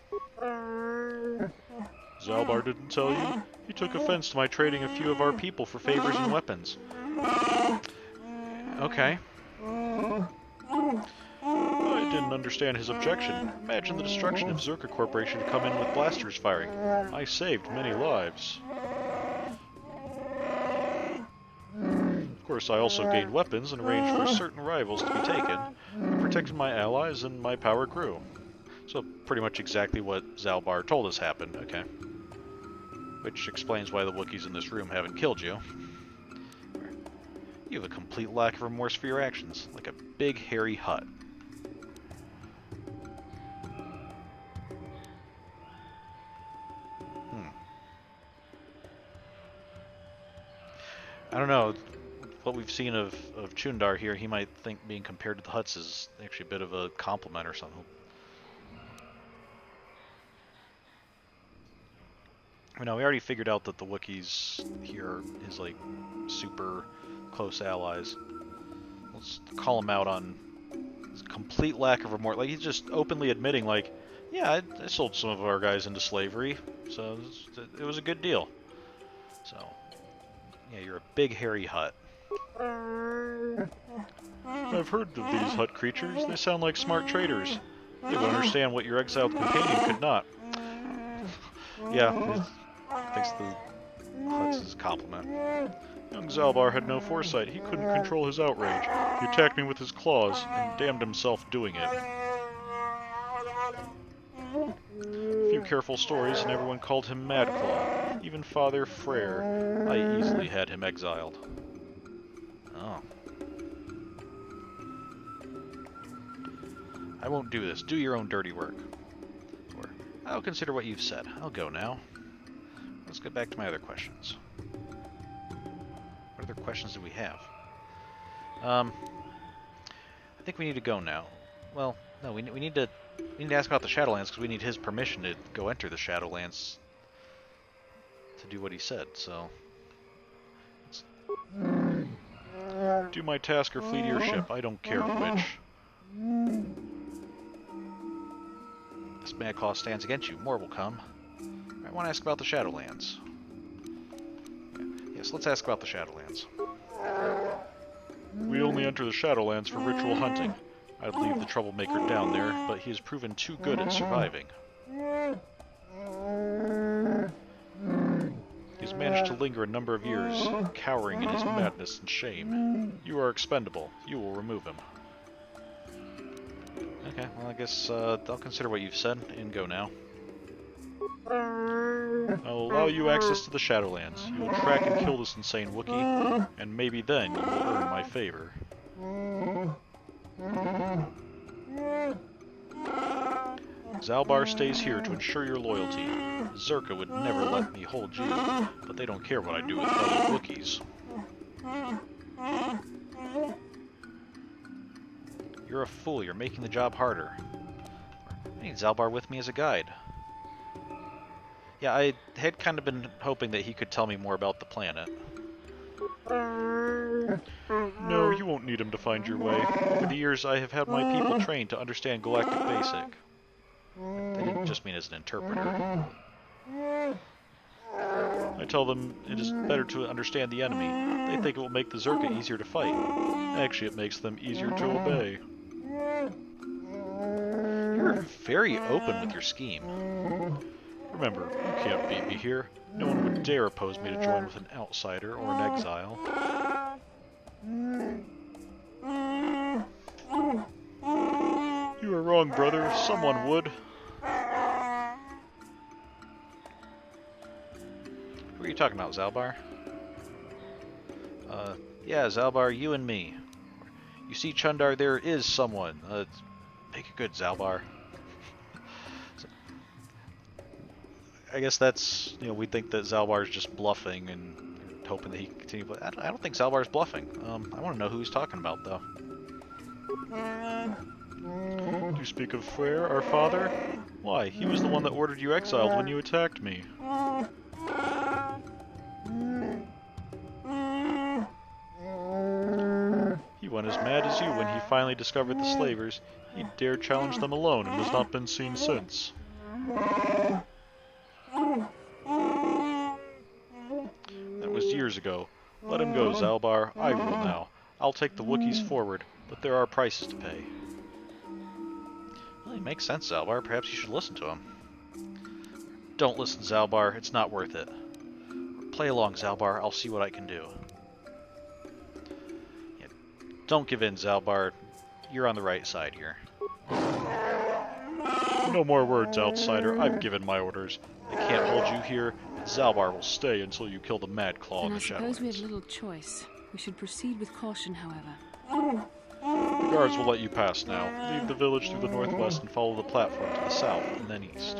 Zaalbar didn't tell you? He took offense to my trading a few of our people for favors and weapons. Okay. I didn't understand his objection. Imagine the destruction if Zerka Corporation had come in with blasters firing. I saved many lives. Of course, I also gained weapons and arranged for certain rivals to be taken. I protected my allies and my power grew. So pretty much exactly what Zaalbar told us happened, okay. Which explains why the Wookiees in this room haven't killed you. You have a complete lack of remorse for your actions, like a big hairy hut. I don't know. What we've seen of Chundar here, he might think being compared to the Hutts is actually a bit of a compliment or something. You know, we already figured out that the Wookiees here are his, like, super close allies. Let's call him out on his complete lack of remorse. Like, he's just openly admitting, like, yeah, I sold some of our guys into slavery, so it was a good deal. So, yeah, you're a big hairy Hutt. I've heard of these Hutt creatures. They sound like smart traders. They would understand what your exiled companion could not. Yeah, thanks to the Hutt's compliment. Young Zaalbar had no foresight. He couldn't control his outrage. He attacked me with his claws and damned himself doing it. A few careful stories and everyone called him Mad Claw. Even Father Frere. I easily had him exiled. Oh. I won't do this. Do your own dirty work. Or, I'll consider what you've said. I'll go now. Let's get back to my other questions. What other questions do we have? I think we need to go now. Well, no, we need to ask about the Shadowlands because we need his permission to go enter the Shadowlands to do what he said, so... Do my task or flee to your ship. I don't care which. This Mad Claw stands against you. More will come. I want to ask about the Shadowlands. Yes, let's ask about the Shadowlands. We only enter the Shadowlands for ritual hunting. I'd leave the troublemaker down there, but he has proven too good at surviving. He's managed to linger a number of years, cowering in his madness and shame. You are expendable. You will remove him. Okay, well I guess I'll consider what you've said and go now. I'll allow you access to the Shadowlands. You will track and kill this insane Wookiee, and maybe then you will earn my favor. Zaalbar stays here to ensure your loyalty. Zerka would never let me hold you, but they don't care what I do with fellow Wookiees. You're a fool. You're making the job harder. I need Zaalbar with me as a guide. Yeah, I had kind of been hoping that he could tell me more about the planet. No, you won't need him to find your way. Over the years, I have had my people trained to understand Galactic Basic. They didn't just mean as an interpreter. I tell them it is better to understand the enemy. They think it will make the Zerka easier to fight. Actually, it makes them easier to obey. You're very open with your scheme. Remember, you can't beat me here. No one would dare oppose me to join with an outsider or an exile. You are wrong, brother. Someone would. Who are you talking about, Zaalbar? Yeah, Zaalbar, you and me. You see, Chundar, there is someone. Make it good, Zaalbar. I guess that's, we think that Zaalbar is just bluffing and hoping that he can continue, but I don't think Zaalbar is bluffing. I want to know who he's talking about, though. Do you speak of Freyr, our father? Why, he was the one that ordered you exiled when you attacked me. He went as mad as you when he finally discovered the slavers. He dared challenge them alone and has not been seen since. That was years ago. Let him go, Zaalbar. I rule now. I'll take the Wookiees forward, but there are prices to pay. Well, he makes sense, Zaalbar. Perhaps you should listen to him. Don't listen, Zaalbar. It's not worth it. Play along, Zaalbar. I'll see what I can do. Yeah, don't give in, Zaalbar. You're on the right side here. No more words, outsider. I've given my orders. I can't hold you here, and Zaalbar will stay until you kill the Mad Claw in the Shadowlands. I suppose we have little choice. We should proceed with caution, however. The guards will let you pass now. Leave the village through the northwest and follow the platform to the south, and then east.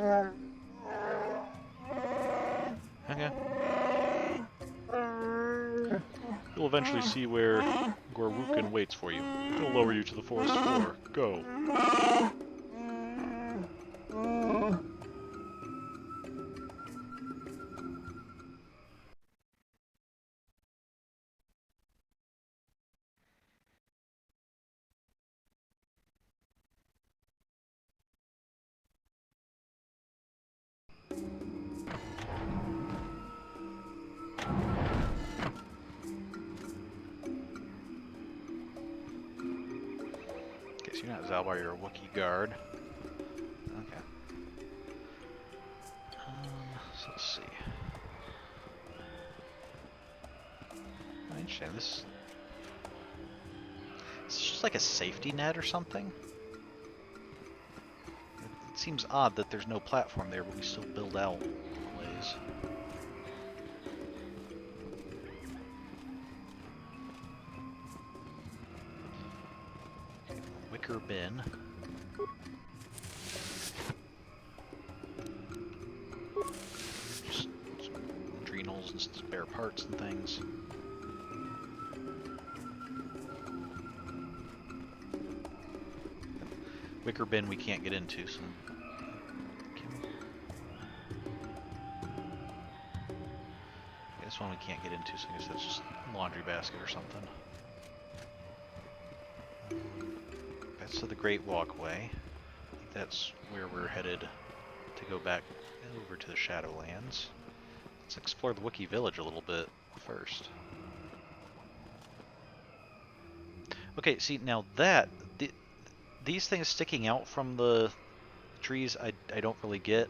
Okay. You'll eventually see where Gorwukin waits for you. He'll lower you to the forest floor. Go. You're not Zaalbar, you're a Wookiee guard. Okay. So let's see. Oh, interesting. This is just like a safety net or something? It seems odd that there's no platform there, but we still build out ways. Bin. Just some adrenals and spare parts and things. Wicker bin we can't get into, so this one we can't get into, so I guess that's just a laundry basket or something. So the Great Walkway, I think that's where we're headed to go back over to the Shadowlands. Let's explore the Wookiee village a little bit first. Okay, see now that these things sticking out from the trees I don't really get,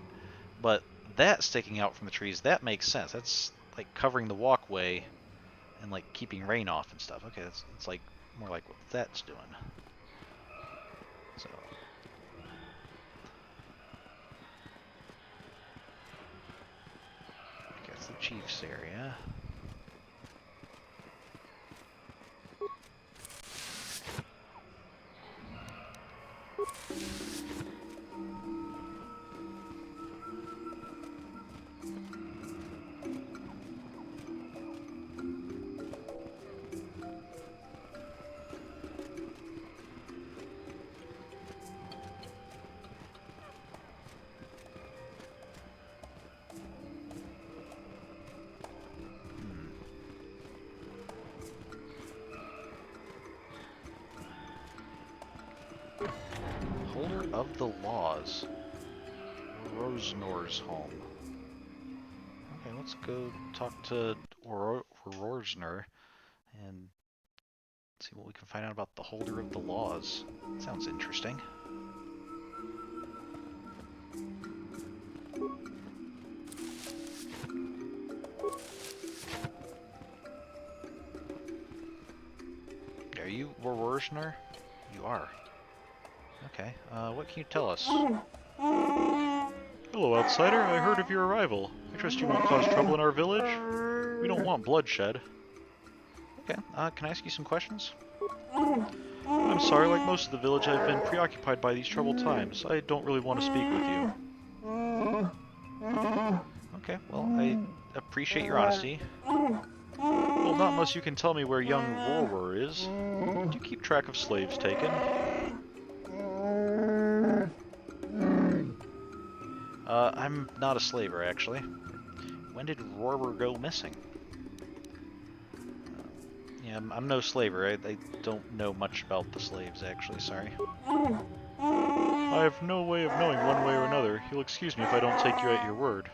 but that sticking out from the trees, that makes sense. That's like covering the walkway and like keeping rain off and stuff. Okay, it's like more like what that's doing. So, I guess the chief's area. of the laws. Rosnor's home. Okay, let's go talk to Rosnor and see what we can find out about the holder of the laws. Sounds interesting. Are you Rosnor? You are. Okay, what can you tell us? Hello, outsider. I heard of your arrival. I trust you won't cause trouble in our village? We don't want bloodshed. Okay, can I ask you some questions? I'm sorry, like most of the village, I've been preoccupied by these troubled times. I don't really want to speak with you. Okay, well, I appreciate your honesty. Well, not unless you can tell me where young Rower is. Do you keep track of slaves taken? I'm not a slaver, actually. When did Rower go missing? Yeah, I'm no slaver. I don't know much about the slaves, actually. Sorry. I have no way of knowing one way or another. You'll excuse me if I don't take you at your word.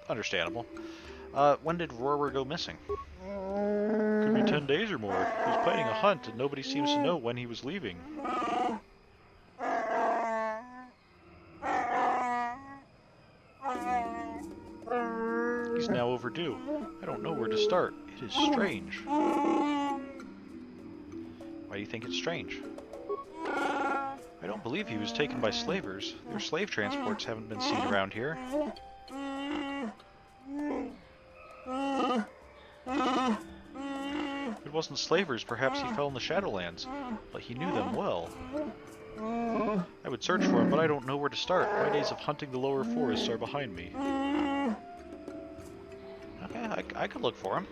Understandable. When did Rower go missing? Could be 10 days or more. He was planning a hunt, and nobody seems to know when he was leaving. He's now overdue. I don't know where to start. It is strange. Why do you think it's strange? I don't believe he was taken by slavers. Their slave transports haven't been seen around here. If it wasn't slavers, perhaps he fell in the Shadowlands, but he knew them well. I would search for him, but I don't know where to start. My days of hunting the lower forests are behind me. Okay, I could look for him.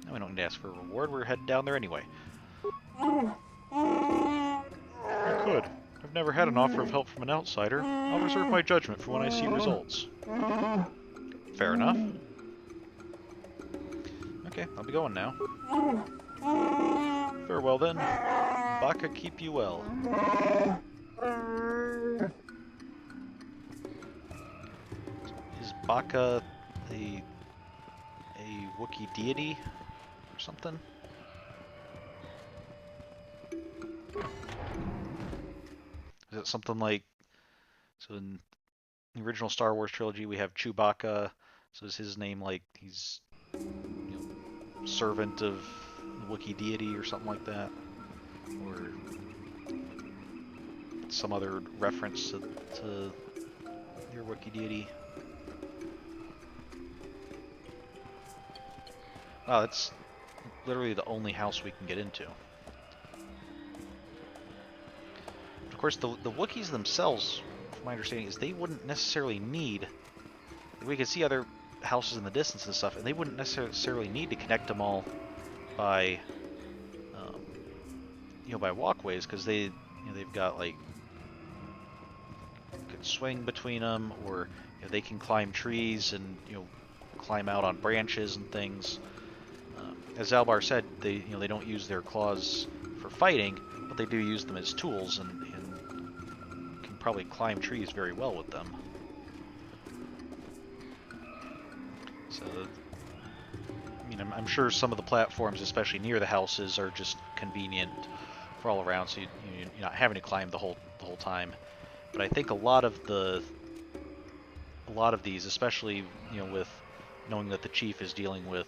No, we don't need to ask for a reward. We're heading down there anyway. I could. I've never had an offer of help from an outsider. I'll reserve my judgment for when I see results. Fair enough. Okay, I'll be going now. Farewell then. Baka keep you well. Is Baka a Wookiee deity or something? Is it something like, so in the original Star Wars trilogy we have Chewbacca, so is his name like he's, you know, servant of the Wookiee deity or something like that? Or some other reference to your Wookiee deity? Wow, that's literally the only house we can get into. Of course, the Wookiees themselves, from my understanding, is they wouldn't necessarily need... We could see other houses in the distance and stuff, and they wouldn't necessarily need to connect them all by, by walkways, because they've got, like, could swing between them, or they can climb trees and, climb out on branches and things. As Zaalbar said, they don't use their claws for fighting, but they do use them as tools and can probably climb trees very well with them. So, I'm sure some of the platforms, especially near the houses, are just convenient for all around, so you're not having to climb the whole time. But I think a lot of these, especially with knowing that the chief is dealing with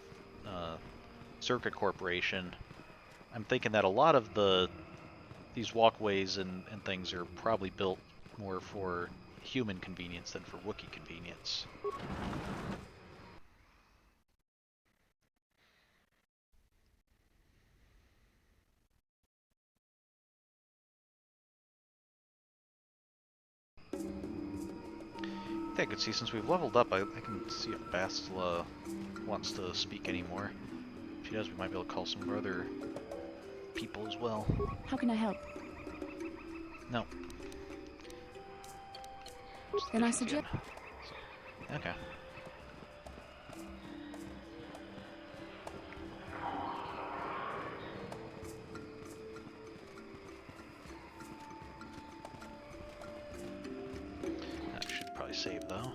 Circuit Corporation, I'm thinking that a lot of these walkways and things are probably built more for human convenience than for Wookiee convenience. I could see, since we've leveled up, I can see if Bastila wants to speak anymore. If she does, we might be able to call some of our other people as well. How can I help? No. Then I suggest... Okay. save, though.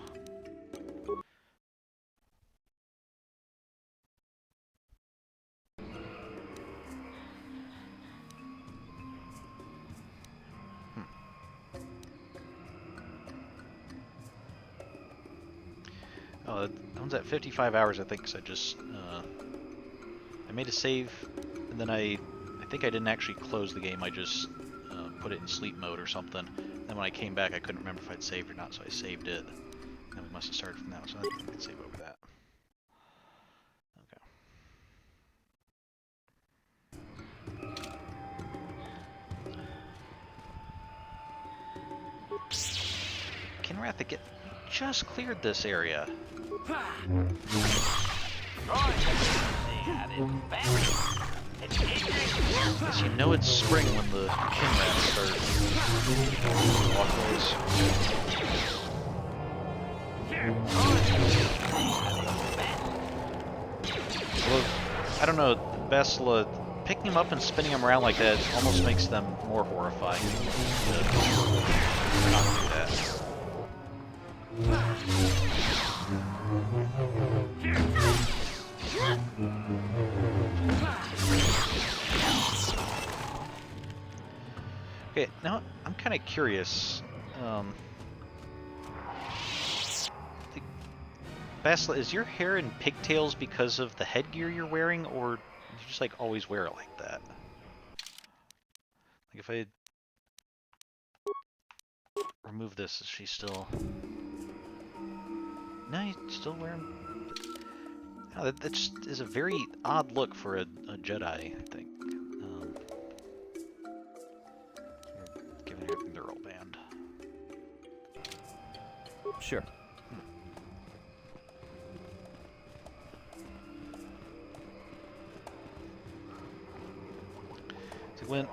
Oh, that one's at 55 hours, I think, because I just, I made a save, and then I think I didn't actually close the game, I just put it in sleep mode or something. Then when I came back, I couldn't remember if I'd saved or not, so I saved it. And we must have started from that, so I can save over that. Okay. Kinrath again. Just cleared this area. Because you know it's spring when the Kinrath start walkways. Well, I don't know, Bastila, picking them up and spinning them around like that almost makes them more horrifying. Not do that. Okay, now I'm kind of curious. Bastila, is your hair in pigtails because of the headgear you're wearing, or do you just like always wear it like that? Like if I remove this, is she still? No, you're still wearing. No, that just is a very odd look for a Jedi, I think. Giving everything the roll band. Sure. So when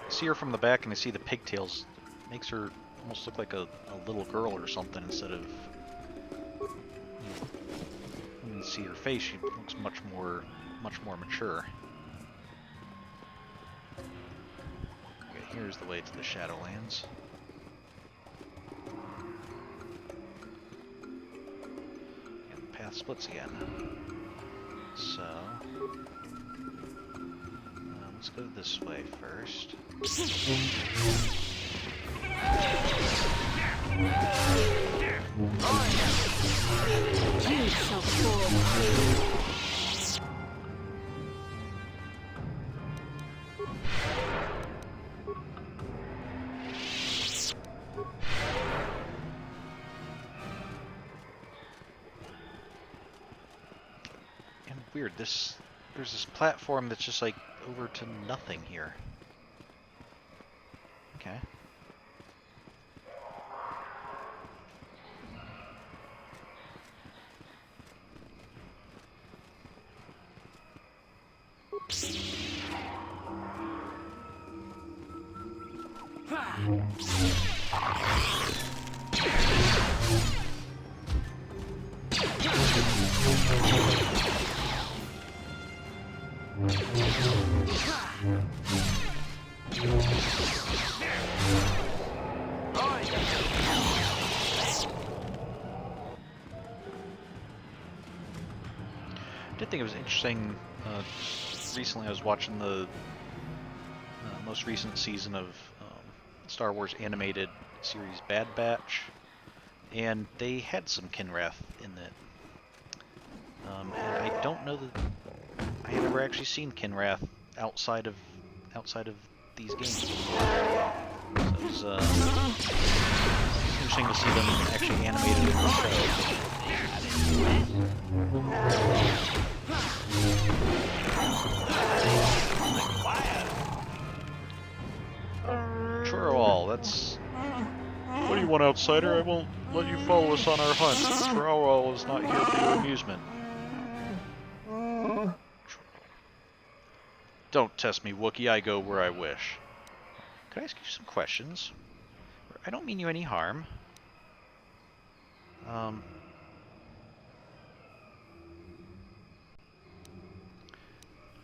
I see her from the back and I see the pigtails, it makes her almost look like a little girl or something instead of. When you see her face, she looks much more mature. Okay, here's the way to the Shadowlands. And the path splits again. So let's go this way first. And weird, there's this platform that's just like over to nothing here. Okay. I did think it was interesting. Recently, I was watching the most recent season of Star Wars animated series Bad Batch, and they had some Kinrath in it. And I don't know that I have ever actually seen Kinrath outside of these games before. So it was interesting to see them actually animated in the show. Troll, that's... What do you want, outsider? I won't let you follow us on our hunt. Troll is not here for your amusement. Don't test me, Wookiee. I go where I wish. Could I ask you some questions? I don't mean you any harm.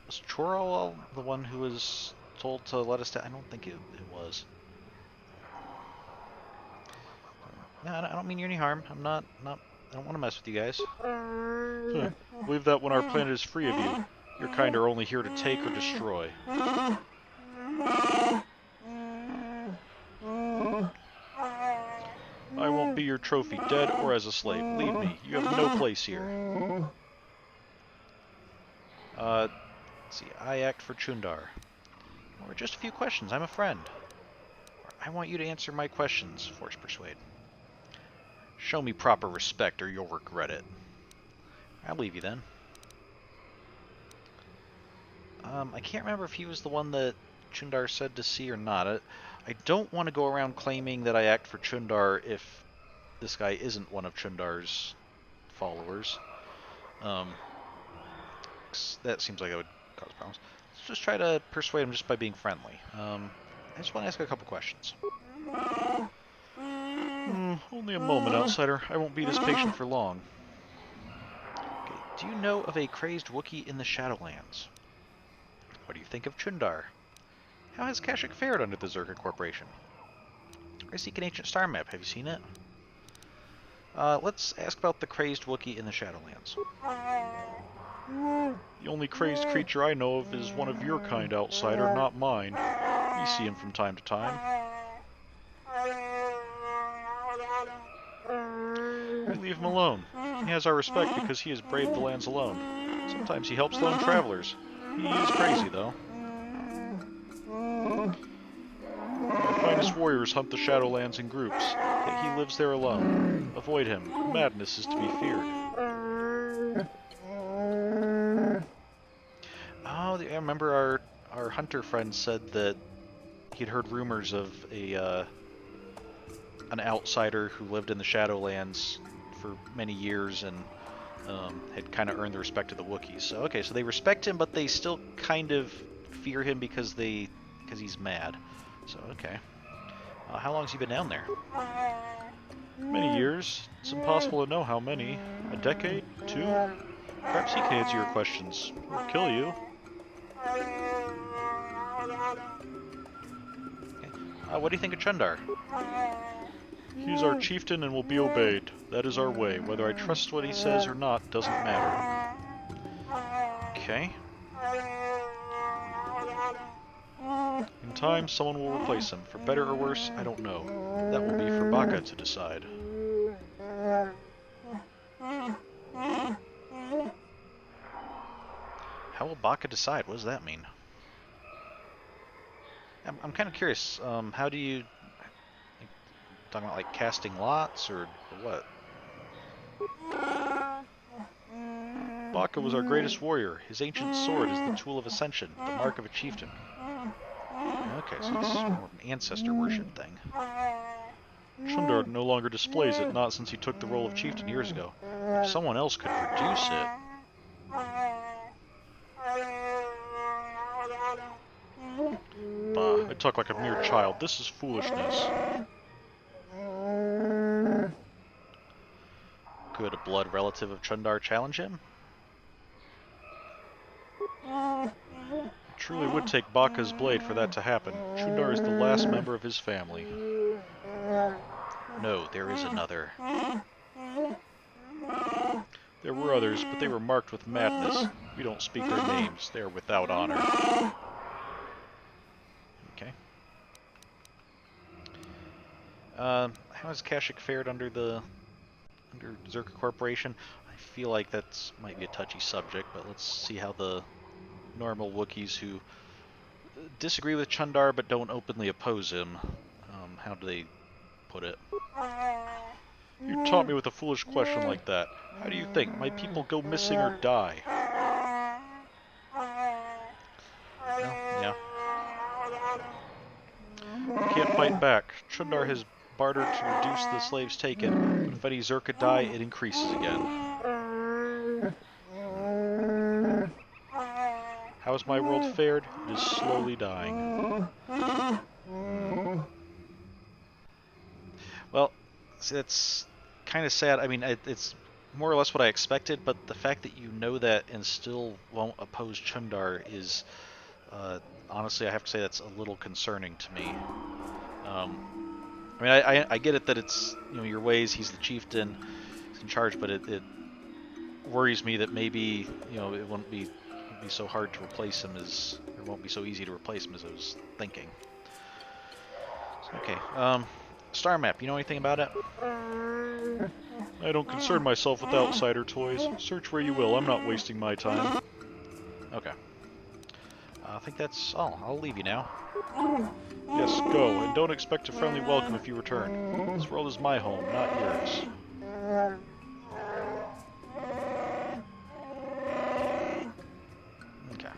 Was Chorol the one who was told to let us I don't think it was. No, I don't mean you any harm. I don't want to mess with you guys. Believe that when our planet is free of you, your kind are only here to take or destroy. I won't be your trophy, dead or as a slave. Leave me. You have no place here. Let's see. I act for Chundar. Or just a few questions. I'm a friend. I want you to answer my questions. Force persuade. Show me proper respect or you'll regret it. I'll leave you then. I can't remember if he was the one that Chundar said to see or not. I don't want to go around claiming that I act for Chundar if this guy isn't one of Chundar's followers. That seems like it would cause problems. Let's just try to persuade him just by being friendly. I just want to ask a couple questions. Only a moment, outsider. I won't be this patient for long. Okay. Do you know of a crazed Wookiee in the Shadowlands? What do you think of Chundar? How has Kashyyyk fared under the Zerka Corporation? I seek an ancient star map. Have you seen it? Let's ask about the crazed Wookiee in the Shadowlands. The only crazed creature I know of is one of your kind, outsider, not mine. We see him from time to time. We leave him alone. He has our respect because he has braved the lands alone. Sometimes he helps lone travelers. He is crazy, though. Our finest warriors hunt the Shadowlands in groups, yet he lives there alone. Avoid him. Madness is to be feared. Oh, I remember our hunter friend said that he'd heard rumors of an outsider who lived in the Shadowlands for many years and had kind of earned the respect of the Wookiees. So okay, so they respect him, but they still kind of fear him because he's mad. So okay, how long has he been down there? Many years. It's impossible to know how many. A decade? 2? Perhaps he can answer your questions or kill you. Okay. What do you think of Chundar? He's our chieftain and will be obeyed. That is our way. Whether I trust what he says or not doesn't matter. Okay. In time, someone will replace him. For better or worse, I don't know. That will be for Baka to decide. How will Baka decide? What does that mean? I'm kind of curious. How do you... Talking about like casting lots or what? Baka was our greatest warrior. His ancient sword is the tool of ascension, the mark of a chieftain. Okay, so it's more of an ancestor worship thing. Chundar no longer displays it, not since he took the role of chieftain years ago. If someone else could produce it... Bah, I talk like a mere child. This is foolishness. Could a blood relative of Chundar challenge him? It truly would take Baka's blade for that to happen. Chundar is the last member of his family. No, there is another. There were others, but they were marked with madness. We don't speak their names. They are without honor. Okay. How has Kashyyyk fared under Zerka Corporation? I feel like that might be a touchy subject, but let's see how the normal Wookiees who disagree with Chundar but don't openly oppose him, how do they put it? You taunt me with a foolish question like that. How do you think? My people go missing or die? Yeah. You can't fight back. Chundar has bartered to reduce the slaves taken, but if any Zerka die, it increases again. How has my world fared? It is slowly dying. Well, it's kind of sad. I mean, it's more or less what I expected, but the fact that you know that and still won't oppose Chundar is, honestly, I have to say that's a little concerning to me. I mean, I get it that it's, you know, your ways, he's the chieftain, he's in charge, but it worries me that maybe, you know, it won't be so hard to replace him as, or it won't be so easy to replace him as I was thinking. Okay, star map, you know anything about it? I don't concern myself with outsider toys. Search where you will, I'm not wasting my time. Okay. I think that's all. I'll leave you now. Yes, go, and don't expect a friendly welcome if you return. This world is my home, not yours. Okay.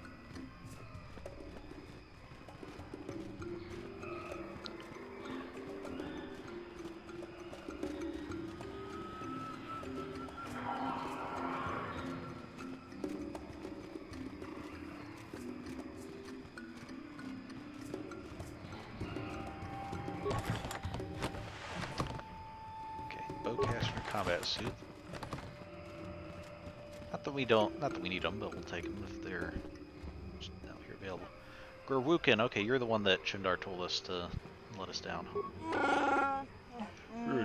Bowcaster combat suit. Not that we need them, but we'll take them if they're out here available. Gurwukin, okay, you're the one that Chundar told us to let us down.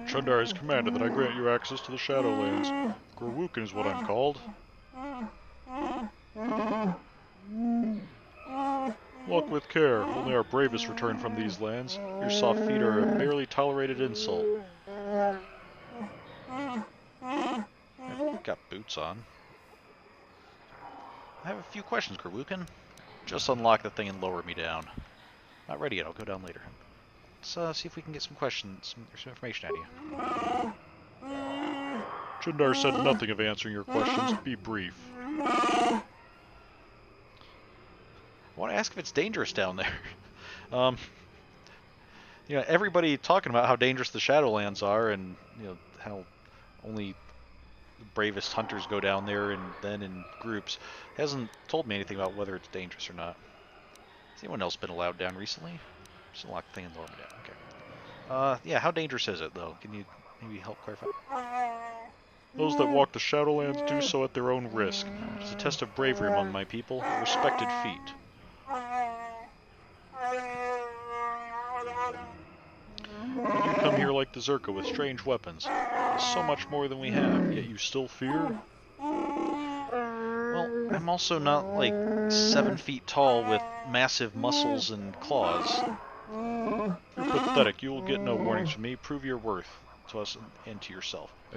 Chundar has commanded that I grant you access to the Shadowlands. Gurwukin is what I'm called. Walk with care. Only our bravest return from these lands. Your soft feet are a barely tolerated insult. I've got boots on. I have a few questions, Gurwukin. Just unlock the thing and lower me down. Not ready yet, I'll go down later. Let's see if we can get some questions, some information out of you. Chundar said nothing of answering your questions. Be brief. I want to ask if it's dangerous down there. You know, everybody talking about how dangerous the Shadowlands are, and you know how only the bravest hunters go down there, and then in groups. Hasn't told me anything about whether it's dangerous or not. Has anyone else been allowed down recently? Just unlock the thing and lower me down. Okay. Yeah, how dangerous is it though? Can you maybe help clarify? Those that walk the Shadowlands do so at their own risk. It's a test of bravery among my people, a respected feat. You come here like the Zerka with strange weapons. There's so much more than we have, yet you still fear? Well, I'm also not like 7 feet tall with massive muscles and claws. You're pathetic. You will get no warnings from me. Prove your worth to us and to yourself. I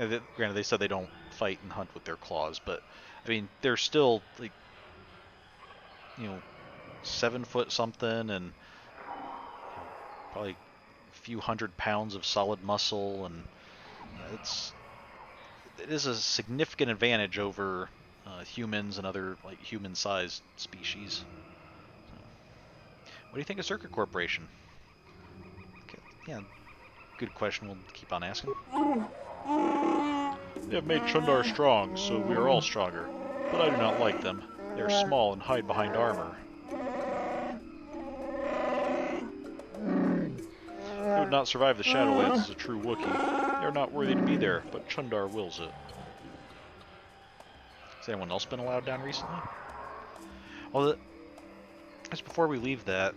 mean, granted, they said they don't fight and hunt with their claws, but I mean, they're still like, you know, 7 foot something, and probably a few 100 pounds of solid muscle, and it is a significant advantage over humans and other like human-sized species. So, what do you think of Circuit Corporation? Okay, yeah, good question. We'll keep on asking. They have made Chundar strong, so we are all stronger. But I do not like them. They are small and hide behind armor. They would not survive the Shadowlands as a true Wookiee. They are not worthy to be there, but Chundar wills it. Has anyone else been allowed down recently? Well, just before we leave that,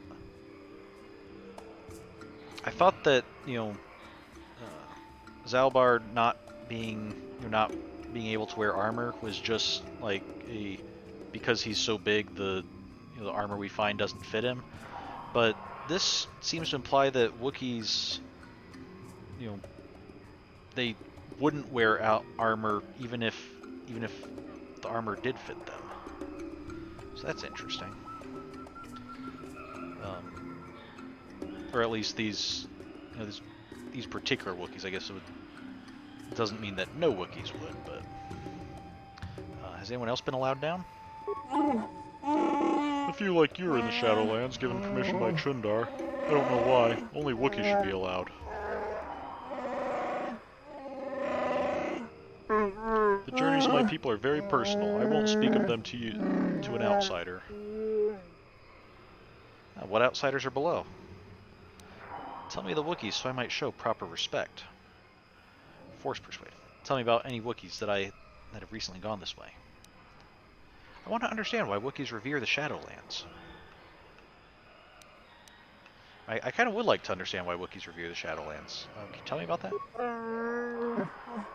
I thought that, you know, Zaalbar not being able to wear armor was just like because he's so big, the armor we find doesn't fit him. But this seems to imply that Wookiees, you know, they wouldn't wear out armor even if the armor did fit them. So that's interesting. Or at least these particular Wookiees. I guess it doesn't mean that no Wookiees would, but has anyone else been allowed down? A few like you are in the Shadowlands, given permission by Chundar. I don't know why. Only Wookiees should be allowed. The journeys of my people are very personal. I won't speak of them to you, to an outsider. What outsiders are below? Tell me the Wookiees so I might show proper respect. Force persuade. Tell me about any Wookiees that have recently gone this way. I want to understand why Wookiees revere the Shadowlands. I kind of would like to understand why Wookiees revere the Shadowlands. Can you tell me about that?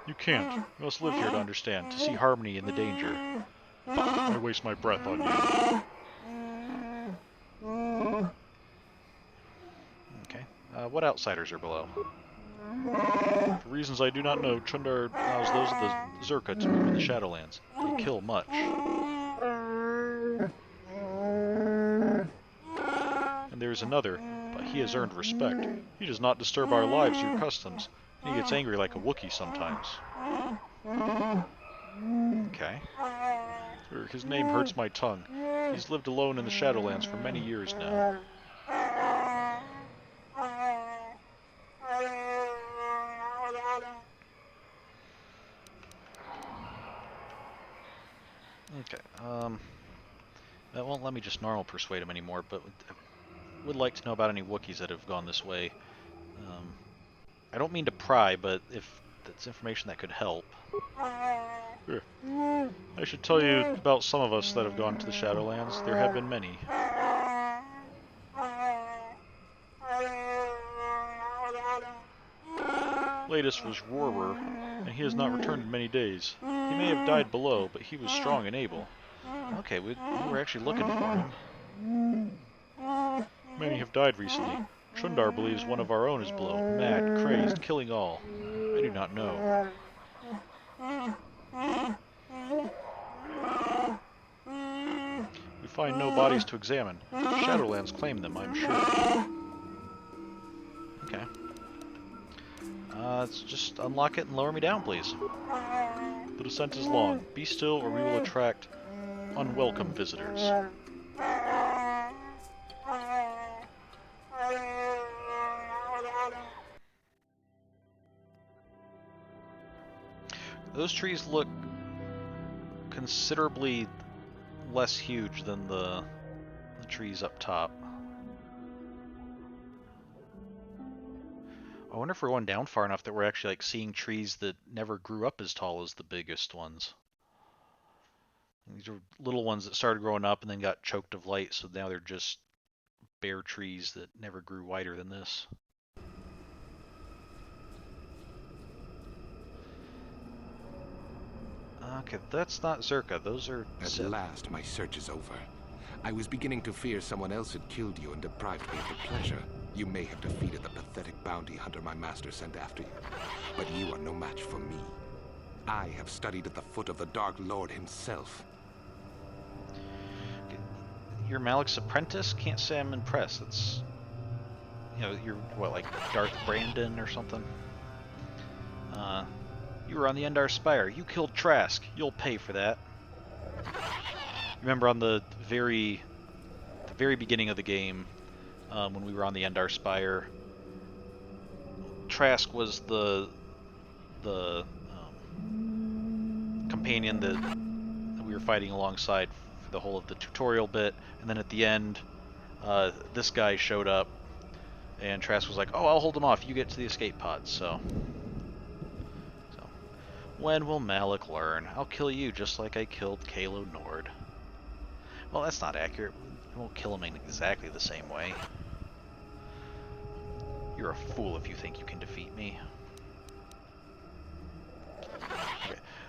You can't. You must live here to understand, to see harmony in the danger. I waste my breath on you. Okay. What outsiders are below? For reasons I do not know, Chundar allows those of the Zerka to move in the Shadowlands. They kill much. And there is another, but he has earned respect. He does not disturb our lives or customs. He gets angry like a Wookiee sometimes. Okay. His name hurts my tongue. He's lived alone in the Shadowlands for many years now. Okay, that won't let me just normal persuade him anymore, but would like to know about any Wookiees that have gone this way. I don't mean to pry, but if that's information that could help. Here. I should tell you about some of us that have gone to the Shadowlands. There have been many. Latest was Roarer, and he has not returned in many days. He may have died below, but he was strong and able. Okay, we were actually looking for him. Many have died recently. Chundar believes one of our own is below, mad, crazed, killing all. I do not know. We find no bodies to examine. Shadowlands claim them, I'm sure. Okay. Let's just unlock it and lower me down, please. The descent is long. Be still or we will attract unwelcome visitors. Those trees look considerably less huge than the trees up top. I wonder if we're going down far enough that we're actually like seeing trees that never grew up as tall as the biggest ones. These are little ones that started growing up and then got choked of light, so now they're just bare trees that never grew wider than this. Okay, that's not Zerka. Those are... At last, my search is over. I was beginning to fear someone else had killed you and deprived me of the pleasure. You may have defeated the pathetic bounty hunter my master sent after you, but you are no match for me. I have studied at the foot of the Dark Lord himself. You're Malak's apprentice? Can't say I'm impressed. It's... You know, you're, what, like Darth Bandon or something? You were on the Endar Spire. You killed Trask. You'll pay for that. Remember on the very beginning of the game, when we were on the Endar Spire, Trask was the companion that we were fighting alongside for the whole of the tutorial bit, and then at the end, this guy showed up, and Trask was like, "Oh, I'll hold him off. You get to the escape pod." So when will Malak learn? I'll kill you just like I killed Kalo Nord. Well, that's not accurate. I won't kill him in exactly the same way. You're a fool if you think you can defeat me.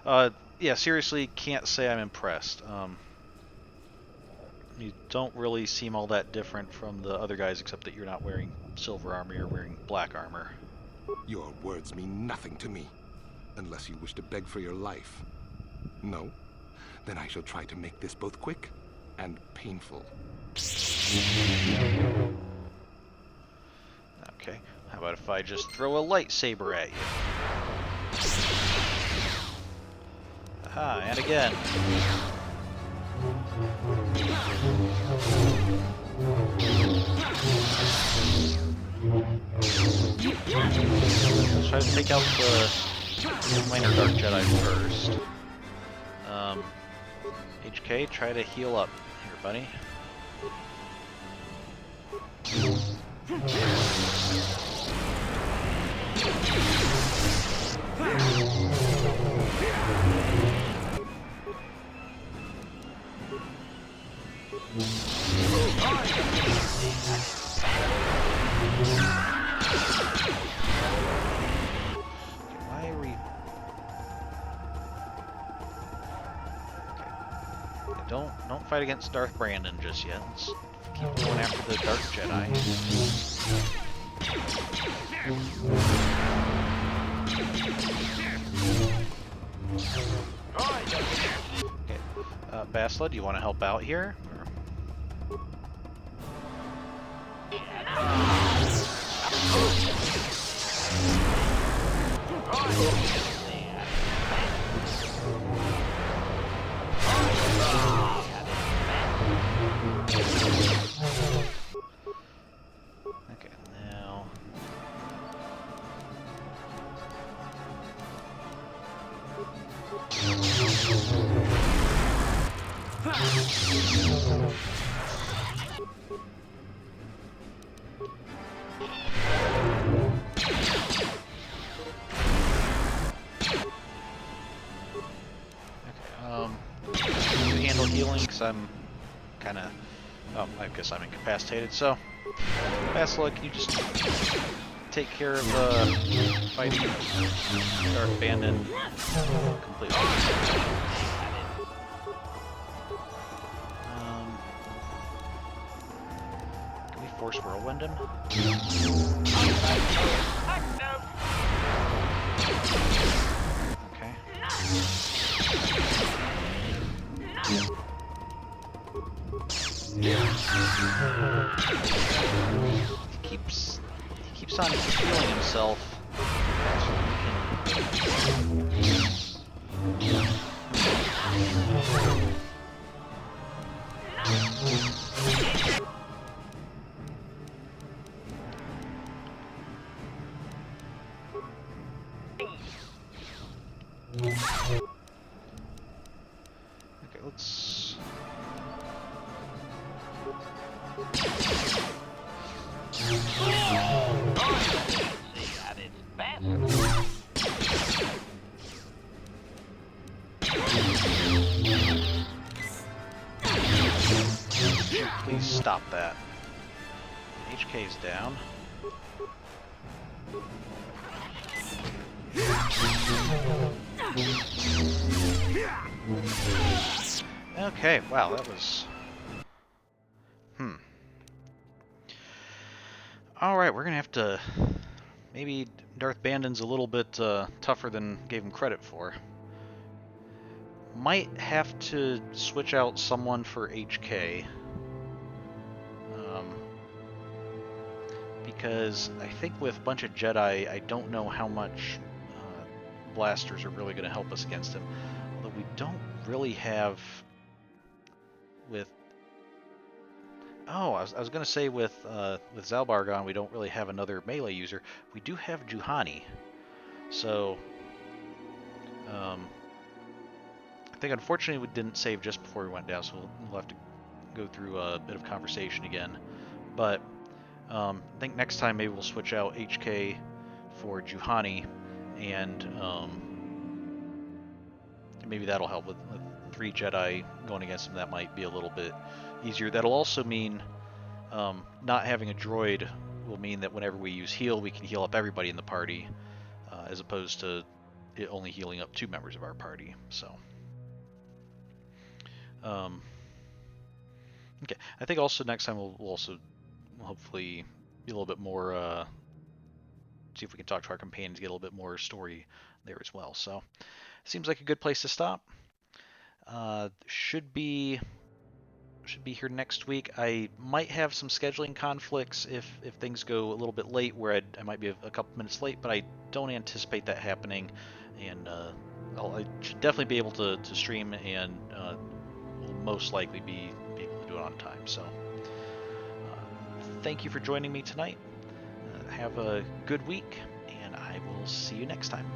Okay. Yeah, seriously, can't say I'm impressed. You don't really seem all that different from the other guys, except that you're not wearing silver armor, you're wearing black armor. Your words mean nothing to me, unless you wish to beg for your life. No? Then I shall try to make this both quick and painful. Okay, how about if I just throw a lightsaber at you? Aha, and again. Let's try to take out the minor Dark Jedi first. HK, try to heal up here, buddy. Don't fight against Darth Bandon just yet. Let's keep going after the Dark Jedi. Okay, Basla, do you want to help out here? Okay, now... You handle healing, because I'm kind of... Oh, I guess I'm incapacitated, so... Basla, can you just take care of fighting Darth Bandon completely? Can we force whirlwind him? Okay. He keeps on healing himself. Okay, let's... Please stop that. HK's down. Okay, wow, that was... Alright, we're gonna have to... Maybe Darth Bandon's a little bit tougher than gave him credit for. Might have to switch out someone for HK. Because I think with a bunch of Jedi, I don't know how much blasters are really going to help us against him. Although we don't really have... with... Oh, I was going to say with Zaalbar gone, we don't really have another melee user. We do have Juhani. So... I think unfortunately we didn't save just before we went down, so we'll have to go through a bit of conversation again. But I think next time maybe we'll switch out HK for Juhani, and maybe that'll help with 3 Jedi going against him. That might be a little bit easier. That'll also mean not having a droid will mean that whenever we use heal, we can heal up everybody in the party, as opposed to it only healing up 2 members of our party. So. Okay, I think also next time we'll also hopefully be a little bit more, see if we can talk to our companions, get a little bit more story there as well. So, seems like a good place to stop. Should be here next week. I might have some scheduling conflicts if things go a little bit late, where I might be a couple minutes late, but I don't anticipate that happening, and I should definitely be able to stream, and will most likely be able to do it on time. So thank you for joining me tonight. Have a good week, and I will see you next time.